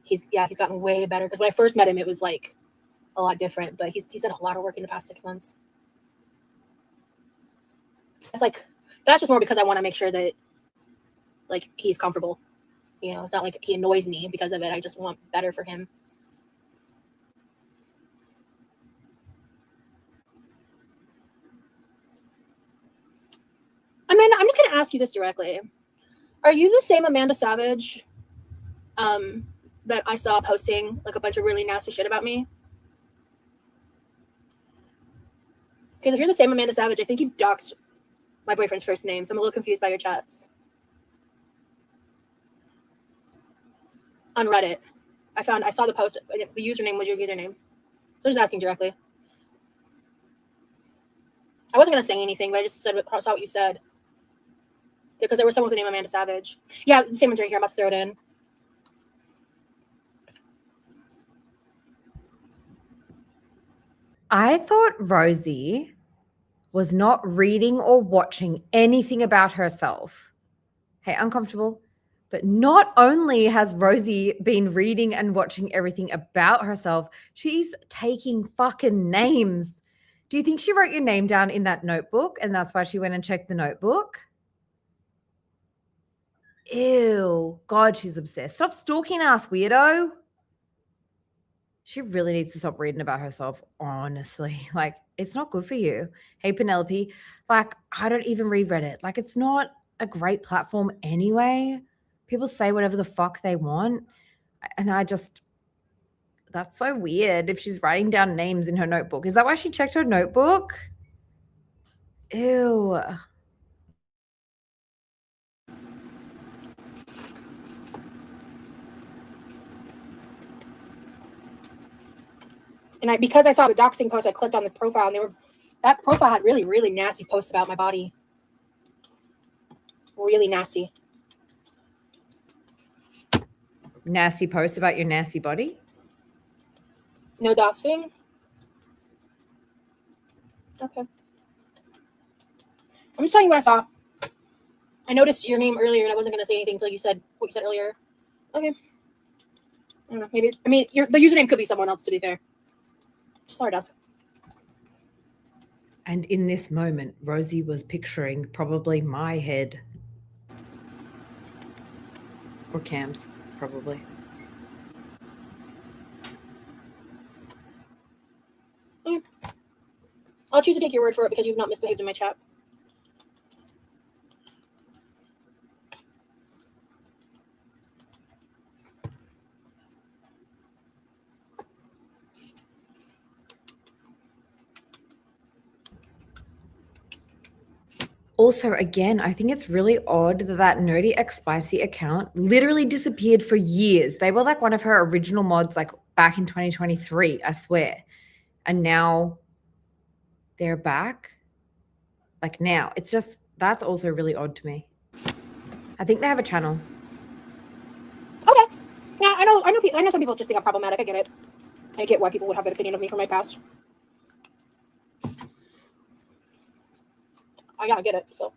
he's gotten way better, because when I first met him it was like a lot different, but he's done a lot of work in the past 6 months. It's like, that's just more because I want to make sure that like he's comfortable. You know, it's not like he annoys me because of it. I just want better for him. Amanda, I'm just going to ask you this directly. Are you the same Amanda Savage that I saw posting like a bunch of really nasty shit about me? Because if you're the same Amanda Savage, I think you doxed my boyfriend's first name, so I'm a little confused by your chats. On Reddit, I saw the post. The username was your username, so I'm just asking directly. I wasn't gonna say anything, but I just saw what you said, because there was someone with the name Amanda Savage. Yeah, the same one's right here. I'm about to throw it in. I thought Rosie was not reading or watching anything about herself. Hey, uncomfortable. But not only has Rosie been reading and watching everything about herself, she's taking fucking names. Do you think she wrote your name down in that notebook and that's why she went and checked the notebook? Ew. God, she's obsessed. Stop stalking us, weirdo. She really needs to stop reading about herself, honestly. Like, it's not good for you. Hey, Penelope, like, I don't even read Reddit. Like, it's not a great platform anyway. People say whatever the fuck they want. And that's so weird if she's writing down names in her notebook. Is that why she checked her notebook? Ew. And because I saw the doxing post, I clicked on the profile, and that profile had really, really nasty posts about my body. Really nasty. Nasty posts about your nasty body? No doxing? Okay. I'm just telling you what I saw. I noticed your name earlier, and I wasn't going to say anything until you said what you said earlier. Okay. I don't know. Maybe, I mean, the username could be someone else, to be fair. Sorry, Dawson. And in this moment, Rosie was picturing probably my head. Or Cam's, probably. Okay. I'll choose to take your word for it because you've not misbehaved in my chat. Also, again, I think it's really odd that Nerdy X Spicy account literally disappeared for years. They were like one of her original mods, like back in 2023, I swear. And now they're back. Like now. It's just, that's also really odd to me. I think they have a channel. Okay. Yeah, I know some people just think I'm problematic. I get it. I get why people would have that opinion of me from my past. I get it, so.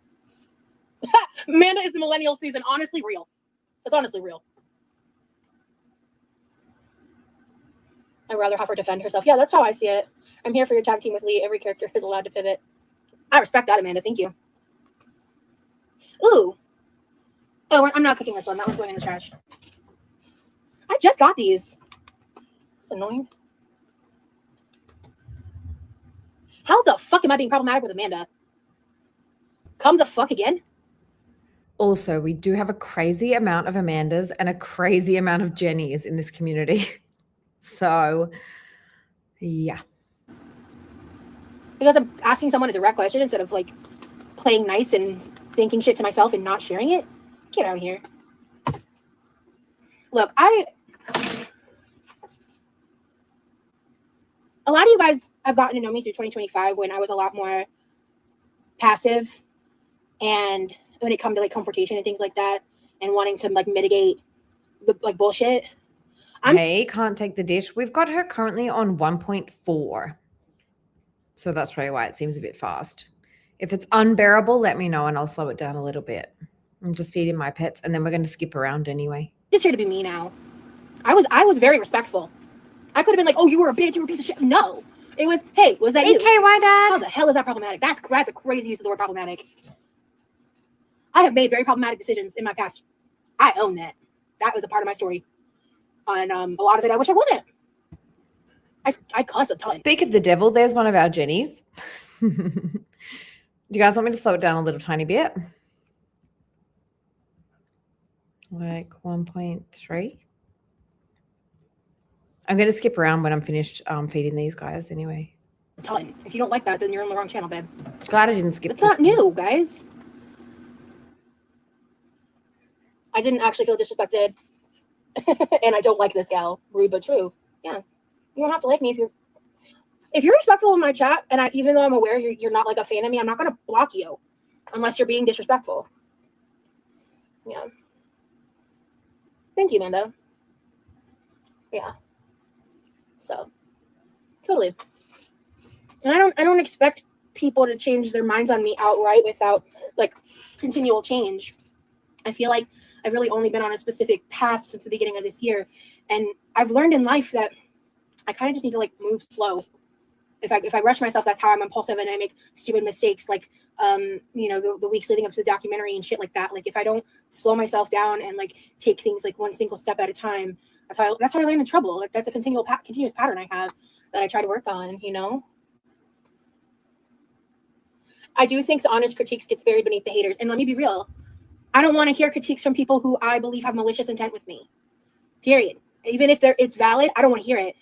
Amanda is the millennial Susan. Honestly real. That's honestly real. I'd rather have her defend herself. Yeah, that's how I see it. I'm here for your tag team with Lee. Every character is allowed to pivot. I respect that, Amanda. Thank you. Ooh. Oh, I'm not cooking this one. That one's going in the trash. I just got these. It's annoying. How the fuck am I being problematic with Amanda? Come the fuck again? Also, we do have a crazy amount of Amandas and a crazy amount of Jennies in this community. So, yeah. Because I'm asking someone a direct question instead of like playing nice and thinking shit to myself and not sharing it. Get out of here. Look, a lot of you guys have gotten to know me through 2025 when I was a lot more passive and when it comes to like confrontation and things like that and wanting to like mitigate the like bullshit. Hey, can't take the dish. We've got her currently on 1.4. So that's probably why it seems a bit fast. If it's unbearable, let me know and I'll slow it down a little bit. I'm just feeding my pets and then we're going to skip around anyway. Just here to be me now. I was very respectful. I could have been like, oh, you were a bitch, you were a piece of shit. No. It was, hey, was that you? AKY Dad. How the hell is that problematic? That's a crazy use of the word problematic. I have made very problematic decisions in my past. I own that. That was a part of my story. And a lot of it I wish I wasn't. I cuss a ton. Speak of the devil, there's one of our Jennies. Do you guys want me to slow it down a little tiny bit? Like 1.3. I'm going to skip around when I'm finished feeding these guys anyway. Ton. If you don't like that, then you're on the wrong channel, babe. Glad I didn't skip. It's not new, guys. I didn't actually feel disrespected. And I don't like this gal. Rude but true. Yeah. You don't have to like me if you're respectful in my chat, and even though I'm aware you're not like a fan of me, I'm not gonna block you unless you're being disrespectful. Yeah. Thank you, Amanda. Yeah. So totally. And I don't expect people to change their minds on me outright without like continual change. I feel like I've really only been on a specific path since the beginning of this year. And I've learned in life that I kind of just need to like move slow. If I rush myself, that's how I'm impulsive and I make stupid mistakes. Like, you know, the weeks leading up to the documentary and shit like that. Like if I don't slow myself down and like take things like one single step at a time, that's how I land in trouble. Like that's a continuous pattern I have that I try to work on, you know? I do think the honest critiques gets buried beneath the haters. And let me be real. I don't want to hear critiques from people who I believe have malicious intent with me. Period. Even if it's valid, I don't want to hear it.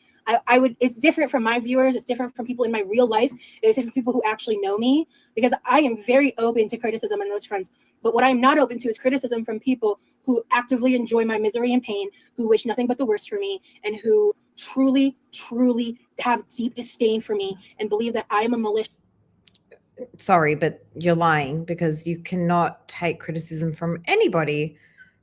It's different from my viewers. It's different from people in my real life. It's different from people who actually know me, because I am very open to criticism on those fronts. But what I'm not open to is criticism from people who actively enjoy my misery and pain, who wish nothing but the worst for me, and who truly, truly have deep disdain for me and believe that I am a malicious. Sorry, but you're lying, because you cannot take criticism from anybody.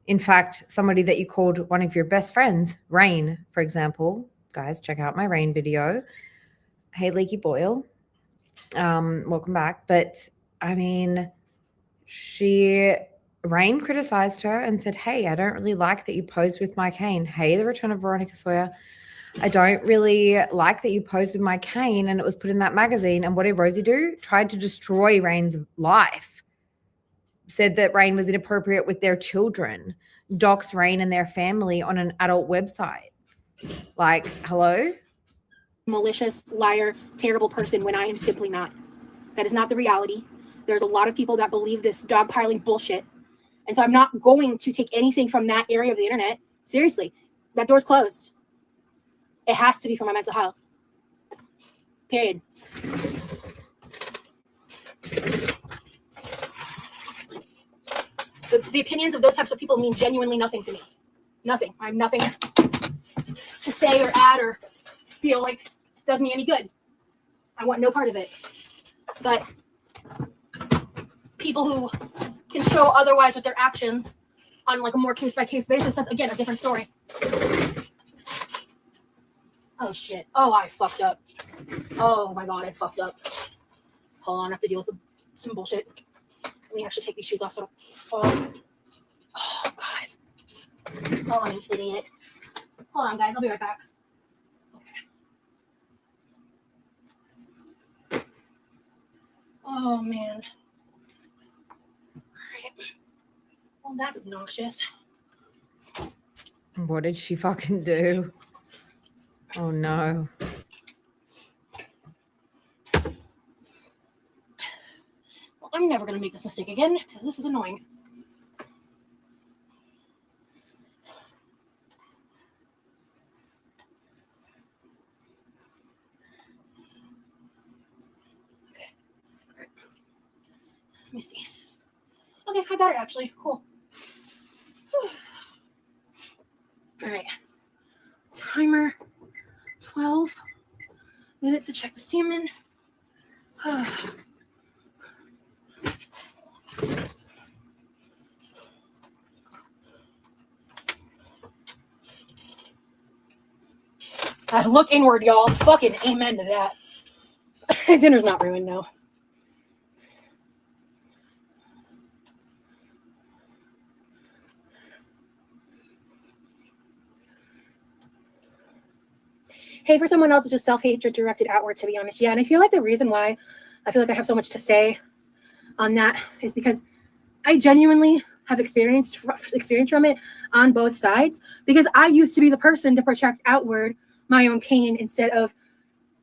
In fact, somebody that you called one of your best friends, RAINE, for example. Guys, check out my RAINE video. Hey, Leaky Boyle. Welcome back. But, I mean, RAINE criticized her and said, hey, I don't really like that you posed with my cane. Hey, the return of Veronica Sawyer. I don't really like that you posed with my cane and it was put in that magazine. And what did Rosie do? Tried to destroy RAINE's life. Said that RAINE was inappropriate with their children. Doxed RAINE and their family on an adult website. Like, hello? Malicious, liar, terrible person when I am simply not. That is not the reality. There's a lot of people that believe this dogpiling bullshit. And so I'm not going to take anything from that area of the internet. Seriously, that door's closed. It has to be for my mental health. Period. The opinions of those types of people mean genuinely nothing to me. Nothing. I have nothing to say or add or feel like does me any good. I want no part of it. But people who can show otherwise with their actions on like a more case-by-case basis, that's again a different story. Oh shit. Oh, I fucked up. Oh my god, I fucked up. Hold on, I have to deal with some bullshit. Let me actually take these shoes off so I don't fall. Oh, God. Oh, I'm an idiot. Hold on, guys. I'll be right back. Okay. Oh, man. All right. Well, that's obnoxious. What did she fucking do? Oh, no. Well, I'm never going to make this mistake again because this is annoying. Okay. All right. Let me see. Okay, I got it actually. Cool. Whew. All right. Timer 12 minutes to check the semen. Look inward, y'all. Fucking amen to that. Dinner's not ruined, no. Hey, for someone else, it's just self-hatred directed outward, to be honest. Yeah, and I feel like the reason why I feel like I have so much to say on that is because I genuinely have experience from it on both sides, because I used to be the person to project outward my own pain instead of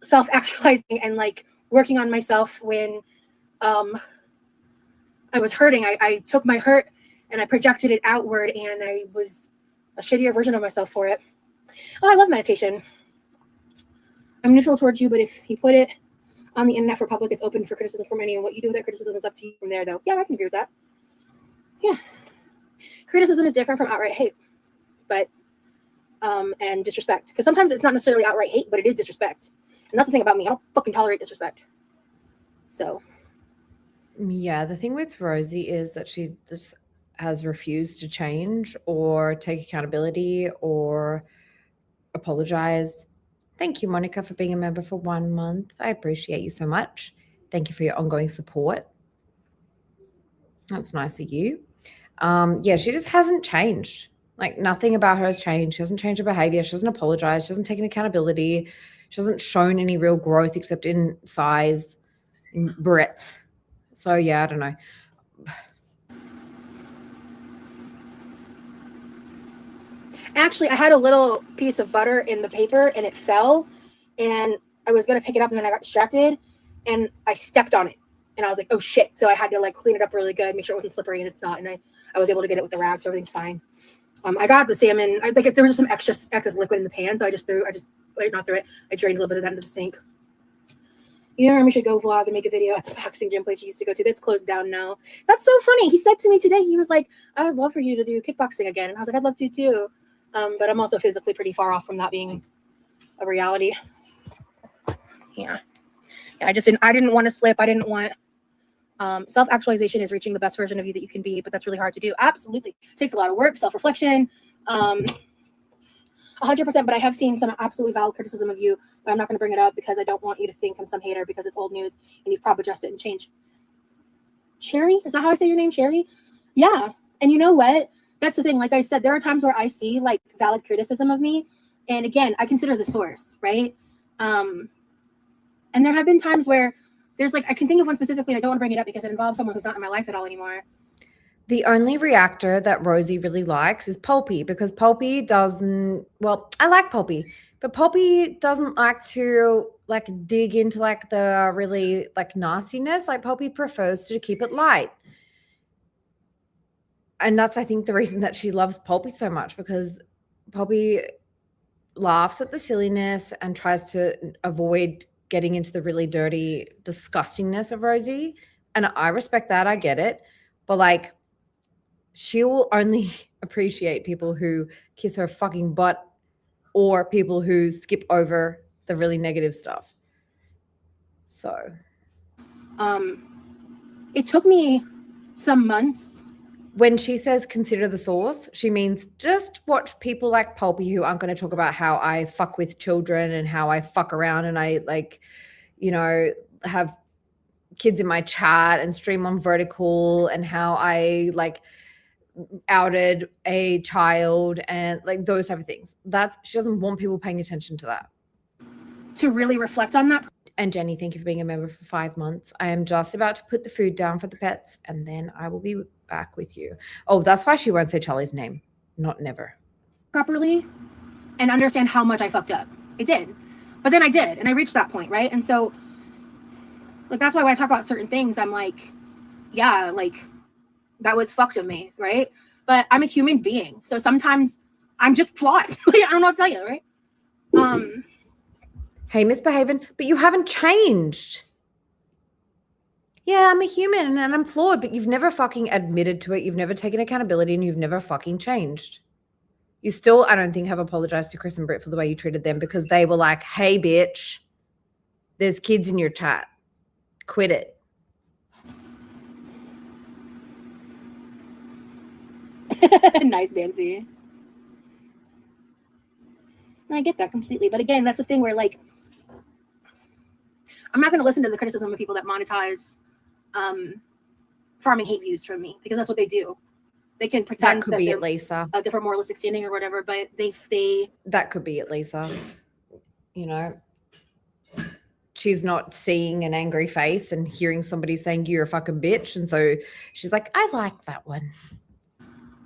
self-actualizing and like working on myself when I was hurting. I took my hurt and I projected it outward, and I was a shittier version of myself for it. Oh, I love meditation. I'm neutral towards you, but if you put it on the internet for public, it's open for criticism from anyone. What you do with that criticism is up to you from there, though. Yeah, I can agree with that. Yeah. Criticism is different from outright hate, but and disrespect. Because sometimes it's not necessarily outright hate, but it is disrespect. And that's the thing about me. I don't fucking tolerate disrespect. So. Yeah, the thing with Rosie is that she just has refused to change or take accountability or apologize. Thank you, Monica, for being a member for 1 month. I appreciate you so much. Thank you for your ongoing support. That's nice of you. Yeah, she just hasn't changed. Like, nothing about her has changed. She hasn't changed her behavior. She hasn't apologized. She hasn't taken accountability. She hasn't shown any real growth except in size, in breadth. So, yeah, I don't know. Actually, I had a little piece of butter in the paper and it fell, and I was going to pick it up and then I got distracted and I stepped on it and I was like, oh shit. So I had to like clean it up really good, make sure it wasn't slippery, and it's not. And I was able to get it with the rag, so everything's fine. I got the salmon. I think there was just some excess liquid in the pan, so I drained a little bit of that into the sink. You and Remy should go vlog and make a video at the boxing gym place you used to go to. That's closed down now. That's so funny. He said to me today, he was like, I would love for you to do kickboxing again. And I was like, I'd love to too. But I'm also physically pretty far off from that being a reality. Yeah. I didn't want to slip. I didn't want, self-actualization is reaching the best version of you that you can be, but that's really hard to do. Absolutely. It takes a lot of work, self-reflection, 100%, but I have seen some absolutely valid criticism of you, but I'm not going to bring it up because I don't want you to think I'm some hater because it's old news and you've probably adjusted and changed. Sherry? Is that how I say your name, Sherry? Yeah. And you know what? That's the thing. Like I said, there are times where I see like valid criticism of me. And again, I consider the source, right? And there have been times where there's like, I can think of one specifically, and I don't want to bring it up because it involves someone who's not in my life at all anymore. The only reactor that Rosie really likes is Pulpy, because Pulpy doesn't, well, I like Pulpy, but Pulpy doesn't like to like dig into like the really like nastiness. Like Pulpy prefers to keep it light. And that's, I think, the reason that she loves Pulpy so much, because Pulpy laughs at the silliness and tries to avoid getting into the really dirty disgustingness of Rosie. And I respect that. I get it. But like, she will only appreciate people who kiss her fucking butt or people who skip over the really negative stuff. So. It took me some months. When she says consider the source, she means just watch people like Pulpy who aren't going to talk about how I fuck with children and how I fuck around and I like, you know, have kids in my chat and stream on vertical and how I like outed a child and like those type of things. She doesn't want people paying attention to that. To really reflect on that. And Jenny, thank you for being a member for 5 months. I am just about to put the food down for the pets and then I will be back with you. Oh, that's why she won't say Charlie's name. Not never. Properly and understand how much I fucked up. It did. But then I did. And I reached that point, right? And so, like, that's why when I talk about certain things, I'm like, yeah, like, that was fucked of me, right? But I'm a human being. So sometimes I'm just flawed. Like, I don't know what to tell you, right? Hey, misbehaving, but you haven't changed. Yeah, I'm a human and I'm flawed, but you've never fucking admitted to it. You've never taken accountability and you've never fucking changed. You still, I don't think, have apologized to Chris and Britt for the way you treated them because they were like, hey, bitch, there's kids in your chat. Quit it. Nice, Nancy. And I get that completely. But again, that's the thing where, like, I'm not going to listen to the criticism of people that monetize farming hate views from me because that's what they do. They can pretend that could be at Lisa, a different moralistic standing or whatever, but they that could be at Lisa. You know, she's not seeing an angry face and hearing somebody saying you're a fucking bitch, and so she's like, I like that one.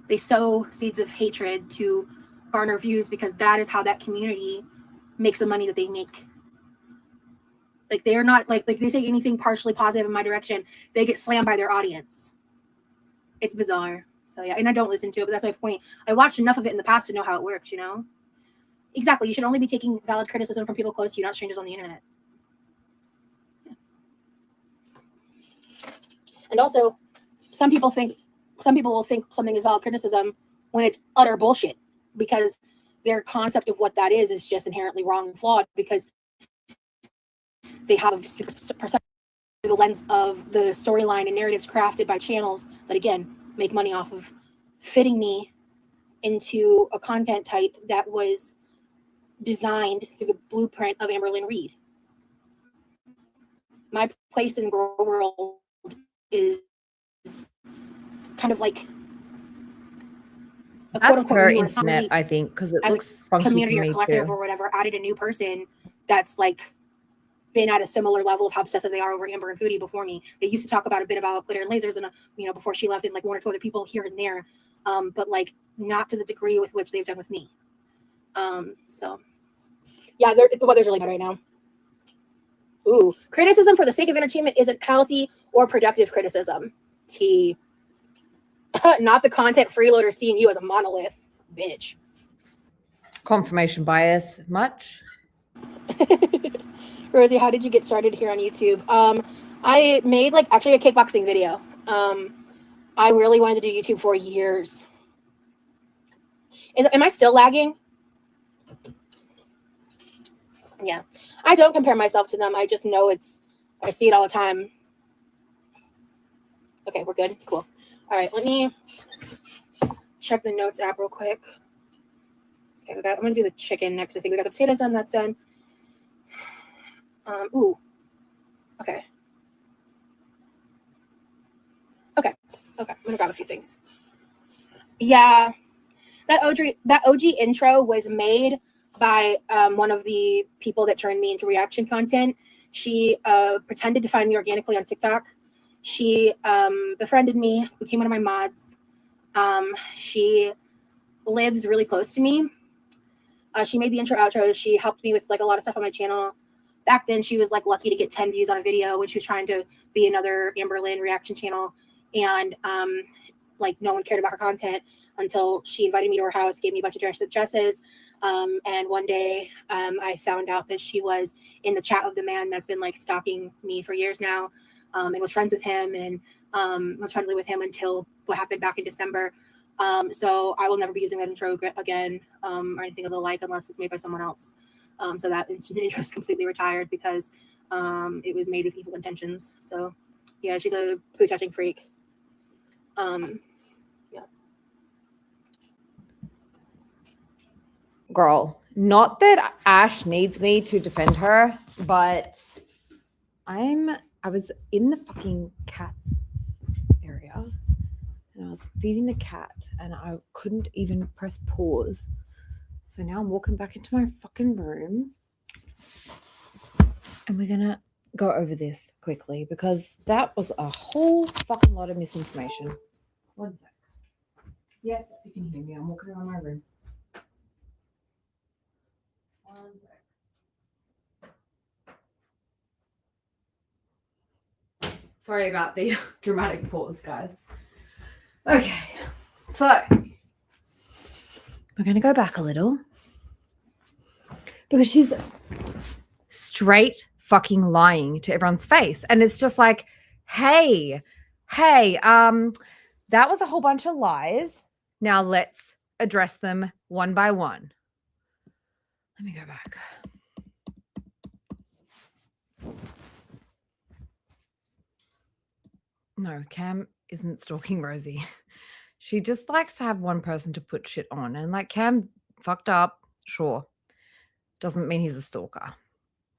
They sow seeds of hatred to garner views because that is how that community makes the money that they make. Like, they're not like they say anything partially positive in my direction, they get slammed by their audience. It's bizarre. So yeah, and I don't listen to it, but that's my point. I watched enough of it in the past to know how it works, you know? Exactly. You should only be taking valid criticism from people close to you, not strangers on the internet. Yeah. And also, some people will think something is valid criticism when it's utter bullshit because their concept of what that is just inherently wrong and flawed because they have a perception through the lens of the storyline and narratives crafted by channels that, again, make money off of fitting me into a content type that was designed through the blueprint of Amberlynn Reed. My place in the world is kind of like a that's her internet, I think, because it looks funky community for or me collective too. Or whatever, added a new person that's like been at a similar level of how obsessive they are over Amber and Foodie before me. They used to talk about a bit about glitter and lasers and before she left, and like one or two other people here and there, but like not to the degree with which they've done with me. So yeah, the weather's really bad right now. Ooh, criticism for the sake of entertainment isn't healthy or productive criticism. T. Not the content freeloader seeing you as a monolith, bitch. Confirmation bias, much? Rosie, how did you get started here on YouTube? I made actually a kickboxing video. I really wanted to do YouTube for years. Am I still lagging? Yeah. I don't compare myself to them. I just know I see it all the time. Okay, we're good. Cool. All right, let me check the notes app real quick. Okay, I'm going to do the chicken next. I think we got the potatoes done. That's done. Ooh. Okay. I'm gonna grab a few things. Yeah, that OG intro was made by one of the people that turned me into reaction content. She pretended to find me organically on TikTok. She befriended me, became one of my mods. She lives really close to me. She made the intro outro. She helped me with a lot of stuff on my channel. Back then, she was lucky to get 10 views on a video when she was trying to be another Amberlynn reaction channel. And no one cared about her content until she invited me to her house, gave me a bunch of dresses. And one day I found out that she was in the chat of the man that's been stalking me for years now, and was friends with him and was friendly with him until what happened back in December. So I will never be using that intro again or anything of the like unless it's made by someone else. So that intro is completely retired because it was made with evil intentions. So yeah, she's a poo touching freak. Yeah. Girl, not that Ash needs me to defend her, but I I was in the fucking cat's area and I was feeding the cat and I couldn't even press pause. So now I'm walking back into my fucking room and we're going to go over this quickly because that was a whole fucking lot of misinformation. One sec. Yes, you can hear me. I'm walking around my room. One sec. Sorry about the dramatic pause, guys. Okay, so we're going to go back a little because she's straight fucking lying to everyone's face. And it's just like, hey, that was a whole bunch of lies. Now let's address them one by one. Let me go back. No, Cam isn't stalking Rosie. She just likes to have one person to put shit on. And like Cam fucked up, sure. Doesn't mean he's a stalker.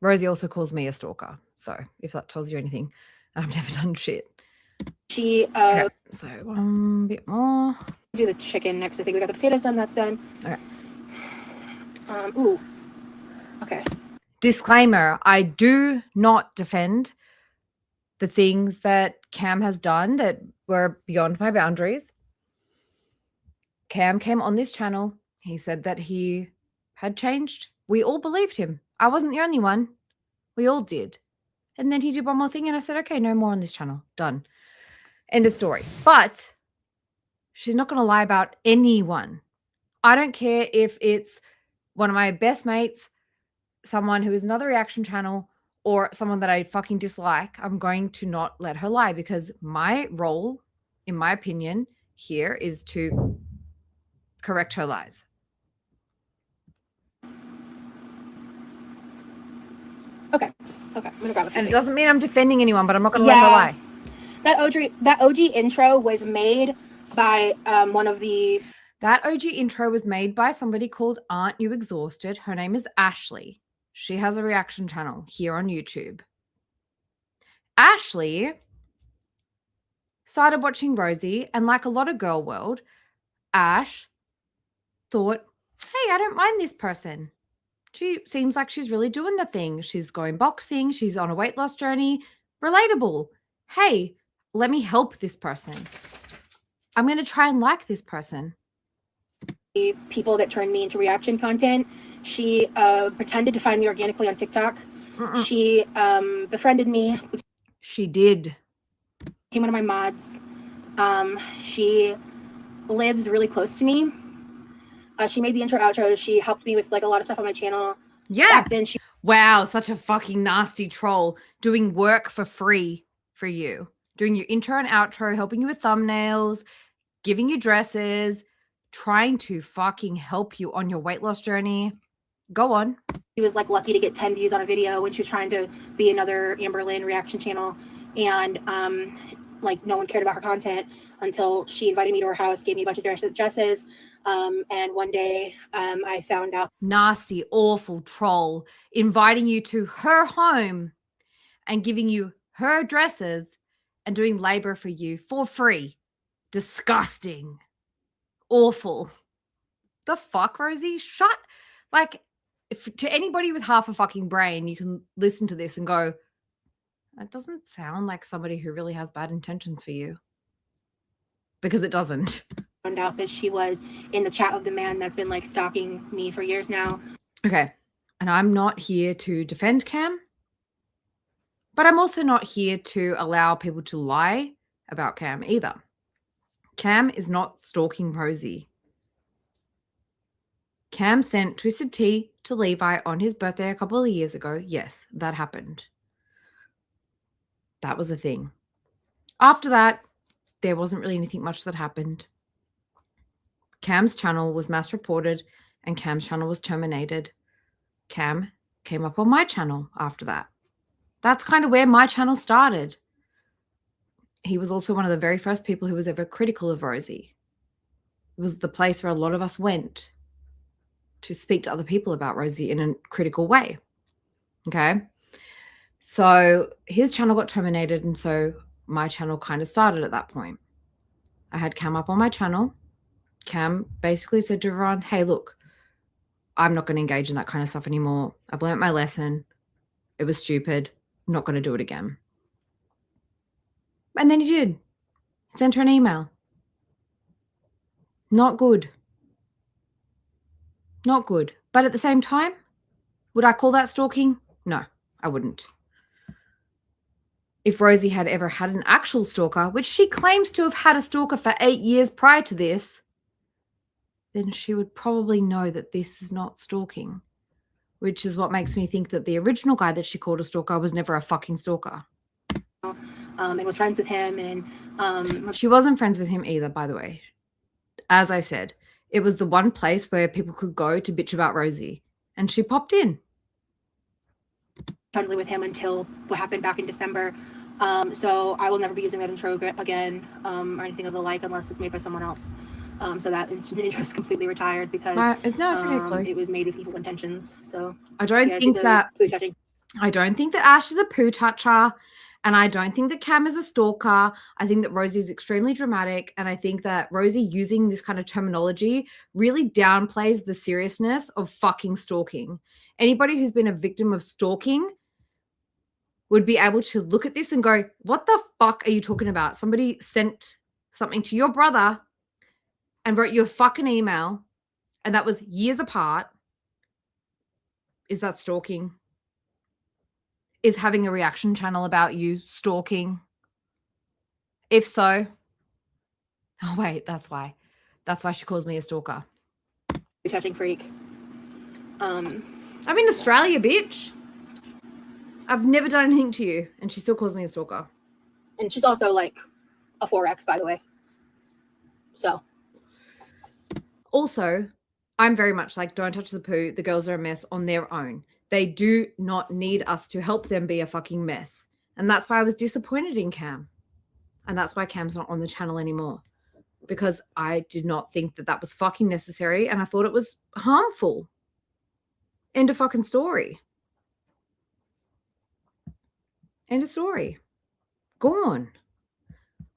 Rosie also calls me a stalker. So if that tells you anything, I've never done shit. She Okay, so one bit more. do the chicken next. I think we got the potatoes done. That's done. Okay. Ooh. Okay. Disclaimer, I do not defend the things that Cam has done that were beyond my boundaries. Cam came on this channel. He said that he had changed. We all believed him. I wasn't the only one. We all did. And then he did one more thing and I said, okay, no more on this channel. Done. End of story. But she's not going to lie about anyone. I don't care if it's one of my best mates, someone who is another reaction channel, or someone that I fucking dislike. I'm going to not let her lie because my role, in my opinion, here is to correct her lies. Okay. I'm gonna grab a few And it things. doesn't mean I'm defending anyone, but I'm not going to let her lie. That OG intro was made by one of the. That OG intro was made by somebody called Aren't You Exhausted? Her name is Ashley. She has a reaction channel here on YouTube. Ashley started watching Rosie, and like a lot of girl world, Ash thought, hey, I don't mind this person. She seems like she's really doing the thing. She's going boxing. She's on a weight loss journey. Relatable. Hey, let me help this person. I'm going to try and like this person. People that turned me into reaction content. She pretended to find me organically on TikTok. She befriended me. She did. Became one of my mods. She lives really close to me. She made the intro outro. She helped me with like a lot of stuff on my channel. Yeah. Back then she Wow, such a fucking nasty troll. Doing work for free for you. Doing your intro and outro, helping you with thumbnails, giving you dresses, trying to fucking help you on your weight loss journey. Go on. She was like lucky to get 10 views on a video when she was trying to be another Amber Lynn reaction channel. And like no one cared about her content until she invited me to her house, gave me a bunch of dresses. And one day I found out. Nasty, awful troll inviting you to her home and giving you her dresses and doing labor for you for free. Disgusting. Awful. The fuck, Rosie? Shut. Like, if, to anybody with half a fucking brain, you can listen to this and go, that doesn't sound like somebody who really has bad intentions for you. Because it doesn't. Found out that she was in the chat of the man that's been like stalking me for years now. Okay. And I'm not here to defend Cam, but I'm also not here to allow people to lie about Cam either. Cam is not stalking Rosie. Cam sent Twisted Tea to Levi on his birthday a couple of years ago. Yes, that happened. That was the thing. After that, there wasn't really anything much that happened. Cam's channel was mass reported and Cam's channel was terminated. Cam came up on my channel after that. That's kind of where my channel started. He was also one of the very first people who was ever critical of Rosie. It was the place where a lot of us went to speak to other people about Rosie in a critical way. Okay. So his channel got terminated, and so my channel kind of started at that point. I had Cam up on my channel. Cam basically said to everyone, hey, look, I'm not going to engage in that kind of stuff anymore. I've learnt my lesson. It was stupid. I'm not going to do it again. And then he did. He sent her an email. Not good. Not good. But at the same time, would I call that stalking? No, I wouldn't. If Rosie had ever had an actual stalker, which she claims to have had a stalker for 8 years prior to this, then she would probably know that this is not stalking, which is what makes me think that the original guy that she called a stalker was never a fucking stalker. And was friends with him, and She wasn't friends with him either, by the way. As I said, it was the one place where people could go to bitch about Rosie, and she popped in. friendly with him until what happened back in December. So I will never be using that intro again, or anything of the like, unless it's made by someone else. So that intro is completely retired because No, it's okay, Chloe. it was made with evil intentions. So I don't yeah, think she's a that poo touching. I don't think that Ash is a poo toucher, and I don't think that Cam is a stalker. I think that Rosie is extremely dramatic, and I think that Rosie using this kind of terminology really downplays the seriousness of fucking stalking. Anybody who's been a victim of stalking would be able to look at this and go, what the fuck are you talking about? Somebody sent something to your brother and wrote you a fucking email, and that was years apart. Is that stalking? Is having a reaction channel about you stalking? If so, oh wait, that's why. That's why she calls me a stalker. Poo touching freak. I'm in Australia, bitch. I've never done anything to you, and she still calls me a stalker. And she's also like a 4X, by the way. So Also, I'm very much like, don't touch the poo. The girls are a mess on their own. They do not need us to help them be a fucking mess. And that's why I was disappointed in Cam. And that's why Cam's not on the channel anymore. Because I did not think that that was fucking necessary, and I thought it was harmful. End of fucking story. End of story. Gone.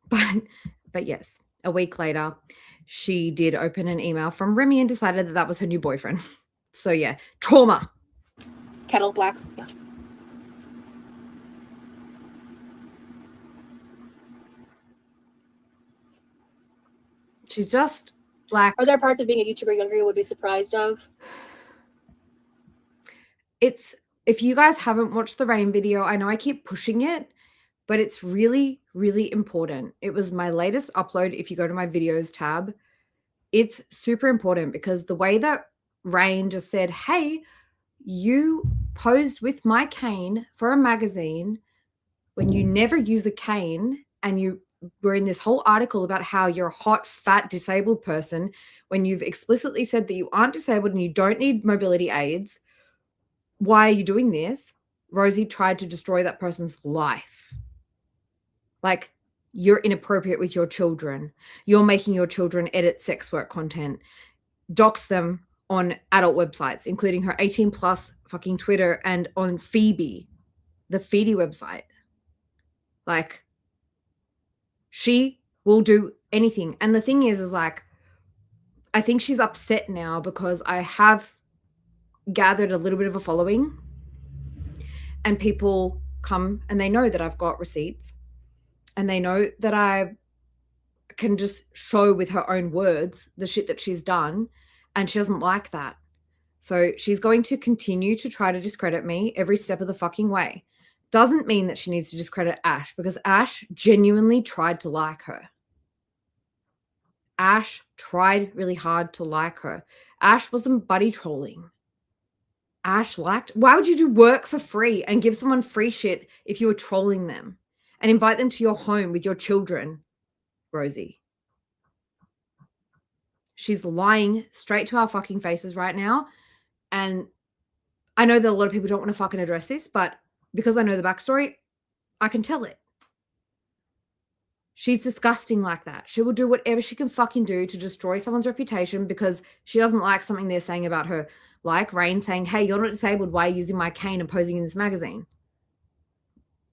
But yes, a week later, she did open an email from Remy and decided that that was her new boyfriend. So yeah, trauma. kettle black. Yeah. She's just black. Are there parts of being a YouTuber younger you would be surprised of? It's, if you guys haven't watched the RAINE video, I know I keep pushing it, but it's really, really important. It was my latest upload. If you go to my videos tab, it's super important because the way that RAINE just said, hey, you posed with my cane for a magazine when you never use a cane, and you were in this whole article about how you're a hot, fat, disabled person when you've explicitly said that you aren't disabled and you don't need mobility aids. Why are you doing this? Rosie tried to destroy that person's life. Like, you're inappropriate with your children. You're making your children edit sex work content, dox them on adult websites, including her 18 plus fucking Twitter and on Phoebe, the Feedy website. Like, she will do anything. And the thing is like, I think she's upset now because I have gathered a little bit of a following, and people come and they know that I've got receipts, and they know that I can just show with her own words the shit that she's done, and she doesn't like that. So she's going to continue to try to discredit me every step of the fucking way. Doesn't mean that she needs to discredit Ash, because Ash genuinely tried to like her. Ash tried really hard to like her. Ash wasn't buddy trolling. Ash liked, why would you do work for free and give someone free shit if you were trolling them and invite them to your home with your children, Rosie? She's lying straight to our fucking faces right now. And I know that a lot of people don't want to fucking address this, but because I know the backstory, I can tell it. She's disgusting like that. She will do whatever she can fucking do to destroy someone's reputation because she doesn't like something they're saying about her. Like RAINE saying, hey, you're not disabled. Why are you using my cane and posing in this magazine?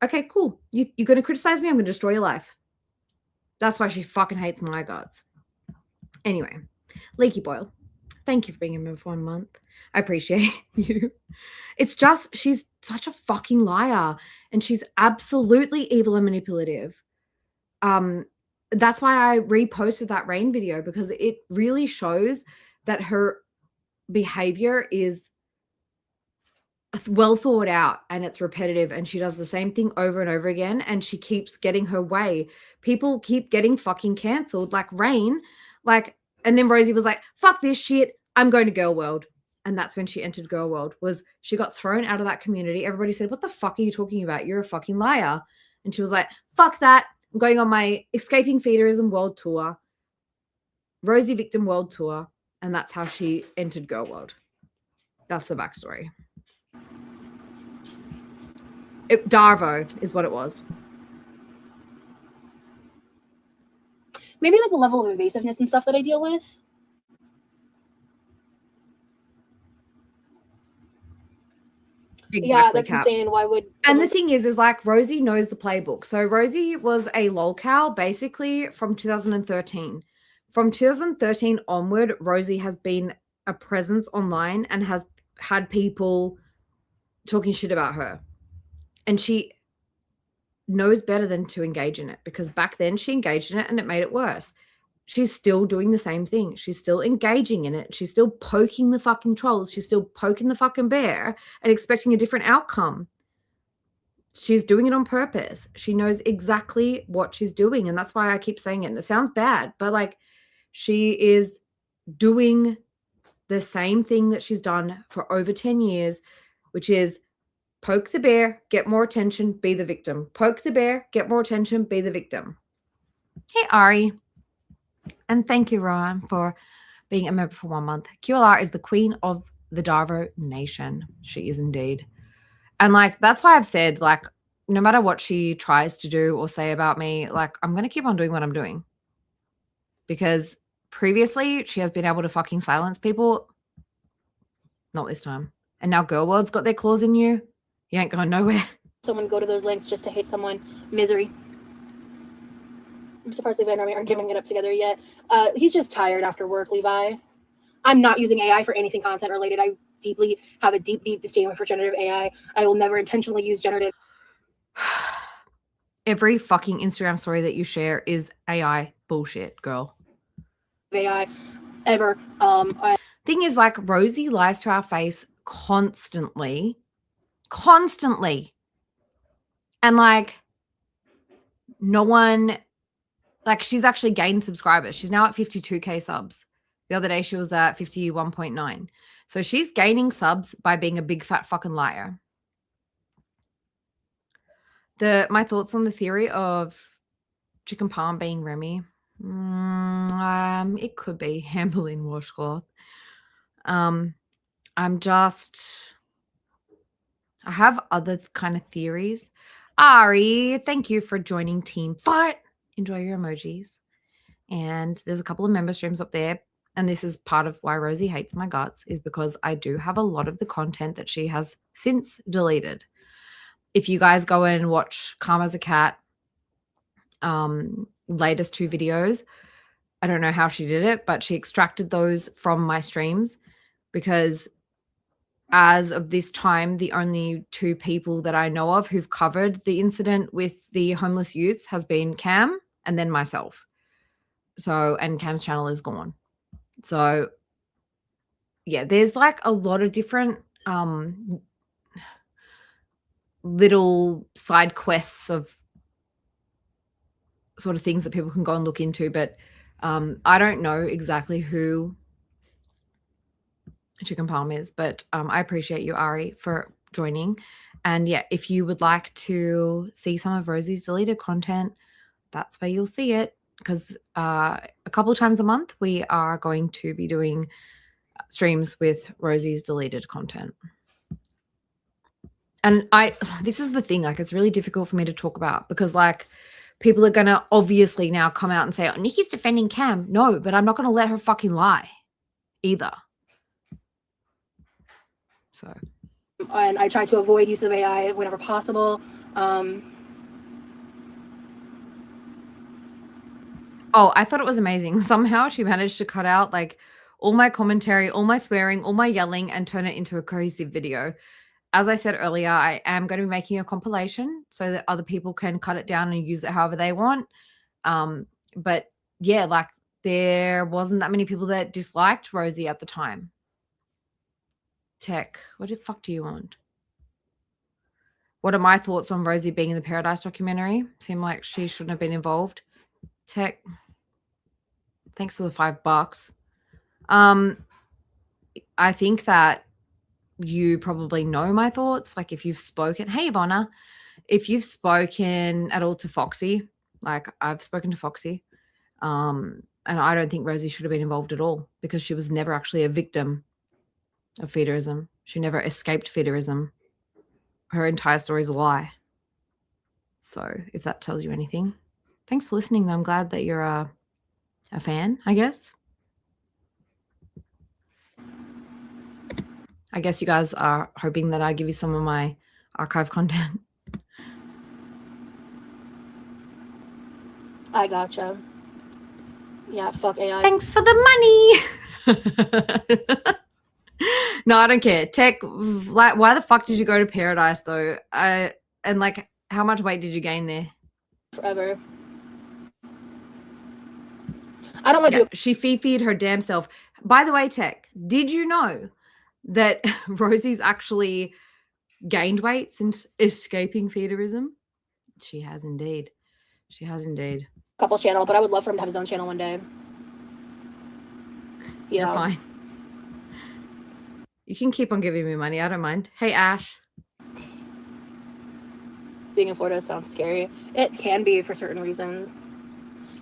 Okay, cool. You're going to criticize me? I'm going to destroy your life. That's why she fucking hates my guts. Anyway, Leaky Boyle, thank you for being a member for 1 month. I appreciate you. It's just, she's such a fucking liar, and she's absolutely evil and manipulative. That's why I reposted that RAINE video, because it really shows that her behavior is well thought out and it's repetitive, and she does the same thing over and over again, and she keeps getting her way. People keep getting fucking cancelled, like RAINE, and then Rosie was like, fuck this shit, I'm going to Girl World. And that's when she entered Girl World. Was she got thrown out of that community. Everybody said, what the fuck are you talking about? You're a fucking liar. And she was like, fuck that, I'm going on my Escaping Feederism World Tour, Rosie Victim World Tour, and that's how she entered Girl World. That's the backstory. Darvo is what it was. Maybe like the level of invasiveness and stuff that I deal with. Exactly, Yeah, that's Cap. insane. Why would And the thing is like Rosie knows the playbook. So Rosie was a lolcow basically from 2013. From 2013 onward, Rosie has been a presence online and has had people talking shit about her. And she knows better than to engage in it, because back then she engaged in it and it made it worse. She's still doing the same thing. She's still engaging in it. She's still poking the fucking trolls. She's still poking the fucking bear and expecting a different outcome. She's doing it on purpose. She knows exactly what she's doing. And that's why I keep saying it. And it sounds bad, but like she is doing the same thing that she's done for over 10 years, which is poke the bear, get more attention, be the victim. Poke the bear, get more attention, be the victim. Hey, Ari. And thank you, Ron, for being a member for 1 month. QLR is the queen of the Darvo Nation. She is indeed. And like, that's why I've said, like, no matter what she tries to do or say about me, like, I'm going to keep on doing what I'm doing. Because previously she has been able to fucking silence people. Not this time. And now Girl World's got their claws in you. You ain't going nowhere. someone go to those lengths just to hate someone? Misery. I'm surprised Levi and Army aren't giving it up together yet. He's just tired after work, Levi. I'm not using AI for anything content related. I deeply have a deep disdain for generative AI. I will never intentionally use generative. Every fucking Instagram story that you share is AI bullshit, girl. AI ever. Thing is, like, Rosie lies to our face constantly. And like, no one, like, she's actually gained subscribers. She's now at 52k subs. The other day she was at 51.9. So she's gaining subs by being a big fat fucking liar. My thoughts on the theory of chicken palm being Remy. It could be Hamberlin washcloth. I have other kind of theories. Ari, thank you for joining Team Fart. Enjoy your emojis. And there's a couple of member streams up there. And this is part of why Rosie hates my guts, is because I do have a lot of the content that she has since deleted. If you guys go and watch Calm as a Cat, latest 2 videos, I don't know how she did it, but she extracted those from my streams, because as of this time, the only 2 people that I know of who've covered the incident with the homeless youth has been Cam and then myself. So, and Cam's channel is gone. So, yeah, there's like a lot of different little side quests of sort of things that people can go and look into, but I don't know exactly who Chicken Palm is, but I appreciate you, Ari, for joining. And yeah, if you would like to see some of Rosie's deleted content, that's where you'll see it, because a couple of times a month we are going to be doing streams with Rosie's deleted content. And this is the thing, like, it's really difficult for me to talk about, because like, people are going to obviously now come out and say, oh, Nikki's defending Cam. No, but I'm not going to let her fucking lie either. So. And I try to avoid use of AI whenever possible. Oh, I thought it was amazing. Somehow she managed to cut out like all my commentary, all my swearing, all my yelling, and turn it into a cohesive video. As I said earlier, I am going to be making a compilation so that other people can cut it down and use it however they want. But yeah, like there wasn't that many people that disliked Rosie at the time. Tech, what the fuck do you want? What are my thoughts on Rosie being in the Paradise documentary? Seemed like she shouldn't have been involved. Tech, thanks for the $5. I think that you probably know my thoughts. Like if you've spoken, hey Ivana, if you've spoken at all to Foxy, like I've spoken to Foxy, and I don't think Rosie should have been involved at all because she was never actually a victim of feederism. She never escaped feederism. Her entire story is a lie. So if that tells you anything, thanks for listening though. I'm glad that you're a fan, I guess. I guess you guys are hoping that I give you some of my archive content. I gotcha. Yeah, fuck AI. Thanks for the money. No, I don't care. Tech, like, why the fuck did you go to Paradise though? And like, how much weight did you gain there? Forever. I don't want to do She fified her damn self. By the way, Tech, did you know that Rosie's actually gained weight since escaping feederism? She has indeed. She has indeed. a couple channel, but I would love for him to have his own channel one day. You're fine. You can keep on giving me money. I don't mind. Hey, Ash. Being in Florida sounds scary. It can be for certain reasons.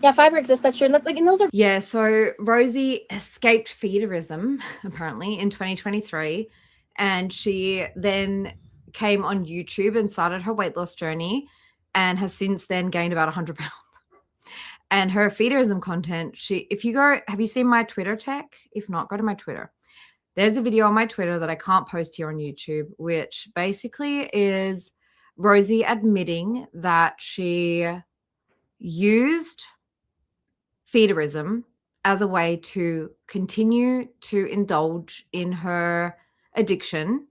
Yeah, Fiverr exists. That's true. And like, and those are Yeah, so Rosie escaped feederism apparently in 2023, and she then came on YouTube and started her weight loss journey, and has since then gained about 100 pounds. And her feederism content, if you go, have you seen my Twitter, Tech? If not, go to my Twitter. There's a video on my Twitter that I can't post here on YouTube, which basically is Rosie admitting that she used feederism as a way to continue to indulge in her addiction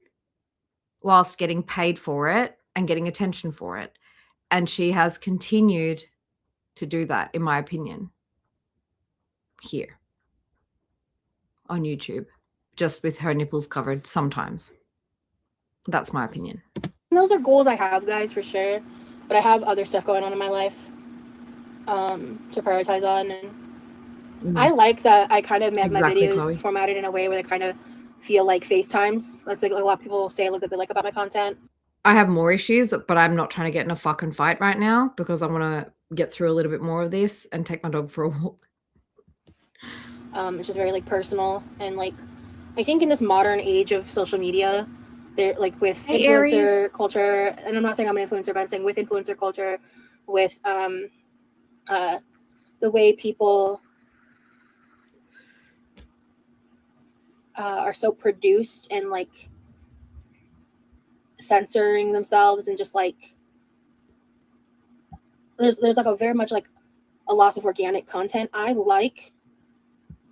whilst getting paid for it and getting attention for it. And she has continued to do that, in my opinion, here on YouTube, just with her nipples covered sometimes. That's my opinion. those are goals I have, guys, for sure. But I have other stuff going on in my life to prioritize on. And I like that I kind of made my videos Chloe. Formatted in a way where they kind of feel like FaceTimes. That's like a lot of people say that they like about my content. I have more issues, but I'm not trying to get in a fucking fight right now because I want to get through a little bit more of this and take my dog for a walk. It's just very like personal, and like I think in this modern age of social media, they're like with influencer culture, and I'm not saying I'm an influencer, but I'm saying with influencer culture, with the way people are so produced and like censoring themselves, and just like there's like a very much like a loss of organic content. I like,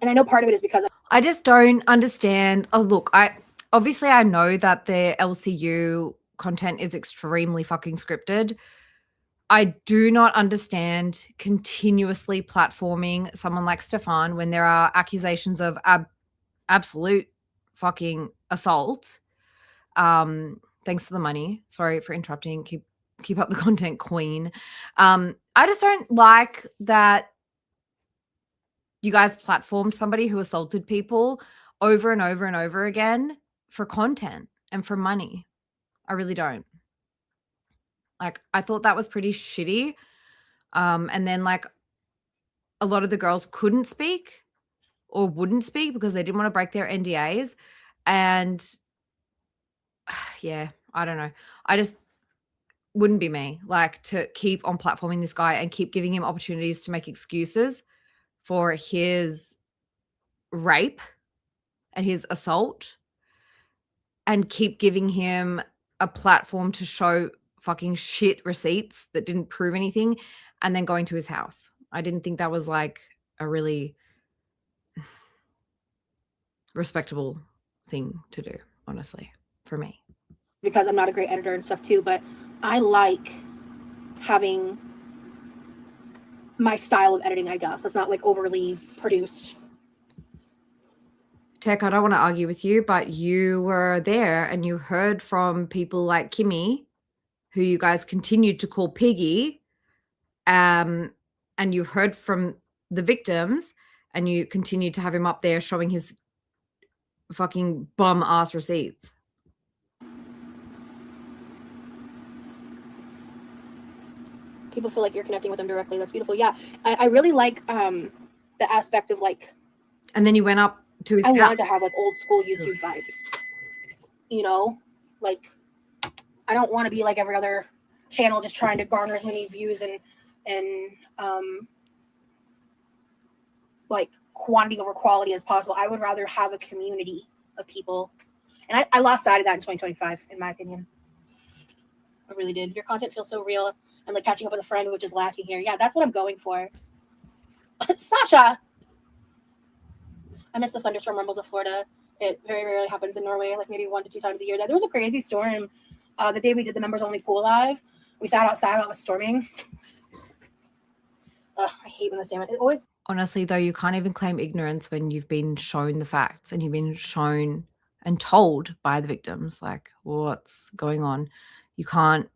and I know part of it is because I just don't understand. Oh, look, I know that the LCU content is extremely fucking scripted. I do not understand continuously platforming someone like Stefan when there are accusations of absolute fucking assault. Thanks for the money. Sorry for interrupting. Keep up the content, queen. I just don't like that you guys platformed somebody who assaulted people over and over and over again for content and for money. I really don't. Like, I thought that was pretty shitty. And then like a lot of the girls couldn't speak or wouldn't speak because they didn't want to break their NDAs. And yeah, I don't know. I just wouldn't be me, like, to keep on platforming this guy and keep giving him opportunities to make excuses for his rape and his assault, and keep giving him a platform to show fucking shit receipts that didn't prove anything and then going to his house. I didn't think that was like a really respectable thing to do, honestly, for me. Because I'm not a great editor and stuff too, but I like having my style of editing, I guess. It's not like overly produced. Tech, I don't want to argue with you, but you were there and you heard from people like Kimmy, who you guys continued to call Piggy, and you heard from the victims and you continued to have him up there showing his fucking bum ass receipts. People feel like you're connecting with them directly. That's beautiful. Yeah, I really like the aspect of like. And then you went up to his I house. wanted to have like old school YouTube vibes. You know, like I don't want to be like every other channel just trying to garner as many views and like quantity over quality as possible. I would rather have a community of people, and I lost sight of that in 2025, in my opinion. I really did. Your content feels so real. And like catching up with a friend, which is lacking here. Yeah, that's what I'm going for. Sasha! I miss the thunderstorm rumbles of Florida. It very rarely happens in Norway, like maybe 1 to 2 times a year. There was a crazy storm the day we did the members only pool live. We sat outside while it was storming. I hate when the salmon. It always. Honestly, though, you can't even claim ignorance when you've been shown the facts and you've been shown and told by the victims, like, what's going on. You can't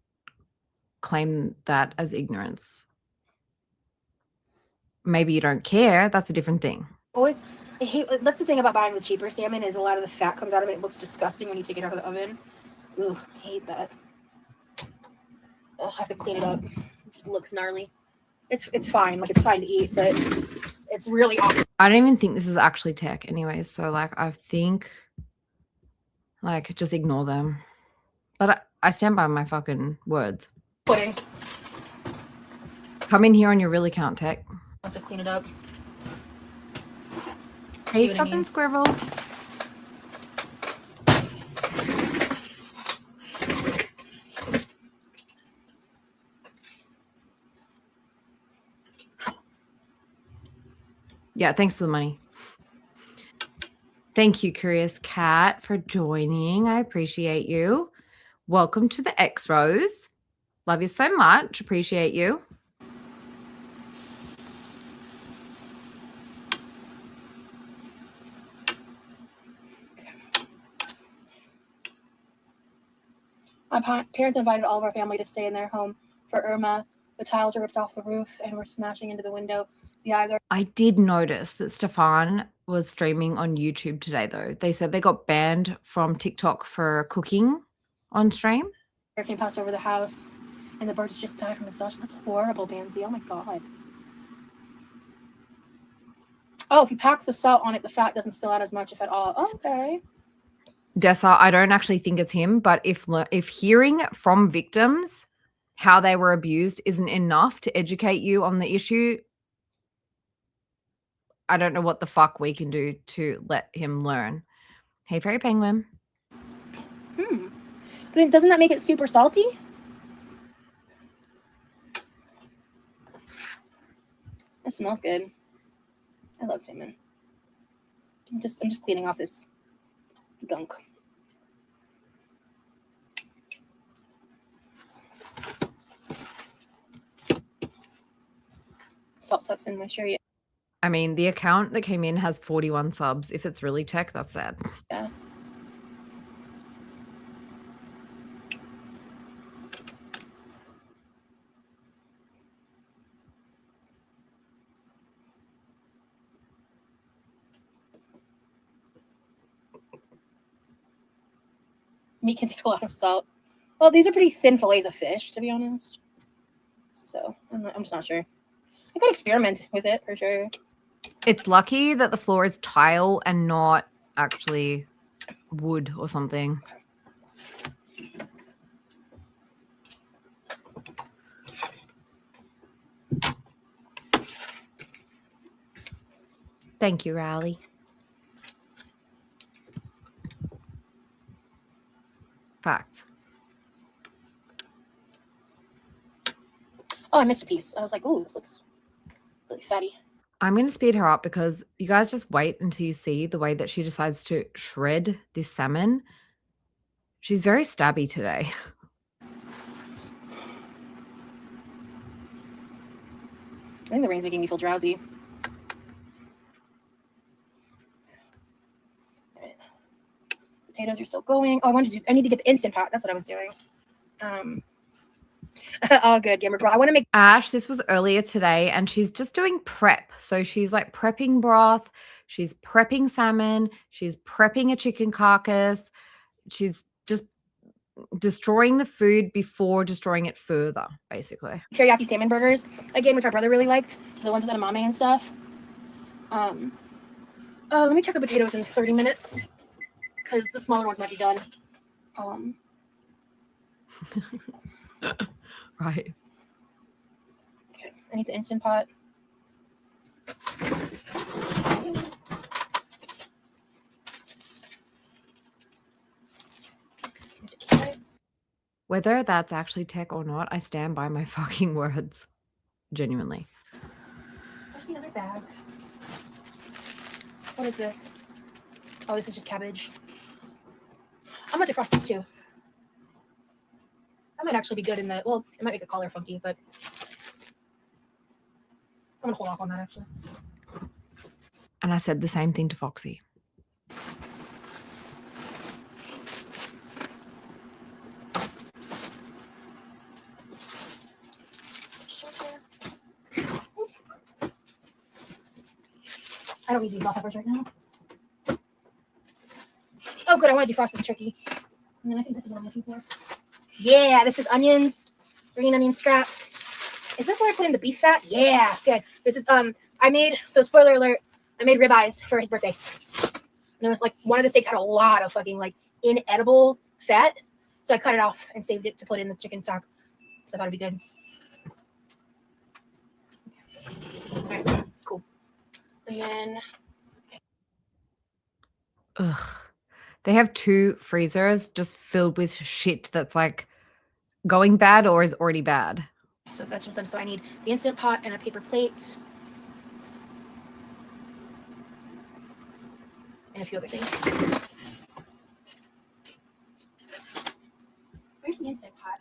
claim that as ignorance. Maybe you don't care. That's a different thing. Always, I hate. That's the thing about buying the cheaper salmon is a lot of the fat comes out of it. It looks disgusting when you take it out of the oven. Ugh, I hate that. Ugh, I have to clean it up. It just looks gnarly. It's fine. Like it's fine to eat, but it's really awful. I don't even think this is actually tech anyways. So like, I think like just ignore them. But I stand by my fucking words. Pudding. Come in here on your real account, Tech. I have to clean it up. Hey, something squirrel. Yeah, thanks for the money. Thank you, Curious Cat, for joining. I appreciate you. Welcome to the X-Rose. Love you so much. Appreciate you. My parents invited all of our family to stay in their home for Irma. The tiles were ripped off the roof and were smashing into the window. I did notice that Stefan was streaming on YouTube today, though. They said they got banned from TikTok for cooking on stream. Hurricane passed over the house, and the birds just died from exhaustion. That's horrible, Bansy. Oh my god. Oh, if you pack the salt on it, the fat doesn't spill out as much, if at all. Oh, okay. Dessa, I don't actually think it's him, but if hearing from victims how they were abused isn't enough to educate you on the issue, I don't know what the fuck we can do to let him learn. Hey, Fairy Penguin. Then doesn't that make it super salty? It smells good. I love salmon. I'm just cleaning off this gunk. Salt sucks in my shirt. I mean, the account that came in has 41 subs. If it's really tech, that's sad. Yeah. Meat can take a lot of salt. Well, these are pretty thin fillets of fish, to be honest. So I'm just not sure. I could experiment with it for sure. It's lucky that the floor is tile and not actually wood or something. Thank you, Riley. Facts. Oh, I missed a piece. I was like, ooh, this looks really fatty. I'm going to speed her up because you guys just wait until you see the way that she decides to shred this salmon. She's very stabby today. I think the rain's making me feel drowsy. Right. Potatoes are still going. Oh, I need to get the Instant Pot. That's what I was doing. Oh, good, Gamer Girl. I want to make Ash, this was earlier today, and she's just doing prep. So she's like prepping broth, she's prepping salmon, she's prepping a chicken carcass. She's just destroying the food before destroying it further, basically. teriyaki salmon burgers again, which my brother really liked. The ones with edamame and stuff. Let me check the potatoes in 30 minutes because the smaller ones might be done. Right. Okay, I need the Instant Pot. Whether that's actually tech or not, I stand by my fucking words. Genuinely. Where's the other bag? What is this? Oh, this is just cabbage. I'm gonna defrost this too. That might actually be good in the, well, it might make the color funky, but I'm gonna hold off on that actually. And I said the same thing to Foxy. I don't need these bell peppers right now. Oh, good. I want to defrost this turkey. And then I think this is what I'm looking for. Yeah, this is onions, green onion scraps. Is this where I put in the beef fat? Yeah, good. This is, I made, so spoiler alert, I made ribeyes for his birthday. And there was like, one of the steaks had a lot of fucking like inedible fat. So I cut it off and saved it to put in the chicken stock. So I thought it'd be good. All right, cool. And then, Ugh. They have 2 freezers just filled with shit that's like going bad or is already bad. so that's just them. So I need the Instant Pot and a paper plate. And a few other things. Where's the Instant Pot?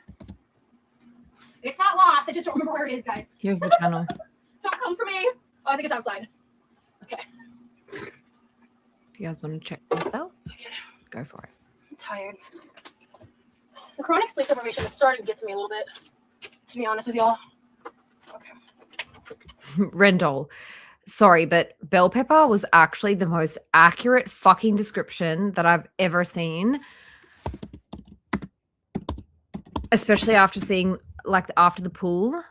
It's not lost. I just don't remember where it is, guys. Here's the channel. Don't come for me. Oh, I think it's outside. Okay. If you guys want to check this out, go for it. I'm tired. The chronic sleep deprivation is starting to get to me a little bit, to be honest with y'all. Okay. Rendell, sorry, but bell pepper was actually the most accurate fucking description that I've ever seen. Especially after seeing, like, after the pool.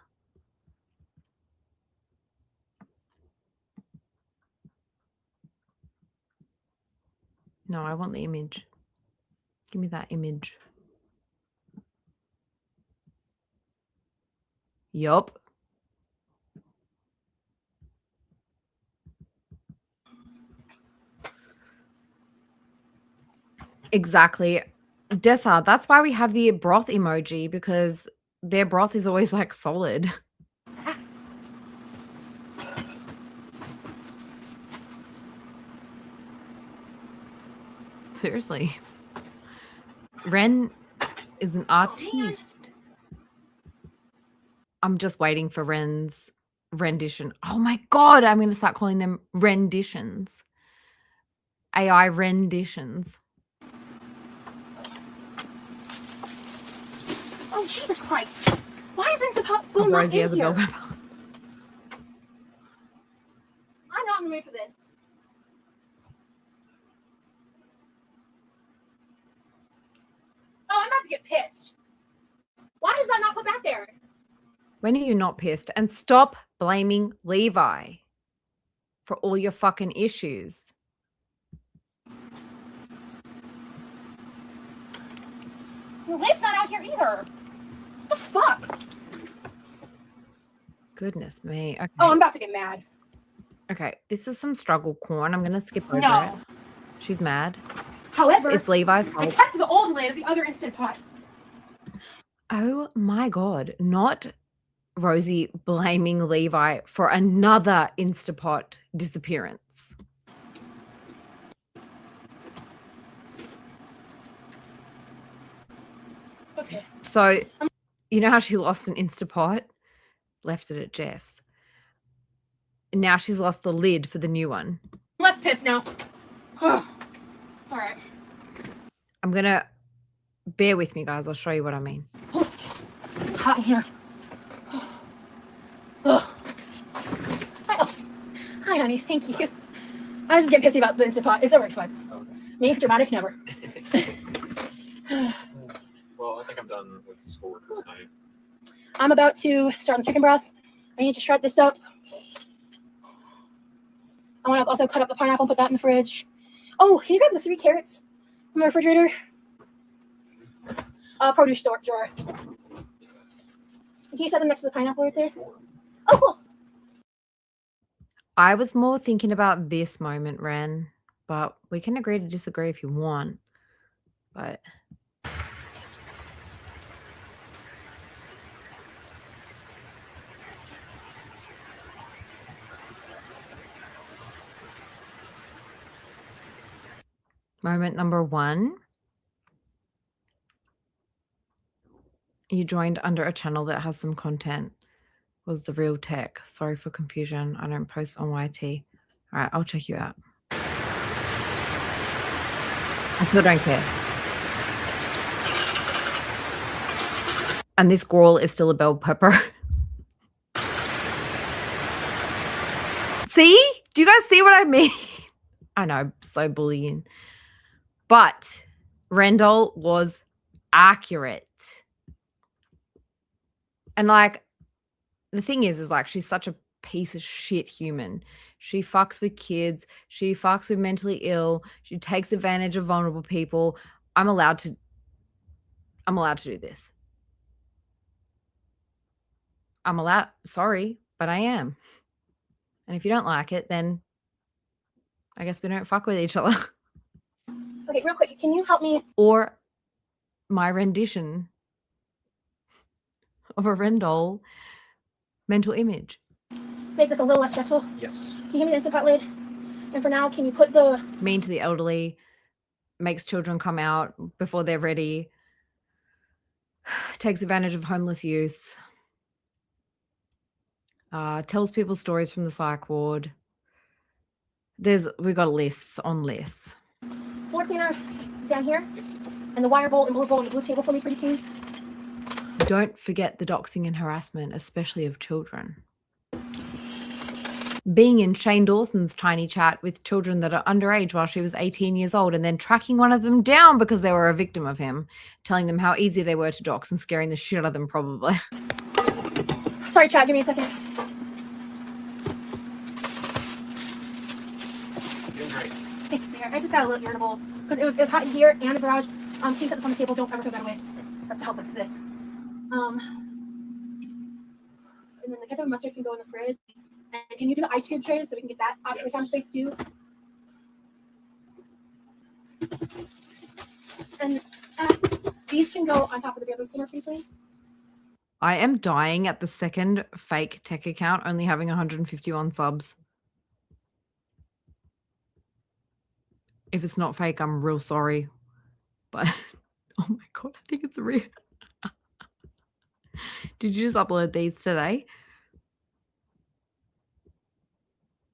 No, I want the image. Give me that image. Yup. Exactly. Dessa, that's why we have the broth emoji, because their broth is always like solid. Seriously. Ren is an artiste. I'm just waiting for Ren's rendition. Oh my God, I'm going to start calling them renditions. AI renditions. Oh, Jesus Christ. Why is Instant Pot not Rosie in has a here? bell pepper. I'm not in the mood for this. Oh, I'm about to get pissed. Why is that not put back there? When are you not pissed? And stop blaming Levi for all your fucking issues. The lid's not out here either. What the fuck? Goodness me. Okay. Oh, I'm about to get mad. Okay, this is some struggle corn. I'm going to skip over No. it. She's mad. However, It's Levi's I fault. kept the old lid of the other Instant Pot. Oh my God. Not Rosie blaming Levi for another Instapot disappearance. Okay. So, you know how she lost an Instapot? Left it at Jeff's. And now she's lost the lid for the new one. I'm less pissed now. All right. I'm going to... Bear with me, guys. I'll show you what I mean. It's hot in here. Ugh. Hi, honey. Thank you. I was just getting pissy about the Instant Pot. It's never fine. Okay. Me, dramatic, never. Well, I think I'm done with schoolwork for tonight. I'm about to start on the chicken broth. I need to shred this up. I want to also cut up the pineapple and put that in the fridge. Oh, can you grab the 3 carrots from the refrigerator? Produce store drawer. Can you set them next to the pineapple right there? Oh, cool. I was more thinking about this moment, Ren, but we can agree to disagree if you want. But moment number 1. You joined under a channel that has some content. Was the real tech. Sorry for confusion. I don't post on YT. All right, I'll check you out. I still don't care. And this girl is still a bell pepper. See? Do you guys see what I mean? I know, so bullying. But Rendell was accurate. And like, the thing is like, she's such a piece of shit human. She fucks with kids. She fucks with mentally ill. She takes advantage of vulnerable people. I'm allowed to do this. Sorry, but I am. And if you don't like it, then I guess we don't fuck with each other. Okay, real quick, can you help me? Or my rendition of a Rendell mental image. Make this a little less stressful? Yes. Can you give me the Instant Pot lid? And for now, can you put the... Mean to the elderly, makes children come out before they're ready, takes advantage of homeless youths, tells people stories from the psych ward. We got lists on lists. Floor cleaner down here. And the wire bowl and blue bowl and the blue table for me, pretty please. Don't forget the doxing and harassment, especially of children. Being in Shane Dawson's tiny chat with children that are underage while she was 18 years old and then tracking one of them down because they were a victim of him, telling them how easy they were to dox and scaring the shit out of them probably. Sorry, chat, give me a second. Doing great. Thanks, Sarah. I just got a little irritable because it was hot in here and the garage. Can you set this on the table? Don't ever throw that away. That's to help with this. And then the ketchup and mustard can go in the fridge. And can you do the ice cube trays so we can get that off the counter space too? And these can go on top of the bamboo steamer, please. I am dying at the second fake tech account only having 151 subs. If it's not fake, I'm real sorry. But, oh my God, I think it's real. Did you just upload these today?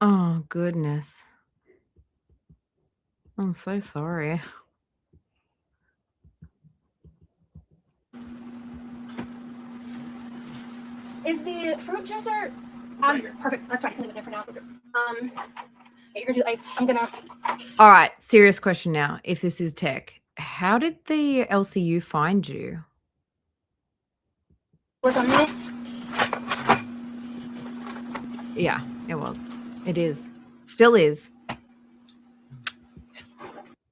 Oh, goodness. I'm so sorry. Is the fruit juicer Right here. perfect? That's fine. I can leave it there for now. Yeah, you're gonna do the ice. I'm gonna. All right, serious question now. If this is tech, how did the LCU find you? Work on this. Yeah, it was. It is. Still is.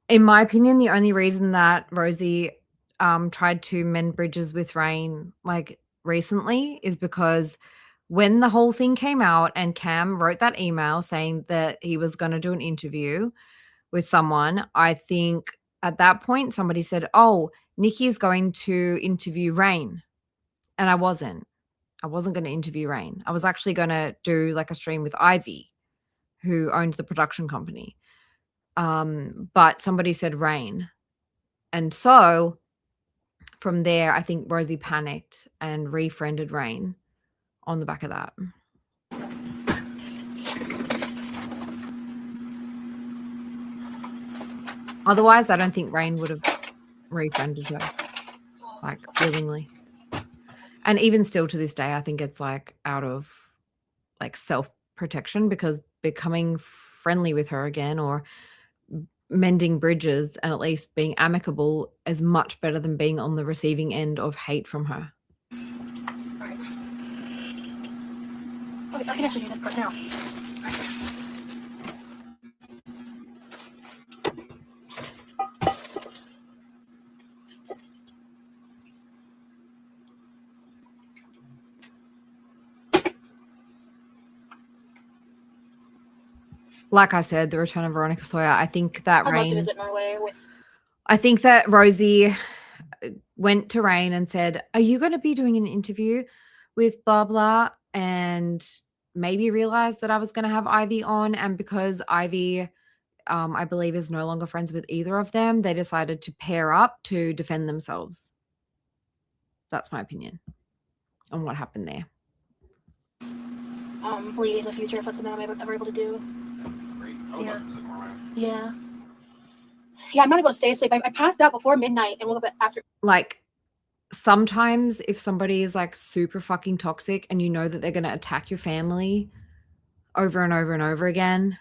In my opinion, the only reason that Rosie tried to mend bridges with RAINE like recently is because when the whole thing came out and Cam wrote that email saying that he was going to do an interview with someone, I think at that point somebody said, oh, Nikki's going to interview RAINE. And I wasn't. I wasn't going to interview RAINE. I was actually going to do like a stream with Ivy, who owns the production company. But somebody said RAINE. And so from there, I think Rosie panicked and refriended RAINE on the back of that. Otherwise, I don't think RAINE would have refriended her, like, willingly. And even still to this day, I think it's like out of like self-protection, because becoming friendly with her again or mending bridges and at least being amicable is much better than being on the receiving end of hate from her. Alright. Okay, I can actually do this part now. Like I said, the return of Veronica Sawyer, I think that I'd love to RAINE, visit Norway with. I think that Rosie went to RAINE and said, are you going to be doing an interview with blah, blah? And maybe realized that I was going to have Ivy on. And because Ivy, I believe, is no longer friends with either of them, they decided to pair up to defend themselves. That's my opinion on what happened there. Believe in the future if that's something I'm ever able to do. Great. I would love to visit Norway. Yeah. Yeah, I'm not able to stay asleep. I passed out before midnight and woke up after. Like, sometimes if somebody is like super fucking toxic and you know that they're going to attack your family over and over and over again,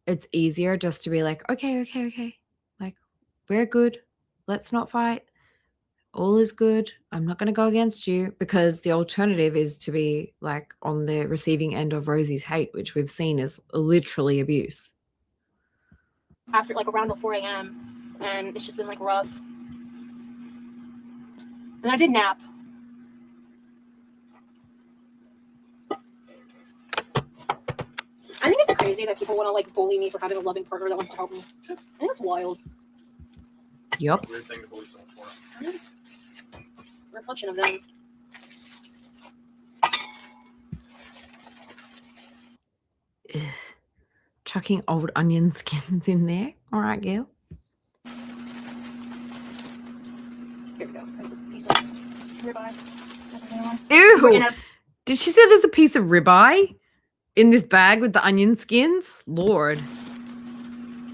it's easier just to be like, okay. Like, we're good. Let's not fight. All is good. I'm not going to go against you, because the alternative is to be like on the receiving end of Rosie's hate, which we've seen is literally abuse. After like around 4 a.m. and it's just been like rough. And I did nap. I think it's crazy that people want to like bully me for having a loving partner that wants to help me. I think it's wild. Yep. Weird thing to bully someone for. Reflection of them. Ugh. Chucking old onion skins in there. All right, girl. Here we go. There's a piece of ribeye. Ew. Did she say there's a piece of ribeye in this bag with the onion skins? Lord.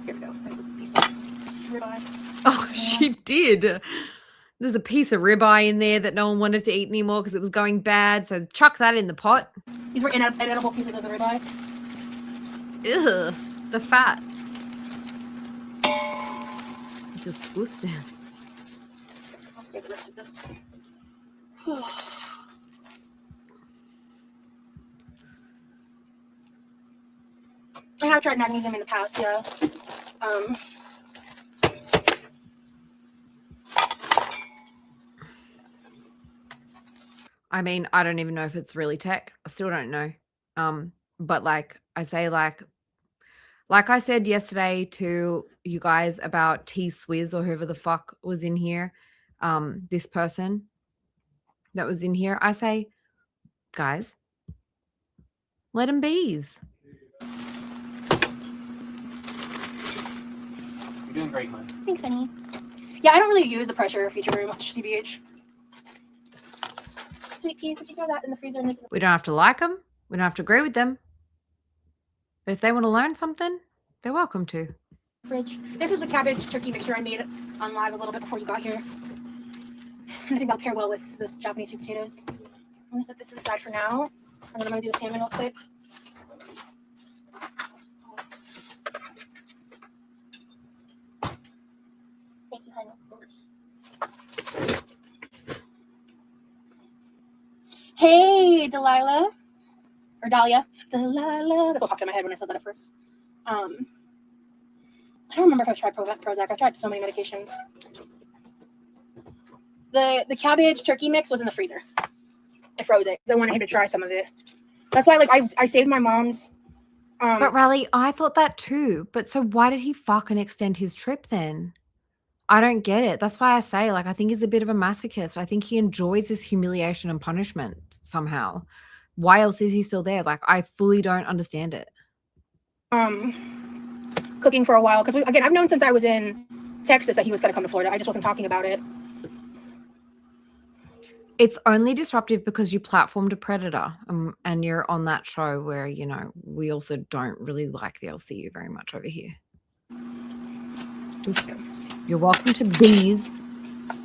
Here we go. There's a piece of ribeye. Oh, she did. There's a piece of ribeye in there that no one wanted to eat anymore because it was going bad. So chuck that in the pot. These were inedible pieces of the ribeye. Ugh, the fat. Disgusting. I'll save the rest of this. I have tried magnesium in the past, yeah. I mean, I don't even know if it's really tech. I still don't know. But like I say, like I said yesterday to you guys about T Swizz or whoever the fuck was in here, this person that was in here, I say, guys, let them bees. You're doing great, man. Thanks, honey. Yeah, I don't really use the pressure feature very much, TBH. Sweet pea, could you throw that in the freezer? And this? We don't have to like them. We don't have to agree with them. But if they want to learn something, they're welcome to. Fridge. This is the cabbage turkey mixture I made on live a little bit before you got here. And I think that'll pair well with those Japanese sweet potatoes. I'm going to set this to the side for now. And then I'm going to do the salmon real quick. Thank you, honey. Hey, Delilah. Or Dahlia. Delilah. That's what popped in my head when I said that at first. I don't remember if I've tried Prozac. I've tried so many medications. The cabbage turkey mix was in the freezer. I froze it because I wanted him to try some of it. That's why, like, I saved my mom's. But Riley, I thought that too. But so why did he fucking extend his trip then? I don't get it. That's why I say, like, I think he's a bit of a masochist. I think he enjoys this humiliation and punishment somehow. Why else is he still there? Like, I fully don't understand it. Cooking for a while because again, I've known since I was in Texas that he was going to come to Florida. I just wasn't talking about it. It's only disruptive because you platformed a predator, and you're on that show where, you know, we also don't really like the LCU very much over here. Just, you're welcome to bees.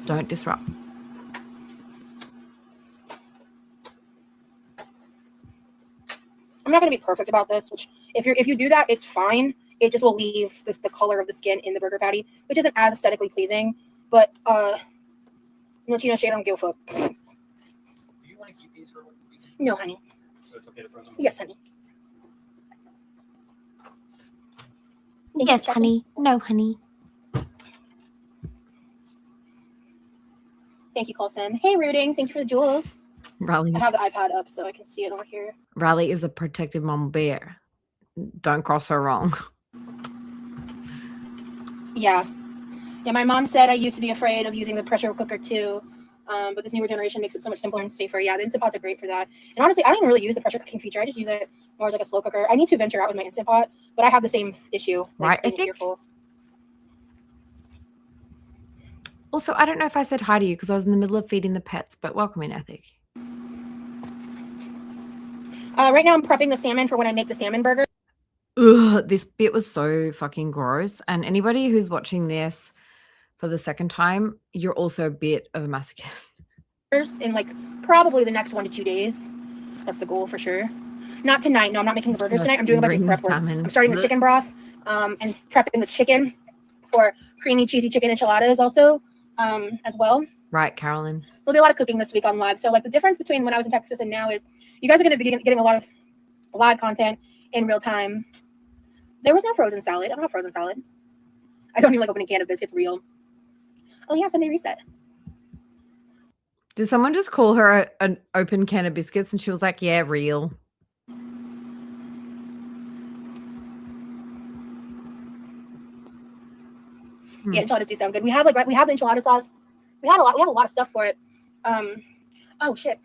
Don't disrupt. I'm not going to be perfect about this, which if you do that, it's fine. It just will leave the color of the skin in the burger patty, which isn't as aesthetically pleasing. But no Chino shade, I don't give a fuck. Do you want to keep these for a week? No, honey. So it's okay to throw them? Yes, honey. Yes, honey. No, honey. Thank you, Colson. Hey, Rooting. Thank you for the jewels. Raleigh. I have the iPad up so I can see it over here. Raleigh is a protective mom bear. Don't cross her wrong. Yeah. Yeah, my mom said I used to be afraid of using the pressure cooker too. But this newer generation makes it so much simpler and safer. Yeah, the Instant Pots are great for that. And honestly, I don't even really use the pressure cooking feature. I just use it more as like a slow cooker. I need to venture out with my Instant Pot, but I have the same issue. Right, I think. Also, I don't know if I said hi to you because I was in the middle of feeding the pets, but welcome in, Ethic. Right now I'm prepping the salmon for when I make the salmon burger. Ugh, this bit was so fucking gross. And anybody who's watching this for the second time, you're also a bit of a masochist. In like probably the next 1 to 2 days. That's the goal for sure. Not tonight. No, I'm not making the burgers tonight. I'm doing a bunch of prep work. I'm starting the chicken broth and prepping the chicken for creamy, cheesy chicken enchiladas also as well. Right, Carolyn. So there'll be a lot of cooking this week on live. So like the difference between when I was in Texas and now is you guys are going to be getting a lot of live content in real time. There was no frozen salad. I don't have frozen salad. I don't even like opening a can of biscuits real. Oh yeah, Sunday reset. Did someone just call her an open can of biscuits and she was like, yeah, real? Yeah, enchiladas do sound good. We have the enchilada sauce. We have a lot of stuff for it. Oh shit.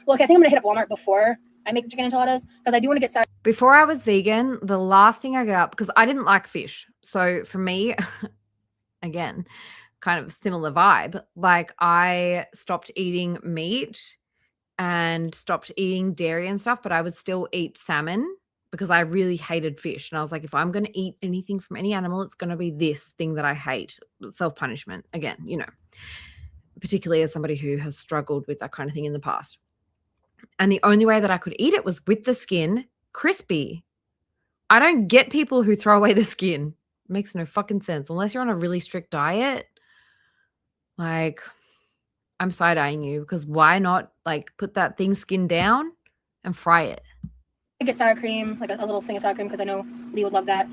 Well, okay, I think I'm gonna hit up Walmart before I make the chicken enchiladas because I do want to get started. Before I was vegan, the last thing I got, because I didn't like fish. So for me, again, kind of a similar vibe. Like I stopped eating meat and stopped eating dairy and stuff, but I would still eat salmon because I really hated fish. And I was like, if I'm going to eat anything from any animal, it's going to be this thing that I hate. Self-punishment. Again, you know, particularly as somebody who has struggled with that kind of thing in the past. And the only way that I could eat it was with the skin crispy. I don't get people who throw away the skin. It makes no fucking sense. Unless you're on a really strict diet. Like, I'm side-eyeing you because why not like put that thing skin down and fry it? I get sour cream, like a little thing of sour cream because I know Lee would love that.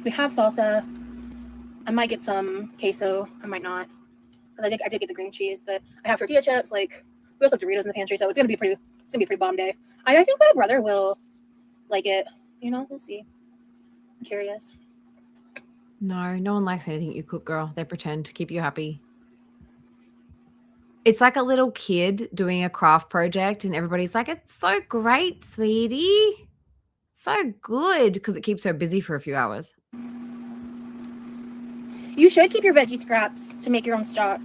We have salsa. I might get some queso. I might not. Because I did get the green cheese, but I have tortilla chips. Like we also have Doritos in the pantry, so it's gonna be a pretty bomb day. I think my brother will like it. You know, we'll see. I'm curious. No one likes anything you cook, girl. They pretend to keep you happy. It's like a little kid doing a craft project and everybody's like, it's so great, sweetie. So good. Because it keeps her busy for a few hours. You should keep your veggie scraps to make your own stock.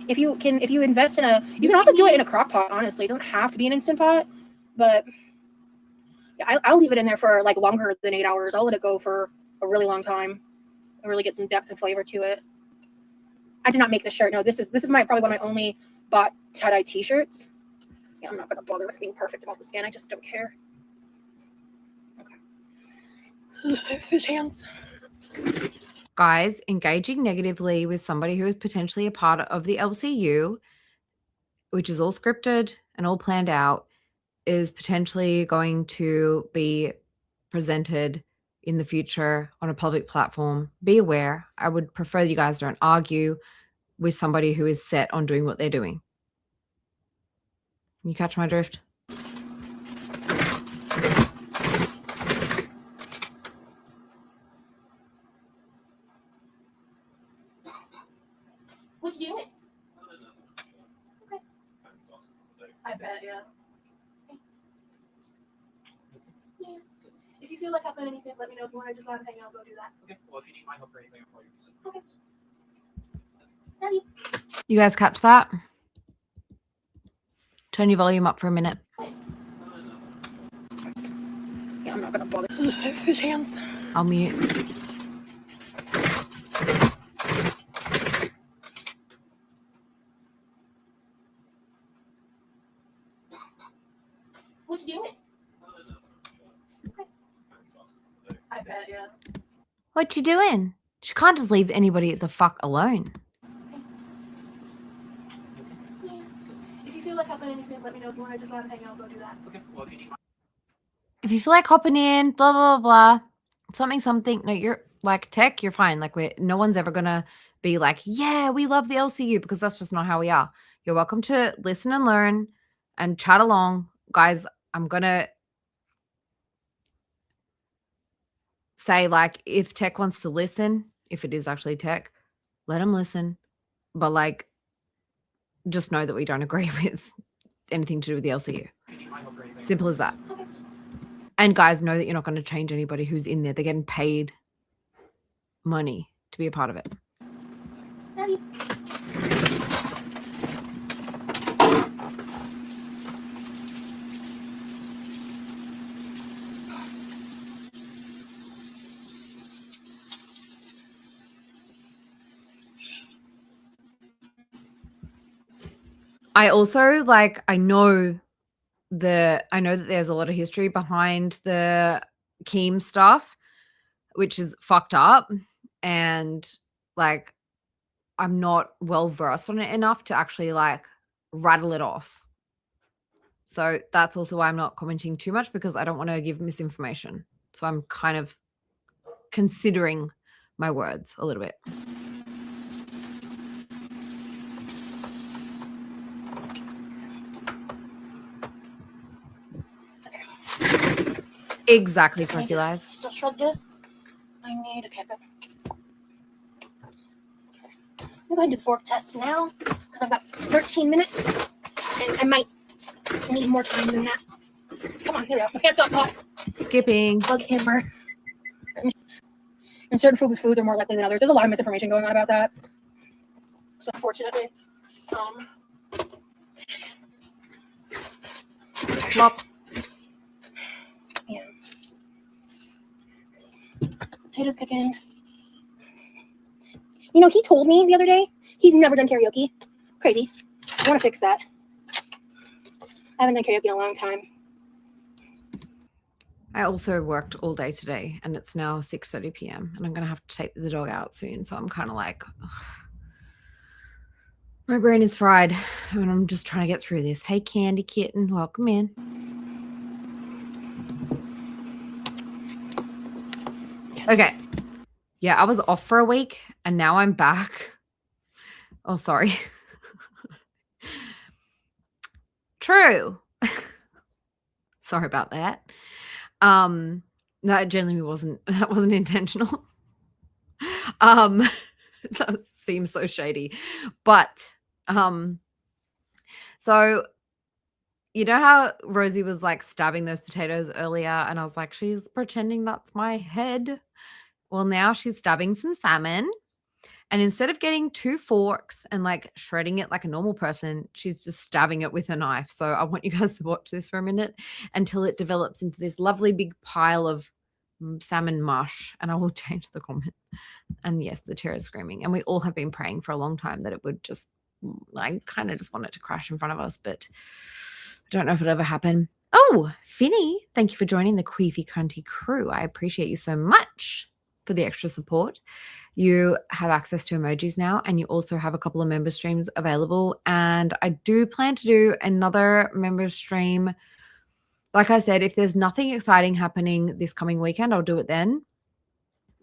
If you invest in you can also do it in a crock pot, honestly. It doesn't have to be an Instant Pot. But yeah, I'll leave it in there for like longer than 8 hours. I'll let it go for a really long time and really get some depth and flavor to it. I did not make this shirt. No, this is probably one of my only bought tie-dye t-shirts. Yeah, I'm not gonna bother with being perfect about the skin. I just don't care. Okay. Fish hands. Guys, engaging negatively with somebody who is potentially a part of the LCU, which is all scripted and all planned out, is potentially going to be presented in the future on a public platform. Be aware. I would prefer you guys don't argue with somebody who is set on doing what they're doing. You catch my drift? I bet, yeah. Yeah. If you feel like helping anything, let me know. If you want to just go out and hang out, go do that. Okay. Well, if you need my help for anything, I'll call you. Okay. Love you. You guys catch that? Turn your volume up for a minute. Yeah, I'm not gonna bother. Fish hands. I'll mute. What you doing? Okay. I bet, yeah. What you doing? She can't just leave anybody the fuck alone. Yeah. If you feel like helping anything, let me know. If you want to just go out and hang out, go do that. Okay. Well, if you need my If you feel like hopping in, blah, blah, blah, blah, something. No, you're like tech, you're fine. Like no one's ever going to be like, yeah, we love the LCU, because that's just not how we are. You're welcome to listen and learn and chat along. Guys, I'm going to say, like, if tech wants to listen, if it is actually tech, let them listen. But like, just know that we don't agree with anything to do with the LCU. Simple as that. And guys, know that you're not going to change anybody who's in there. They're getting paid money to be a part of it. Love you. I also I know that there's a lot of history behind the Keem stuff, which is fucked up, and like I'm not well versed on it enough to actually like rattle it off. So that's also why I'm not commenting too much, because I don't want to give misinformation. So I'm kind of considering my words a little bit. Exactly, Cookie Lies. Still shrug this. I need okay. I'm going to do the fork test now because I've got 13 minutes and I might need more time than that. Come on, here we go. My hand's got caught. Skipping. Bug hammer. And certain foods are more likely than others. There's a lot of misinformation going on about that. So unfortunately. Flop. Yeah. Potatoes cooking. You know, he told me the other day he's never done karaoke. Crazy. I want to fix that. I haven't done karaoke in a long time. I also worked all day today, and it's now 6:30 p.m. and I'm going to have to take the dog out soon. So I'm kind of like, ugh. My brain is fried, and I'm just trying to get through this. Hey, Candy Kitten, welcome in. Yes. Okay. Yeah, I was off for a week, and now I'm back. Oh, sorry. True. Sorry about that. No, it genuinely wasn't. That wasn't intentional. That seems so shady, but so you know how Rosie was like stabbing those potatoes earlier, and I was like, she's pretending that's my head. Well, now she's stabbing some salmon, and instead of getting 2 forks and like shredding it like a normal person, she's just stabbing it with a knife. So I want you guys to watch this for a minute until it develops into this lovely big pile of salmon mush, and I will change the comment. And yes, the chair is screaming, and we all have been praying for a long time that it would just, I kind of just want it to crash in front of us, but I don't know if it'll ever happen. Oh, Finny, thank you for joining the Queefy Cunty crew. I appreciate you so much for the extra support. You have access to emojis now, and you also have a couple of member streams available. And I do plan to do another member stream. Like I said, if there's nothing exciting happening this coming weekend, I'll do it then.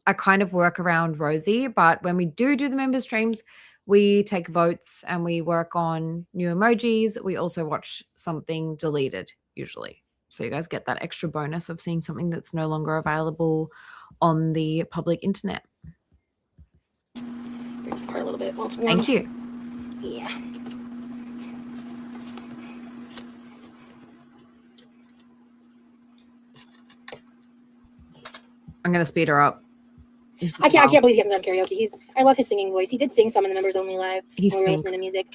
I kind of work around Rosie, but when we do the member streams, we take votes and we work on new emojis. We also watch something deleted usually. So you guys get that extra bonus of seeing something that's no longer available on the public internet. Bring this apart a little bit. Thank you. Yeah. I'm gonna speed her up. I can't believe he hasn't done karaoke. I love his singing voice. He did sing some in the members only live He when we were stinks. listening to music.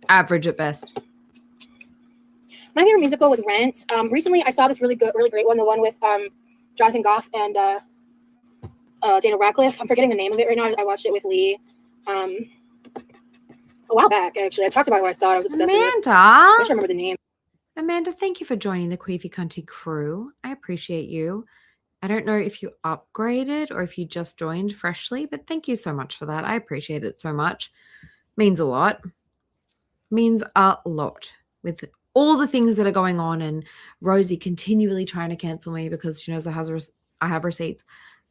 Average at best. My favorite musical was Rent. Recently I saw this really great one, the one with Jonathan Goff and Daniel Radcliffe. I'm forgetting the name of it right now. I watched it with Lee a while back, actually. I talked about it when I saw it. I was obsessed with it. I wish I remember the name. Amanda, thank you for joining the Queefy Cunty crew. I appreciate you. I don't know if you upgraded or if you just joined freshly, but thank you so much for that. I appreciate it so much. Means a lot. Means a lot with all the things that are going on, and Rosie continually trying to cancel me because she knows I have receipts.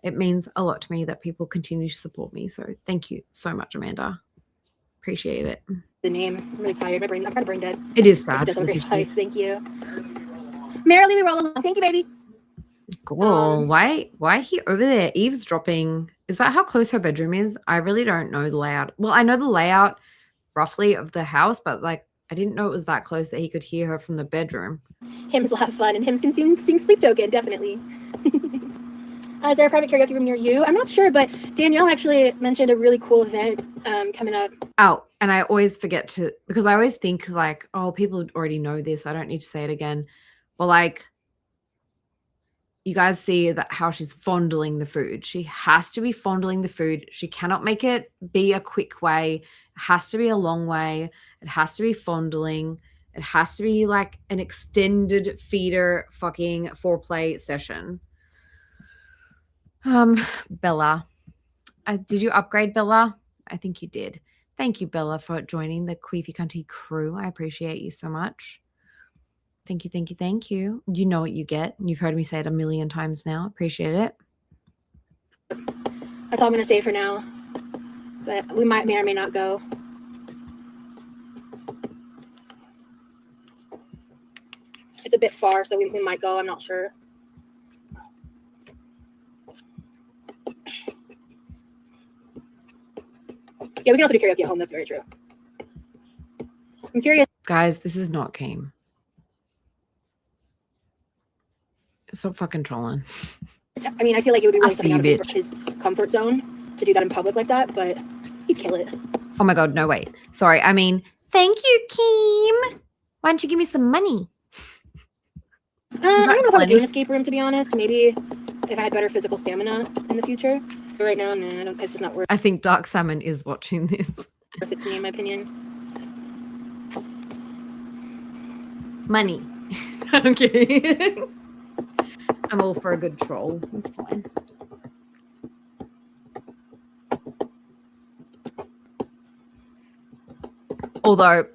It means a lot to me that people continue to support me. So thank you so much, Amanda. Appreciate it. The name. I'm really tired. I'm kind of brain dead. It is He sad. does have a great voice. Thank you. Merrily we roll along. Thank you, baby. Cool. Why he over there eavesdropping? Is that how close her bedroom is? I really don't know the layout. Well, I know the layout roughly of the house, but like I didn't know it was that close that he could hear her from the bedroom. Hymns will have fun, and hymns can sing Sleep Token, definitely. Is there a private karaoke room near you? I'm not sure, but Danielle actually mentioned a really cool event coming up. Oh, and I always forget to, because I always think like, oh, people already know this. I don't need to say it again. Well, like, you guys see that how she's fondling the food. She has to be fondling the food. She cannot make it be a quick way. It has to be a long way. It has to be fondling. It has to be like an extended feeder fucking foreplay session. Bella. Did you upgrade, Bella? I think you did. Thank you, Bella, for joining the Queefy Cunty crew. I appreciate you so much. Thank you, thank you, thank you. You know what you get. You've heard me say it a million times now. Appreciate it. That's all I'm going to say for now. But we may or may not go. It's a bit far, so we might go. I'm not sure. Yeah, we can also do karaoke at home. That's very true. I'm curious. Guys, this is not Keem. Stop fucking trolling. I mean, I feel like it would be really Ask something out you, of his comfort zone to do that in public like that, but he'd kill it. Oh my God, no, wait. Sorry, I mean, thank you, Keem. Why don't you give me some money? I don't know if I would do an escape room, to be honest. Maybe if I had better physical stamina in the future. But right now, no, it's just not worth I think Dark Salmon is watching this. it to me, in my opinion. Money. I'm kidding. I'm all for a good troll. It's fine. Although,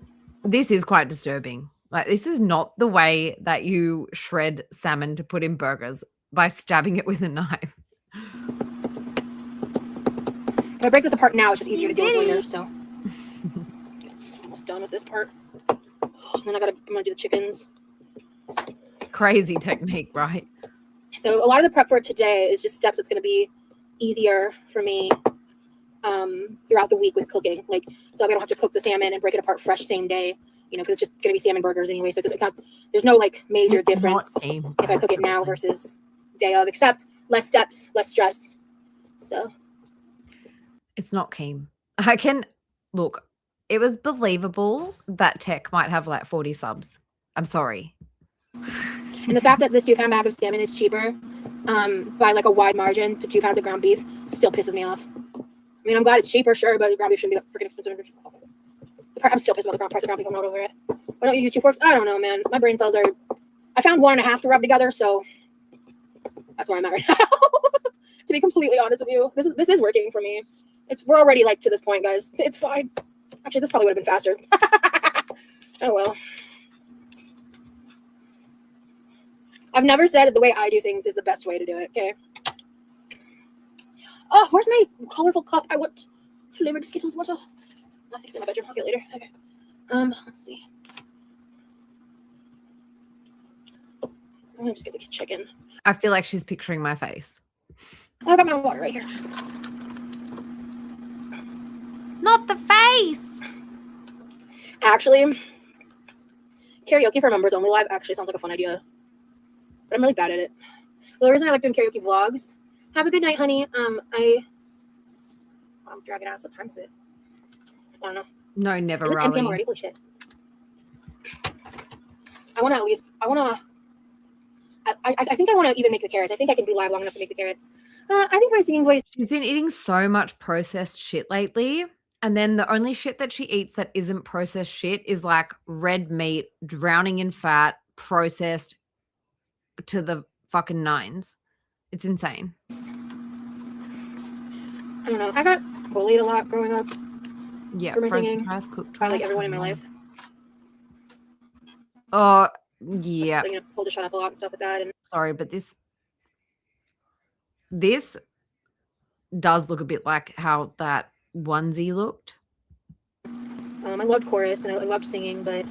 this is quite disturbing. Like, this is not the way that you shred salmon to put in burgers, by stabbing it with a knife. If I break this apart now, it's just easier to deal with later, so. Almost done with this part. And then I'm gonna do the chickens. Crazy technique, right? So a lot of the prep for today is just steps that's going to be easier for me throughout the week with cooking. Like, so I don't have to cook the salmon and break it apart fresh same day, you know, because it's just going to be salmon burgers anyway. So it's not, there's no like major difference if I cook it now versus day of, except less steps, less stress. So it's not keen. I can look. It was believable that Tech might have like 40 subs. I'm sorry. And the fact that this 2-pound bag of salmon is cheaper by like a wide margin to 2 pounds of ground beef still pisses me off. I mean, I'm glad it's cheaper, sure, but the ground beef shouldn't be that freaking expensive. I'm still pissed about the price of ground beef. I'm not over it. Why don't you use 2 forks? I don't know, man. My brain cells are. I found 1.5 to rub together, so that's where I'm at right now. To be completely honest with you, this is working for me. We're already like to this point, guys. It's fine. Actually, this probably would have been faster. Oh well. I've never said that the way I do things is the best way to do it, okay? Oh, where's my colorful cup? I want flavored Skittles water. I think it's in my bedroom. I'll get it later. Okay. Let's see. I'm gonna just get the chicken. I feel like she's picturing my face. Oh, I got my water right here. Not the face. Actually, karaoke for members only live actually sounds like a fun idea. But I'm really bad at it. Well, the reason I like doing karaoke vlogs Have a good night, honey. I'm dragging out. What time is it? I don't know. No, never, Is it 10 p.m. Raleigh. already? Holy shit. I think I want to even make the carrots. I think I can be live long enough to make the carrots. I think my singing voice. She's been eating so much processed shit lately. And then the only shit that she eats that isn't processed shit is like red meat, drowning in fat, processed to the fucking nines. It's insane. I don't know. I got bullied a lot growing up. Yeah, For my frozen singing. fries, cooked By like fries, everyone in my yeah. life. Oh, yeah. Like, pulled to shut up a lot and stuff like that. And Sorry, but this does look a bit like how that onesie looked. I loved chorus and I loved singing, but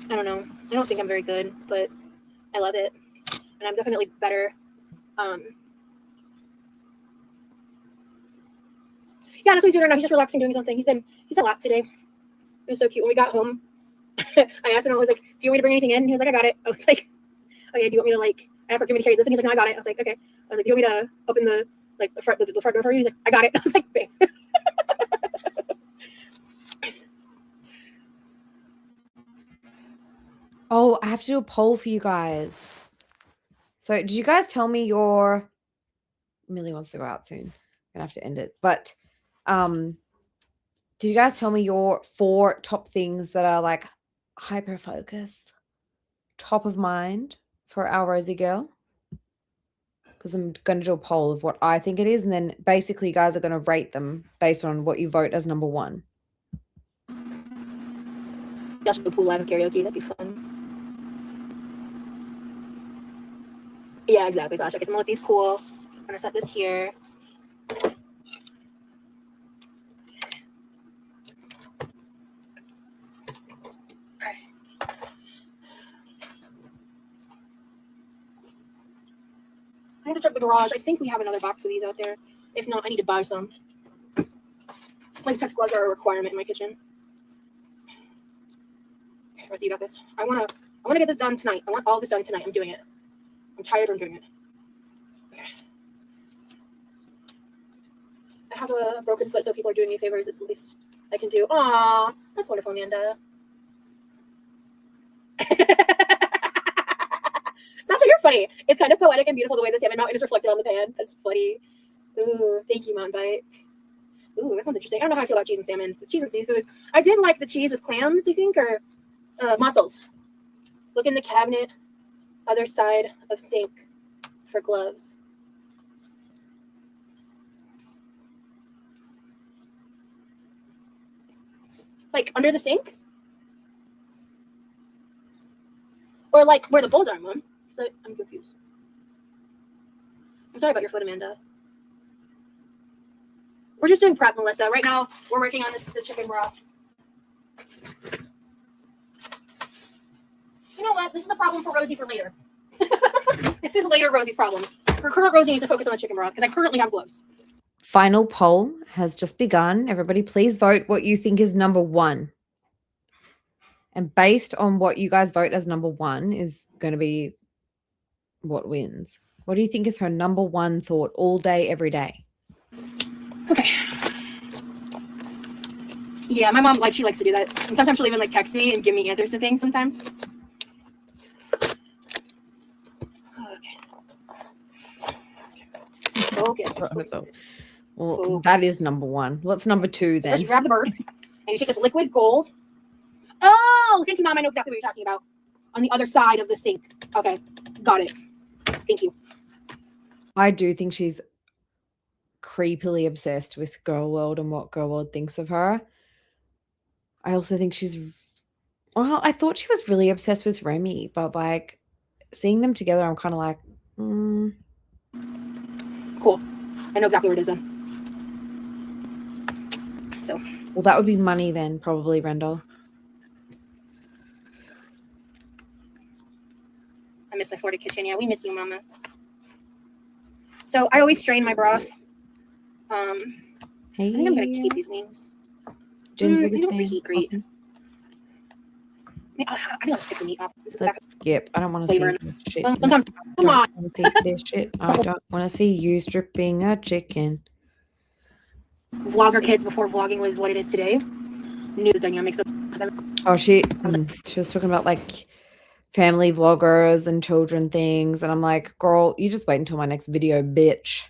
I don't know. I don't think I'm very good, but I love it, and I'm definitely better. Yeah, that's what he's doing right now. He's just relaxing, doing his own thing. He's a lap today. It was so cute. When we got home, I asked him, I was like, do you want me to bring anything in? And he was like, I got it. I was like, okay, do you want me to like, I asked him, do you want me to carry this? And he's like, no, I got it. I was like, okay. I was like, do you want me to open the front door for you? He's like, I got it. I was like, bang. Oh, I have to do a poll for you guys. So did you guys tell me your Millie wants to go out soon. I'm gonna have to end it. But did you guys tell me your 4 top things that are like hyper focused, top of mind for our Rosie girl? Because I'm going to do a poll of what I think it is, and then basically you guys are going to rate them based on what you vote as number 1. Y'all should do a pool live of karaoke. That'd be fun. Yeah, exactly, Sasha. Okay, so I'm gonna let these cool. I'm gonna set this here. I need to check the garage. I think we have another box of these out there. If not, I need to buy some. Latex gloves are a requirement in my kitchen. Okay, Rosie, you got this. I wanna get this done tonight. I want all this done tonight. I'm doing it. I'm tired of doing it. Okay. I have a broken foot, so people are doing me favors. It's the least I can do. Aw, that's wonderful, Amanda. Sasha, you're funny. It's kind of poetic and beautiful the way the salmon mountain is reflected on the pan. That's funny. Ooh, thank you, Mom Bytch. Ooh, that sounds interesting. I don't know how I feel about cheese and salmon. Cheese and seafood. I did like the cheese with clams, I think, or mussels. Look in the cabinet, other side of sink for gloves. Like under the sink? Or like where the bowls are, Mom? I'm confused. I'm sorry about your foot, Amanda. We're just doing prep, Melissa. Right now, we're working on the chicken broth. You know what? This is a problem for Rosie for later. This is later Rosie's problem. Her current Rosie needs to focus on the chicken broth because I currently have gloves. Final poll has just begun. Everybody, please vote what you think is number 1. And based on what you guys vote as number 1 is going to be what wins. What do you think is her number 1 thought all day, every day? Okay. Yeah, my mom, she likes to do that. And sometimes she'll even, text me and give me answers to things sometimes. Okay. Focus. Well, Focus. that is number 1. What's number 2 then? First, you grab the bird, and you take this liquid gold. Oh, thank you, Mom. I know exactly what you're talking about. On the other side of the sink. Okay, got it. Thank you. I do think she's creepily obsessed with Girl World and what Girl World thinks of her. I also think I thought she was really obsessed with Remy, but seeing them together, I'm kind of like, Cool. I know exactly where it is then. So. Well, that would be money then, probably, Rendell. I miss my Florida kitchen. Yeah, we miss you, Mama. So I always strain my broth. Hey, I think I'm gonna keep these wings. Jen's They biggest don't fan. reheat great. I think I'll just pick the meat off. This is the Let's skip. I don't want to see flavor. this shit. Well, sometimes, come on. I don't want to see this shit. I don't want to see you stripping a chicken. Vlogger kids before vlogging was what it is today. Knew the dynamics of. Oh, she was talking about like family vloggers and children things, and I'm like, girl, you just wait until my next video, bitch.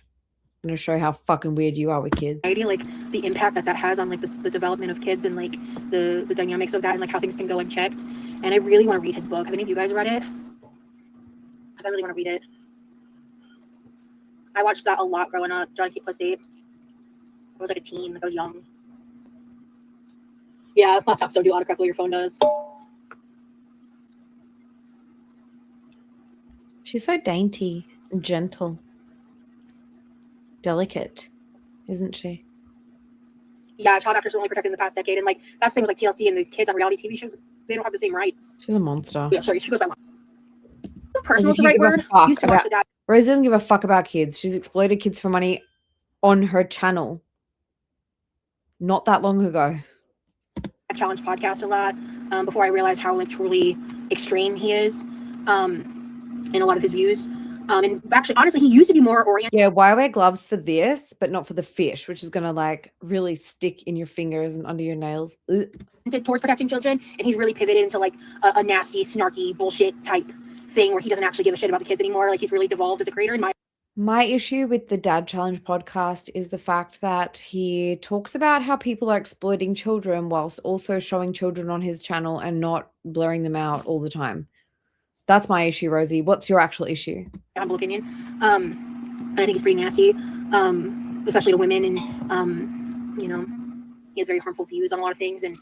I'm gonna show how fucking weird you are with kids. Like the impact that has on like the development of kids and like the dynamics of that and like how things can go unchecked. And I really want to read his book. Have any of you guys read it? Because I really want to read it. I watched that a lot growing up. John Keep Pussy. I was like a teen, like I was young. Yeah, laptops don't do autocorrect what your phone does. She's so dainty and gentle. Delicate, isn't she? Yeah, child actors were only protected in the past decade. And like that's the thing with like TLC and the kids on reality TV shows, they don't have the same rights. She's a monster. Yeah, sorry, she goes by personal is the right word. Used to watch the dad. Rose doesn't give a fuck about kids. She's exploited kids for money on her channel. Not that long ago. Challenge podcast a lot before I realized how like truly extreme he is in a lot of his views. And actually, honestly, he used to be more oriented. Yeah, why wear gloves for this, but not for the fish, which is gonna like really stick in your fingers and under your nails. Ugh. Towards protecting children, and he's really pivoted into like a nasty, snarky bullshit type thing where he doesn't actually give a shit about the kids anymore. Like he's really devolved as a creator. In my issue with the Dad Challenge podcast is the fact that he talks about how people are exploiting children whilst also showing children on his channel and not blurring them out all the time. That's my issue, Rosie. What's your actual issue? Humble opinion. And I think it's pretty nasty, especially to women. And, you know, he has very harmful views on a lot of things. And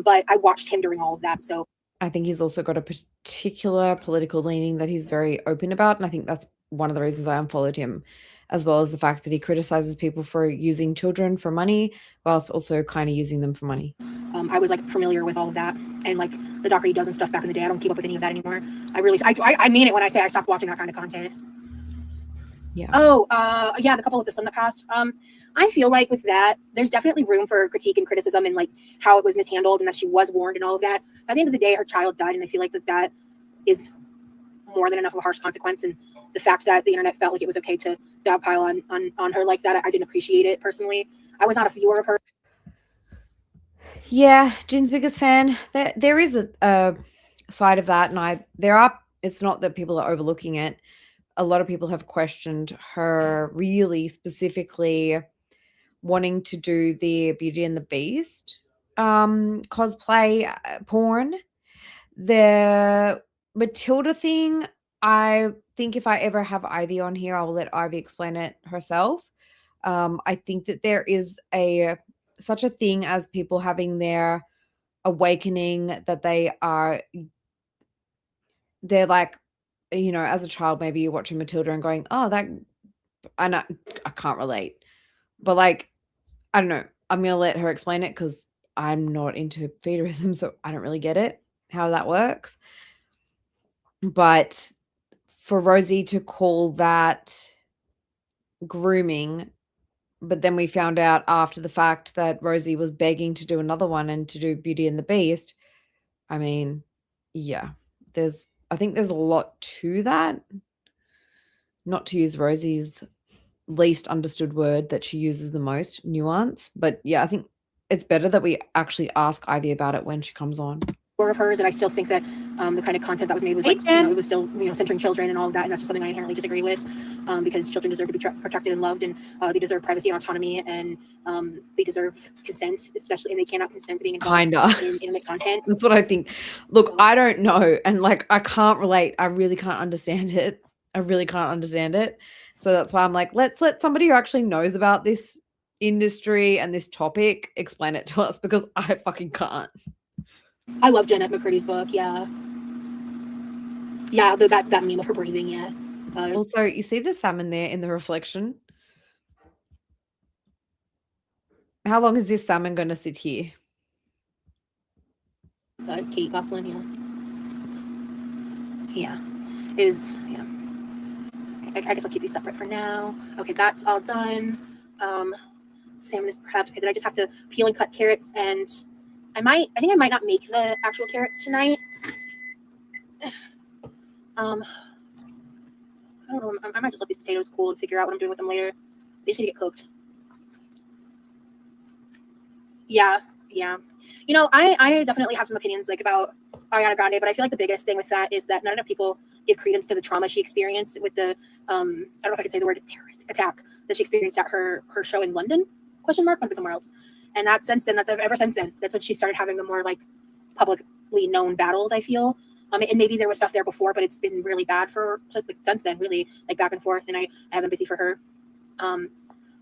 but I watched him during all of that. So I think he's also got a particular political leaning that he's very open about. And I think that's one of the reasons I unfollowed him, as well as the fact that he criticizes people for using children for money whilst also kind of using them for money. I was like familiar with all of that and like the Dr. he does and stuff back in the day. I don't keep up with any of that anymore. I mean it when I say I stopped watching that kind of content. Yeah. Oh, yeah, the couple of this on the past. I feel like with that, there's definitely room for critique and criticism and like how it was mishandled and that she was warned and all of that. At the end of the day, her child died, and I feel like that is more than enough of a harsh consequence. And the fact that the internet felt like it was okay to dogpile on her like that, I didn't appreciate it personally. I was not a viewer of her. Yeah, Jin's biggest fan. There is a side of that, and it's not that people are overlooking it. A lot of people have questioned her really specifically wanting to do the Beauty and the Beast cosplay porn. The Matilda thing, I think if I ever have Ivy on here, I'll let Ivy explain it herself. I think that there is such a thing as people having their awakening that they're like, you know, as a child, maybe you're watching Matilda and going, oh, that, I can't relate. But like, I don't know. I'm going to let her explain it because I'm not into feederism, so I don't really get it, how that works. But for Rosie to call that grooming, but then we found out after the fact that Rosie was begging to do another one and to do Beauty and the Beast. I mean, yeah, I think there's a lot to that. Not to use Rosie's least understood word that she uses the most, nuance. But yeah, I think it's better that we actually ask Ivy about it when she comes on. Of hers, and I still think that the kind of content that was made was like, it was still, centering children and all of that, and that's just something I inherently disagree with, because children deserve to be protected and loved, and they deserve privacy and autonomy, and they deserve consent, especially, and they cannot consent to being involved in intimate content. That's what I think. Look, so, I don't know, and like I can't relate. I really can't understand it. So that's why I'm like, let's let somebody who actually knows about this industry and this topic explain it to us, because I fucking can't. I love Jeanette McCurdy's book. Yeah, that meme of her breathing. Yeah. Also, you see the salmon there in the reflection. How long is this salmon going to sit here? Kate Gobblin. Yeah. I guess I'll keep these separate for now. Okay, that's all done. Salmon is prepped. Okay, then I just have to peel and cut carrots, and I think I might not make the actual carrots tonight. I don't know. I might just let these potatoes cool and figure out what I'm doing with them later. They just need to get cooked. Yeah. You know, I definitely have some opinions like about Ariana Grande, but I feel like the biggest thing with that is that not enough people give credence to the trauma she experienced with the I don't know if I can say the word terrorist attack that she experienced at her show in London, question mark, might be somewhere else. And ever since then, that's when she started having the more like publicly known battles, I feel. And maybe there was stuff there before, but it's been really bad for like since then, really like back and forth. And I have empathy for her.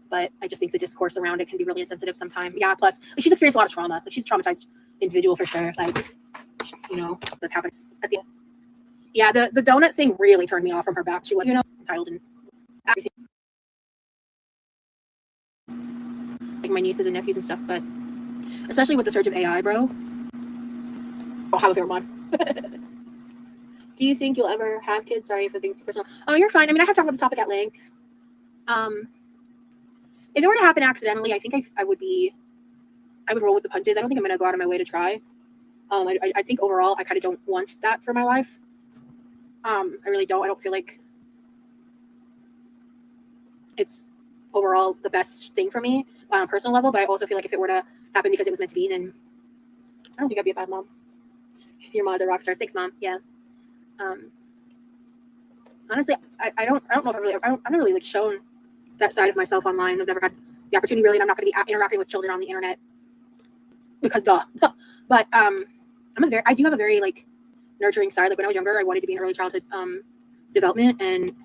But I just think the discourse around it can be really insensitive sometimes. Yeah, plus like she's experienced a lot of trauma. Like she's a traumatized individual for sure. Like, you know, that's happened at the end. Yeah, the donut thing really turned me off from her back. She was, you know, entitled and everything. Like my nieces and nephews and stuff, but especially with the surge of AI, bro. I'll have a favorite mod. Do you think you'll ever have kids? Sorry if I'm being too personal. Oh, you're fine. I mean, I have talked about this topic at length. If it were to happen accidentally, I think I would roll with the punches. I don't think I'm going to go out of my way to try. I think overall, I kind of don't want that for my life. I really don't. I don't feel like it's overall the best thing for me on a personal level, but I also feel like if it were to happen because it was meant to be, then I don't think I'd be a bad mom. Your moms are rock stars. Thanks, Mom. Yeah. Honestly, I don't know if I've never really like shown that side of myself online. I've never had the opportunity really, and I'm not going to be interacting with children on the internet because duh. But I do have a very like nurturing side. Like when I was younger, I wanted to be in early childhood development and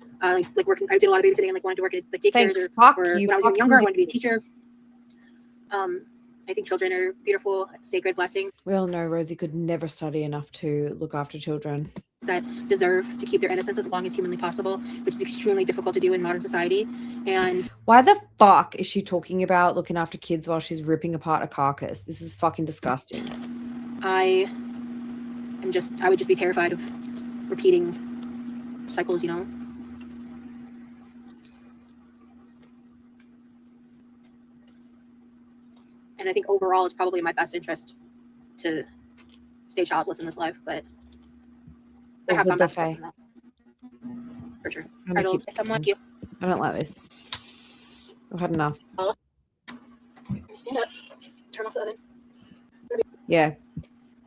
like working. I did a lot of babysitting and like wanted to work at like daycares or when I was even younger, I wanted to be a teacher. I think children are beautiful, sacred blessings. We all know Rosie could never study enough to look after children that deserve to keep their innocence as long as humanly possible, which is extremely difficult to do in modern society. And why the fuck is she talking about looking after kids while she's ripping apart a carcass? This is fucking disgusting. I would just be terrified of repeating cycles, you know. And I think overall it's probably in my best interest to stay childless in this life, but I have gone back to that. For sure. I don't like you. I don't like this. I've had enough. Stand up. Turn off the oven. Yeah.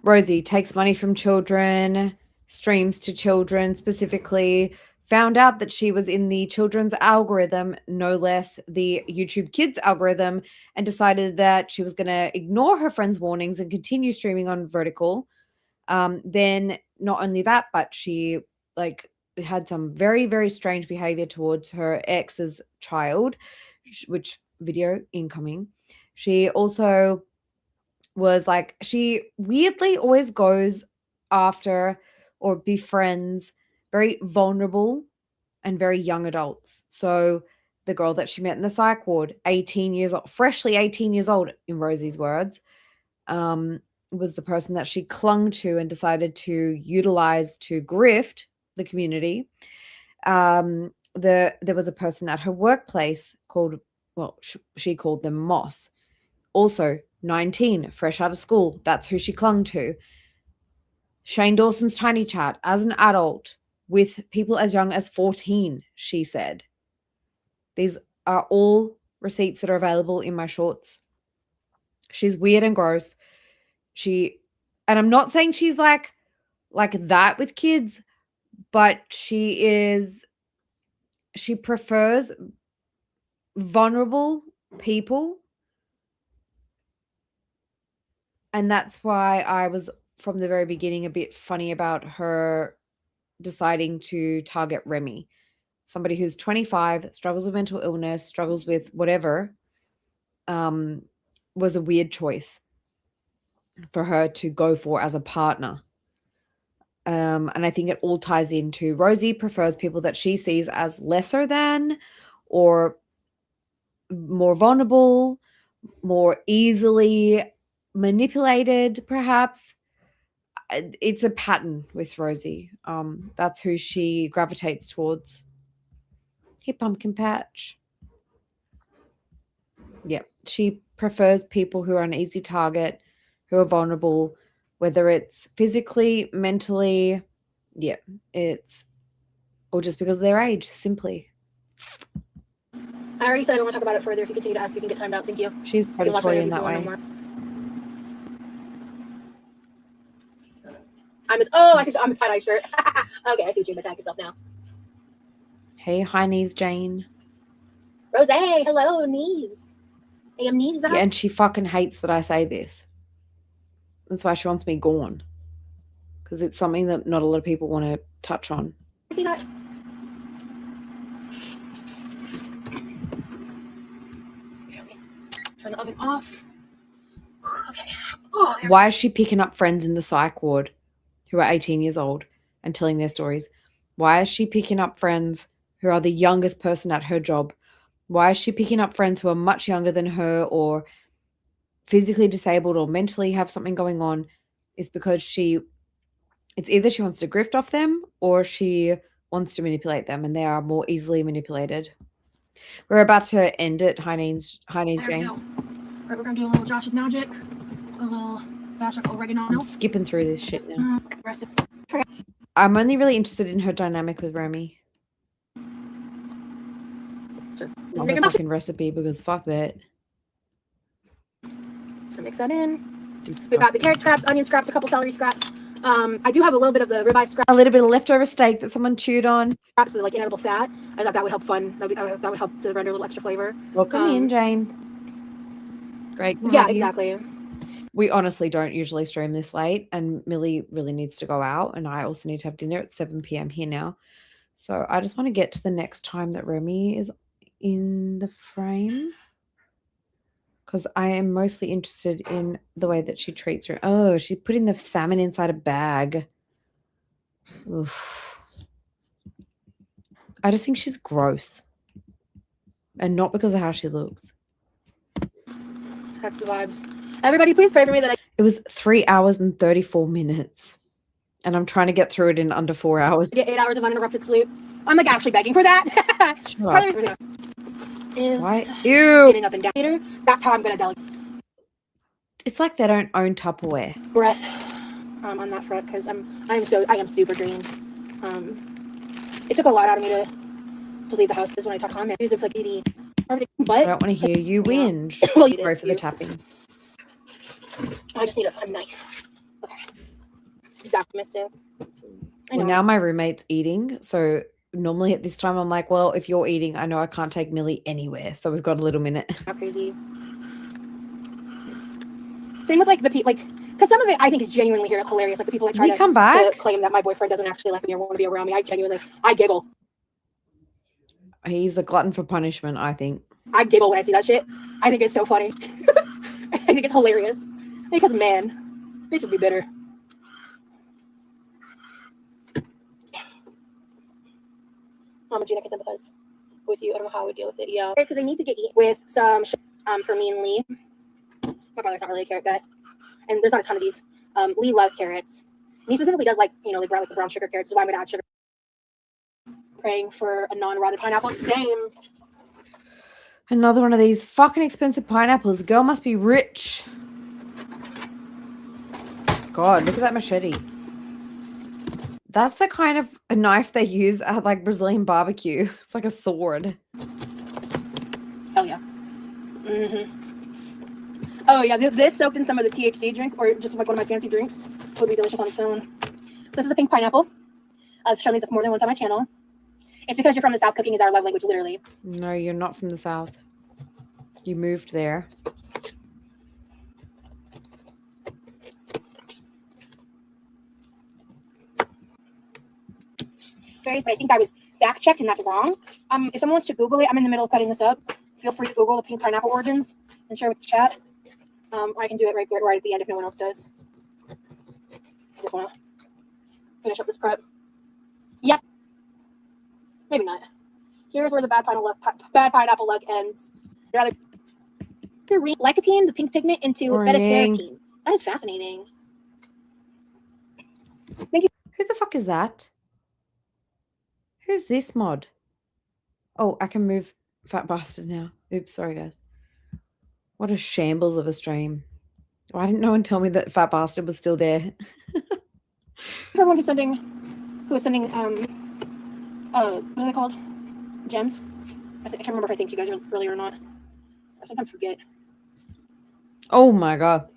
Rosie takes money from children, streams to children specifically, found out that she was in the children's algorithm, no less the YouTube Kids algorithm, and decided that she was going to ignore her friends' warnings and continue streaming on vertical. Then not only that, but she like had some very, very strange behavior towards her ex's child, which video incoming. She also was like, she weirdly always goes after or befriends very vulnerable and very young adults. So the girl that she met in the psych ward, 18 years old, freshly 18 years old, in Rosie's words, was the person that she clung to and decided to utilize to grift the community. There was a person at her workplace called, well, she called them Moss. Also 19, fresh out of school. That's who she clung to. Shane Dawson's Tiny Chat as an adult with people as young as 14, she said. These are all receipts that are available in my shorts. She's weird and gross. And I'm not saying she's like that with kids, but she prefers vulnerable people. And that's why I was from the very beginning a bit funny about her deciding to target Remy, somebody who's 25, struggles with mental illness, struggles with whatever, was a weird choice for her to go for as a partner. And I think it all ties into Rosie prefers people that she sees as lesser than or more vulnerable, more easily manipulated, perhaps. It's a pattern with Rosie. That's who she gravitates towards. Hey, Pumpkin Patch. Yeah, she prefers people who are an easy target, who are vulnerable, whether it's physically, mentally, yeah, it's or just because of their age, simply. I already said I don't want to talk about it further. If you continue to ask, you can get timed out. Thank you. She's You can watch predatory whatever in you that want, way. no more. I see. I'm a tie-dye shirt. Okay, I see what you mean. Attack yourself now. Hey, hi, knees, Jane. Rose, hello, Neves. Hey, I'm Neves. Yeah, and she fucking hates that I say this. That's why she wants me gone. Because it's something that not a lot of people want to touch on. See that? Okay. Turn the oven off. Okay. Oh, Why is she picking up friends in the psych ward who are 18 years old and telling their stories? Why is she picking up friends who are the youngest person at her job? Why is she picking up friends who are much younger than her or physically disabled or mentally have something going on? It's because it's either she wants to grift off them or she wants to manipulate them, and they are more easily manipulated. We're about to end it. Hi, knees, there we Jane. go. All right, we're going to do a little Josh's Magic. A little dash of oregano. I'm skipping through this shit now. Recipe. I'm only really interested in her dynamic with Romy. Sure. Not the fucking recipe, because fuck that. So mix that in. We've got the carrot scraps, onion scraps, a couple celery scraps. I do have a little bit of the ribeye scraps. A little bit of leftover steak that someone chewed on. Scraps of like inedible fat. I thought that would help that would help to render a little extra flavor. Welcome in, Jane. Great. Yeah, exactly. We honestly don't usually stream this late, and Millie really needs to go out, and I also need to have dinner at 7 p.m. here now. So I just want to get to the next time that Romy is in the frame, because I am mostly interested in the way that she treats her. Oh, she's putting the salmon inside a bag. Oof. I just think she's gross, and not because of how she looks. That's the vibes. Everybody, please pray for me that It was 3 hours and 34 minutes, and I'm trying to get through it in under 4 hours. get 8 hours of uninterrupted sleep. I'm like actually begging for that. Is Why? Ew. getting up and down. Later, that's how I'm gonna delegate It's like they don't own Tupperware. breath on that front because I am super drained. It took a lot out of me to leave the house. Is when I talk comments. These are like 80. But I don't want to hear you whinge. Well, you Sorry did, for the tapping. I just need a knife. Okay. Exactly, mister. Well, now my roommate's eating, so normally at this time I'm like, well, if you're eating, I know I can't take Millie anywhere, so we've got a little minute. Not crazy. Same with like the people, like, because some of it I think is genuinely hilarious. Like the people like try to claim that my boyfriend doesn't actually like me or want to be around me. I giggle. He's a glutton for punishment, I think. I giggle when I see that shit. I think it's so funny. I think it's hilarious. Because man, they should be bitter. Mama Gina can sympathize with you. I don't know how I would deal with it. Yeah, because I need to get with some for me and Lee. My brother's not really a carrot guy, and there's not a ton of these. Lee loves carrots. And he specifically does like they like the brown sugar carrots. So why I'm gonna add sugar. Praying for a non-rotted pineapple. Same. Another one of these fucking expensive pineapples. The girl must be rich. God, look at that machete. That's the kind of a knife they use at like Brazilian barbecue. It's like a sword. Oh yeah. Oh yeah. This soaked in some of the THC drink, or just like one of my fancy drinks, would be delicious on its own. So this is a pink pineapple. I've shown these more than once on my channel. It's because you're from the South. Cooking is our love language, literally. No, you're not from the South. You moved there. But I think I was fact checked and that's wrong. If someone wants to Google it, I'm in the middle of cutting this up. Feel free to Google the pink pineapple origins and share with the chat. Or I can do it right at the end if no one else does. I just want to finish up this prep. Yes. Maybe not. Here's where the bad pineapple luck ends. Rather, lycopene, the pink pigment, into beta-carotene. That is fascinating. Thank you. Who the fuck is that? Who's this mod? Oh, I can move Fat Bastard now. Oops, sorry guys. What a shambles of a stream. Why didn't no one tell me that Fat Bastard was still there? Everyone who's sending who was sending what are they called? Gems. I can't remember if I thanked you guys earlier or not. I sometimes forget. Oh my god.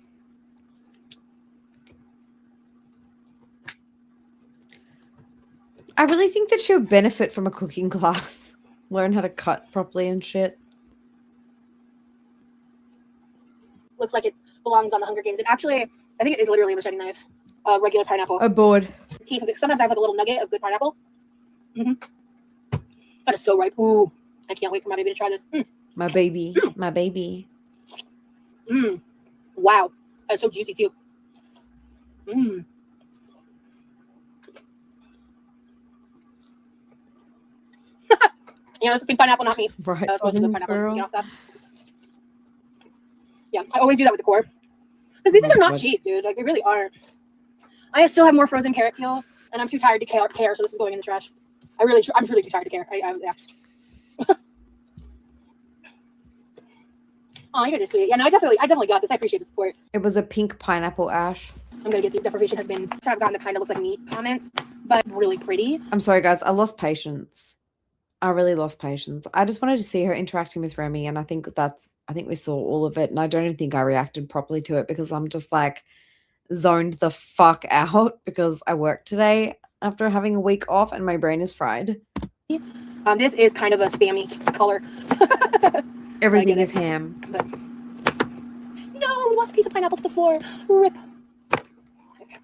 I really think that she would benefit from a cooking class. Learn how to cut properly and shit. Looks like it belongs on the Hunger Games. It actually, I think it is literally a machete knife. Regular pineapple. I'm bored. Sometimes I have like a little nugget of good pineapple. That is so ripe. Ooh, I can't wait for my baby to try this. My baby. My baby. Wow. That's so juicy too. You know, it's a big pineapple, not me. Right. That's supposed to be good pineapple. Get off that. Yeah, I always do that with the core. Because these things are not cheap, dude. Like, they really aren't. I still have more frozen carrot peel, and I'm too tired to care, so this is going in the trash. I'm truly too tired to care. Yeah. Oh, you guys are sweet. Yeah, no, I definitely got this. I appreciate the support. It was a pink pineapple ash. I'm gonna get through. Deprivation has been. I've gotten the kind of looks like meat comments, but really pretty. I'm sorry, guys. I lost patience. I really lost patience. I just wanted to see her interacting with Remy, and I think we saw all of it, and I don't even think I reacted properly to it because I'm just like zoned the fuck out because I worked today after having a week off and my brain is fried. This is kind of a spammy color. Everything is ham. But... No, we lost a piece of pineapple to the floor. Rip. Okay.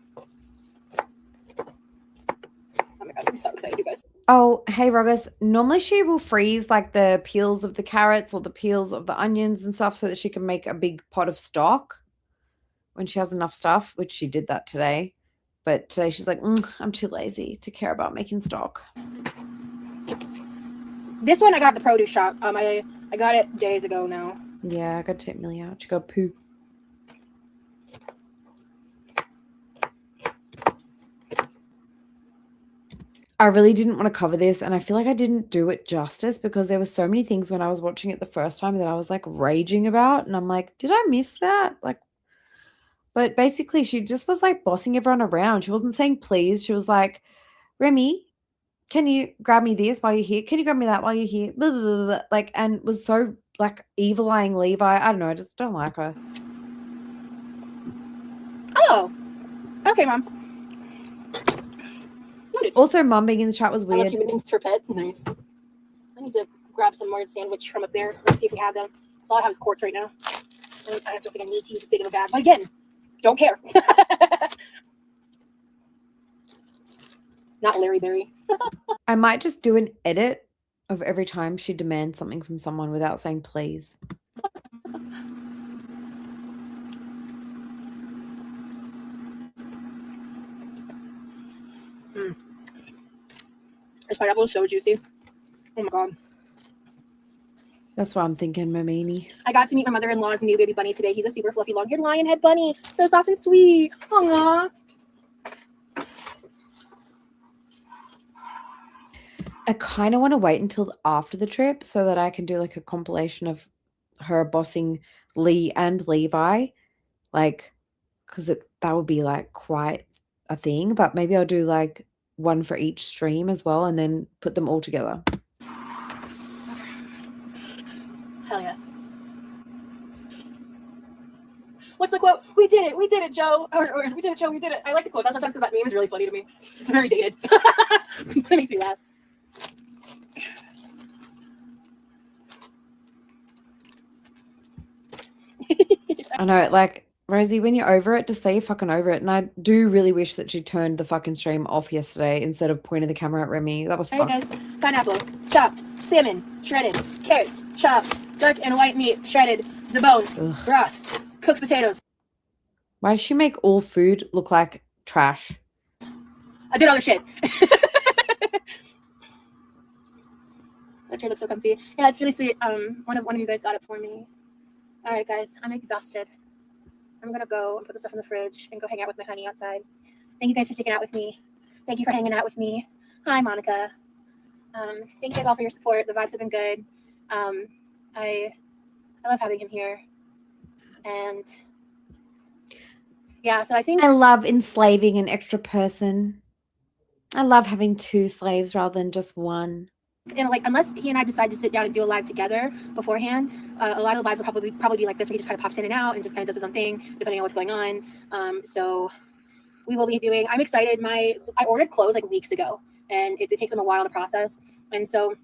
Oh my god, I'm so excited, you guys. Oh, hey, Rogus. Normally she will freeze like the peels of the carrots or the peels of the onions and stuff so that she can make a big pot of stock when she has enough stuff, which she did that today. But today she's like, I'm too lazy to care about making stock. This one I got at the produce shop. I got it days ago now. Yeah, I got to take Millie out. She got poo. I really didn't want to cover this, and I feel like I didn't do it justice because there were so many things when I was watching it the first time that I was like raging about, and I'm like, did I miss that? But basically she just was like bossing everyone around. She wasn't saying please. She was like, Remy, can you grab me this while you're here? Can you grab me that while you're here? Blah, blah, blah, blah. Like, and was so like evil-eyeing Levi. I don't know. I just don't like her. Oh, okay, Mom. Also, Mum being in the chat was I love weird. human names for pets. Nice. I need to grab some more sandwich from up there. Let's see if we have them. So all I have is quartz right now. I don't think I need to use this big of a bag. But again, don't care. Not Larry Berry. I might just do an edit of every time she demands something from someone without saying please. This pineapple is so juicy. Oh my god. That's what I'm thinking, Momini. I got to meet my mother-in-law's new baby bunny today. He's a super fluffy, long-haired lion head bunny. So soft and sweet. Aww. I kind of want to wait until after the trip so that I can do like a compilation of her bossing Lee and Levi. Like, because that would be like quite a thing. But maybe I'll do like one for each stream as well and then put them all together. Hell yeah. What's the quote? We did it, Joe. Or we did it, Joe, we did it. I like the quote that sometimes because that meme is really funny to me. It's very dated. It makes me laugh. I know, like, Rosie, when you're over it, just say you're fucking over it. And I do really wish that she turned the fucking stream off yesterday instead of pointing the camera at Remy. That was Hey fun. guys, pineapple, chopped, salmon, shredded, carrots, chopped, dark and white meat, shredded, debones, Ugh. broth, cooked potatoes. Why does she make all food look like trash? I did other shit. That chair looks so comfy. Yeah, it's really sweet. One of you guys got it for me. All right, guys, I'm exhausted. I'm gonna go and put the stuff in the fridge and go hang out with my honey outside. Thank you guys for sticking out with me. Thank you for hanging out with me. Hi, Monica. Thank you guys all for your support. The vibes have been good. I love having him here. And yeah, so I think I love enslaving an extra person. I love having 2 slaves rather than just 1. And like, unless he and I decide to sit down and do a live together beforehand, a lot of the lives will probably be like this, where he just kind of pops in and out and just kind of does his own thing depending on what's going on. So we will be doing. I'm excited. I ordered clothes like weeks ago, and it takes them a while to process, and so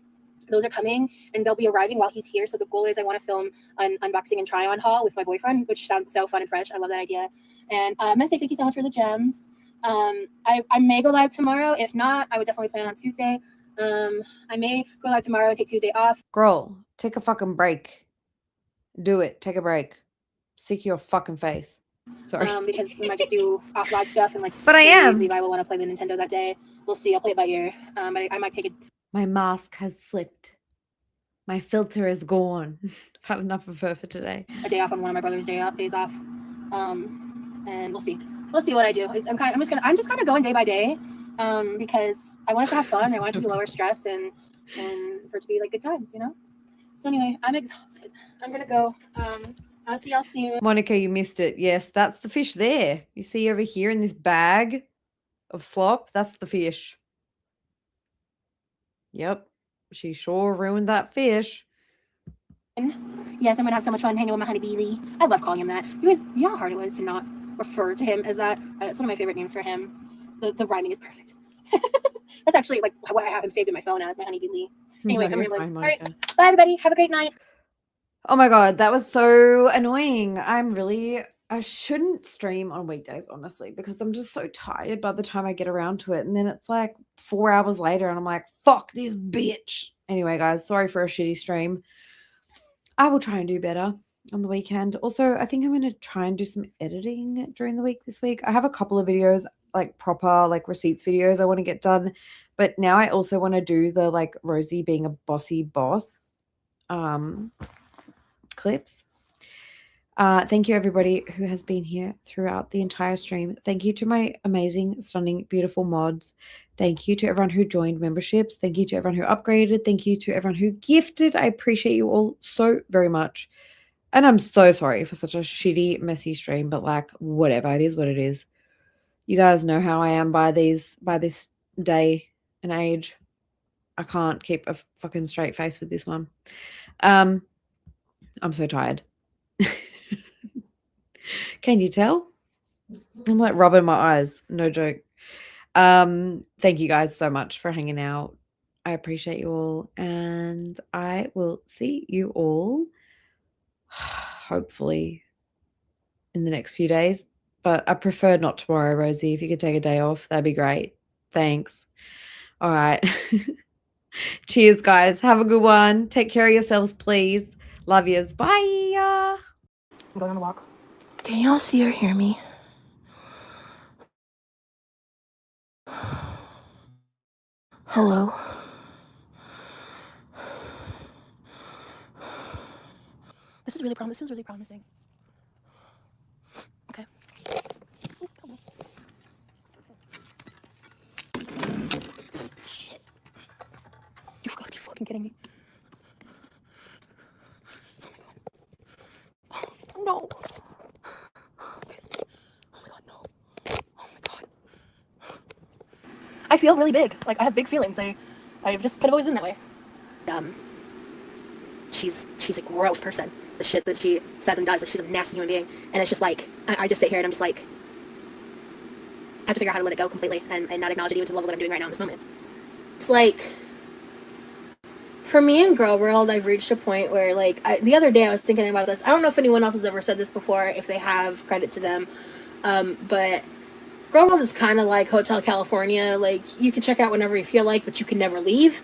those are coming, and they'll be arriving while he's here. So the goal is I want to film an unboxing and try on haul with my boyfriend, which sounds so fun and fresh. I love that idea. And I'm gonna say thank you so much for the gems. I may go live tomorrow. If not, I would definitely plan on Tuesday. I may go live tomorrow and take Tuesday off. Girl, take a fucking break. Do it. Take a break. Sick your fucking face. Sorry. Because we might just do off live stuff and like. But I am. Levi will want to play the Nintendo that day. We'll see. I'll play it by ear. But I might take it. My mask has slipped. My filter is gone. I've had enough of her for today. A day off on one of my brother's days off. And we'll see. We'll see what I do. I'm just kind of going day by day. Because I want us to have fun. I want it to be lower stress and for it to be like good times, you know? So anyway, I'm exhausted. I'm gonna go. I'll see y'all soon. Monica, you missed it. Yes, that's the fish there. You see over here in this bag of slop? That's the fish. Yep. She sure ruined that fish. Yes, I'm gonna have so much fun hanging with my honey Beely. I love calling him that. You guys, you know how hard it was to not refer to him as that? It's one of my favorite names for him. The rhyming is perfect. That's actually like what I have him saved in my phone now, is my honey Beely. Anyway, I'm rambling. All right, bye everybody. Have a great night. Oh my god, that was so annoying. I shouldn't stream on weekdays, honestly, because I'm just so tired by the time I get around to it. And then it's like 4 hours later and I'm like, fuck this bitch. Anyway, guys, sorry for a shitty stream. I will try and do better on the weekend. Also, I think I'm going to try and do some editing during the week this week. I have a couple of videos, like proper like receipts videos I want to get done. But now I also want to do the like Rosie being a bossy boss clips. Thank you everybody who has been here throughout the entire stream. Thank you to my amazing, stunning, beautiful mods. Thank you to everyone who joined memberships. Thank you to everyone who upgraded. Thank you to everyone who gifted. I appreciate you all so very much. And I'm so sorry for such a shitty, messy stream, but like whatever, it is what it is. You guys know how I am by this day and age. I can't keep a fucking straight face with this one. I'm so tired. Can you tell? I'm like rubbing my eyes. No joke. Thank you guys so much for hanging out. I appreciate you all. And I will see you all hopefully in the next few days. But I prefer not tomorrow, Rosie. If you could take a day off, that'd be great. Thanks. All right. Cheers, guys. Have a good one. Take care of yourselves, please. Love yous. Bye. I'm going on the walk. Can y'all see or hear me? Hello? This feels really promising. Okay. Shit. You've got to be fucking kidding me. Oh my god. No. Okay. Oh my god, no. Oh my god. I feel really big. Like, I have big feelings. I've just kind of always been that way. She's a gross person. The shit that she says and does, like, she's a nasty human being. And it's just like, I just sit here and I'm just like, I have to figure out how to let it go completely and not acknowledge it even to the level that I'm doing right now in this moment. It's like, for me in Girl World, I've reached a point where, like, the other day I was thinking about this. I don't know if anyone else has ever said this before. If they have, credit to them. But Girl World is kind of like Hotel California. Like, you can check out whenever you feel like, but you can never leave.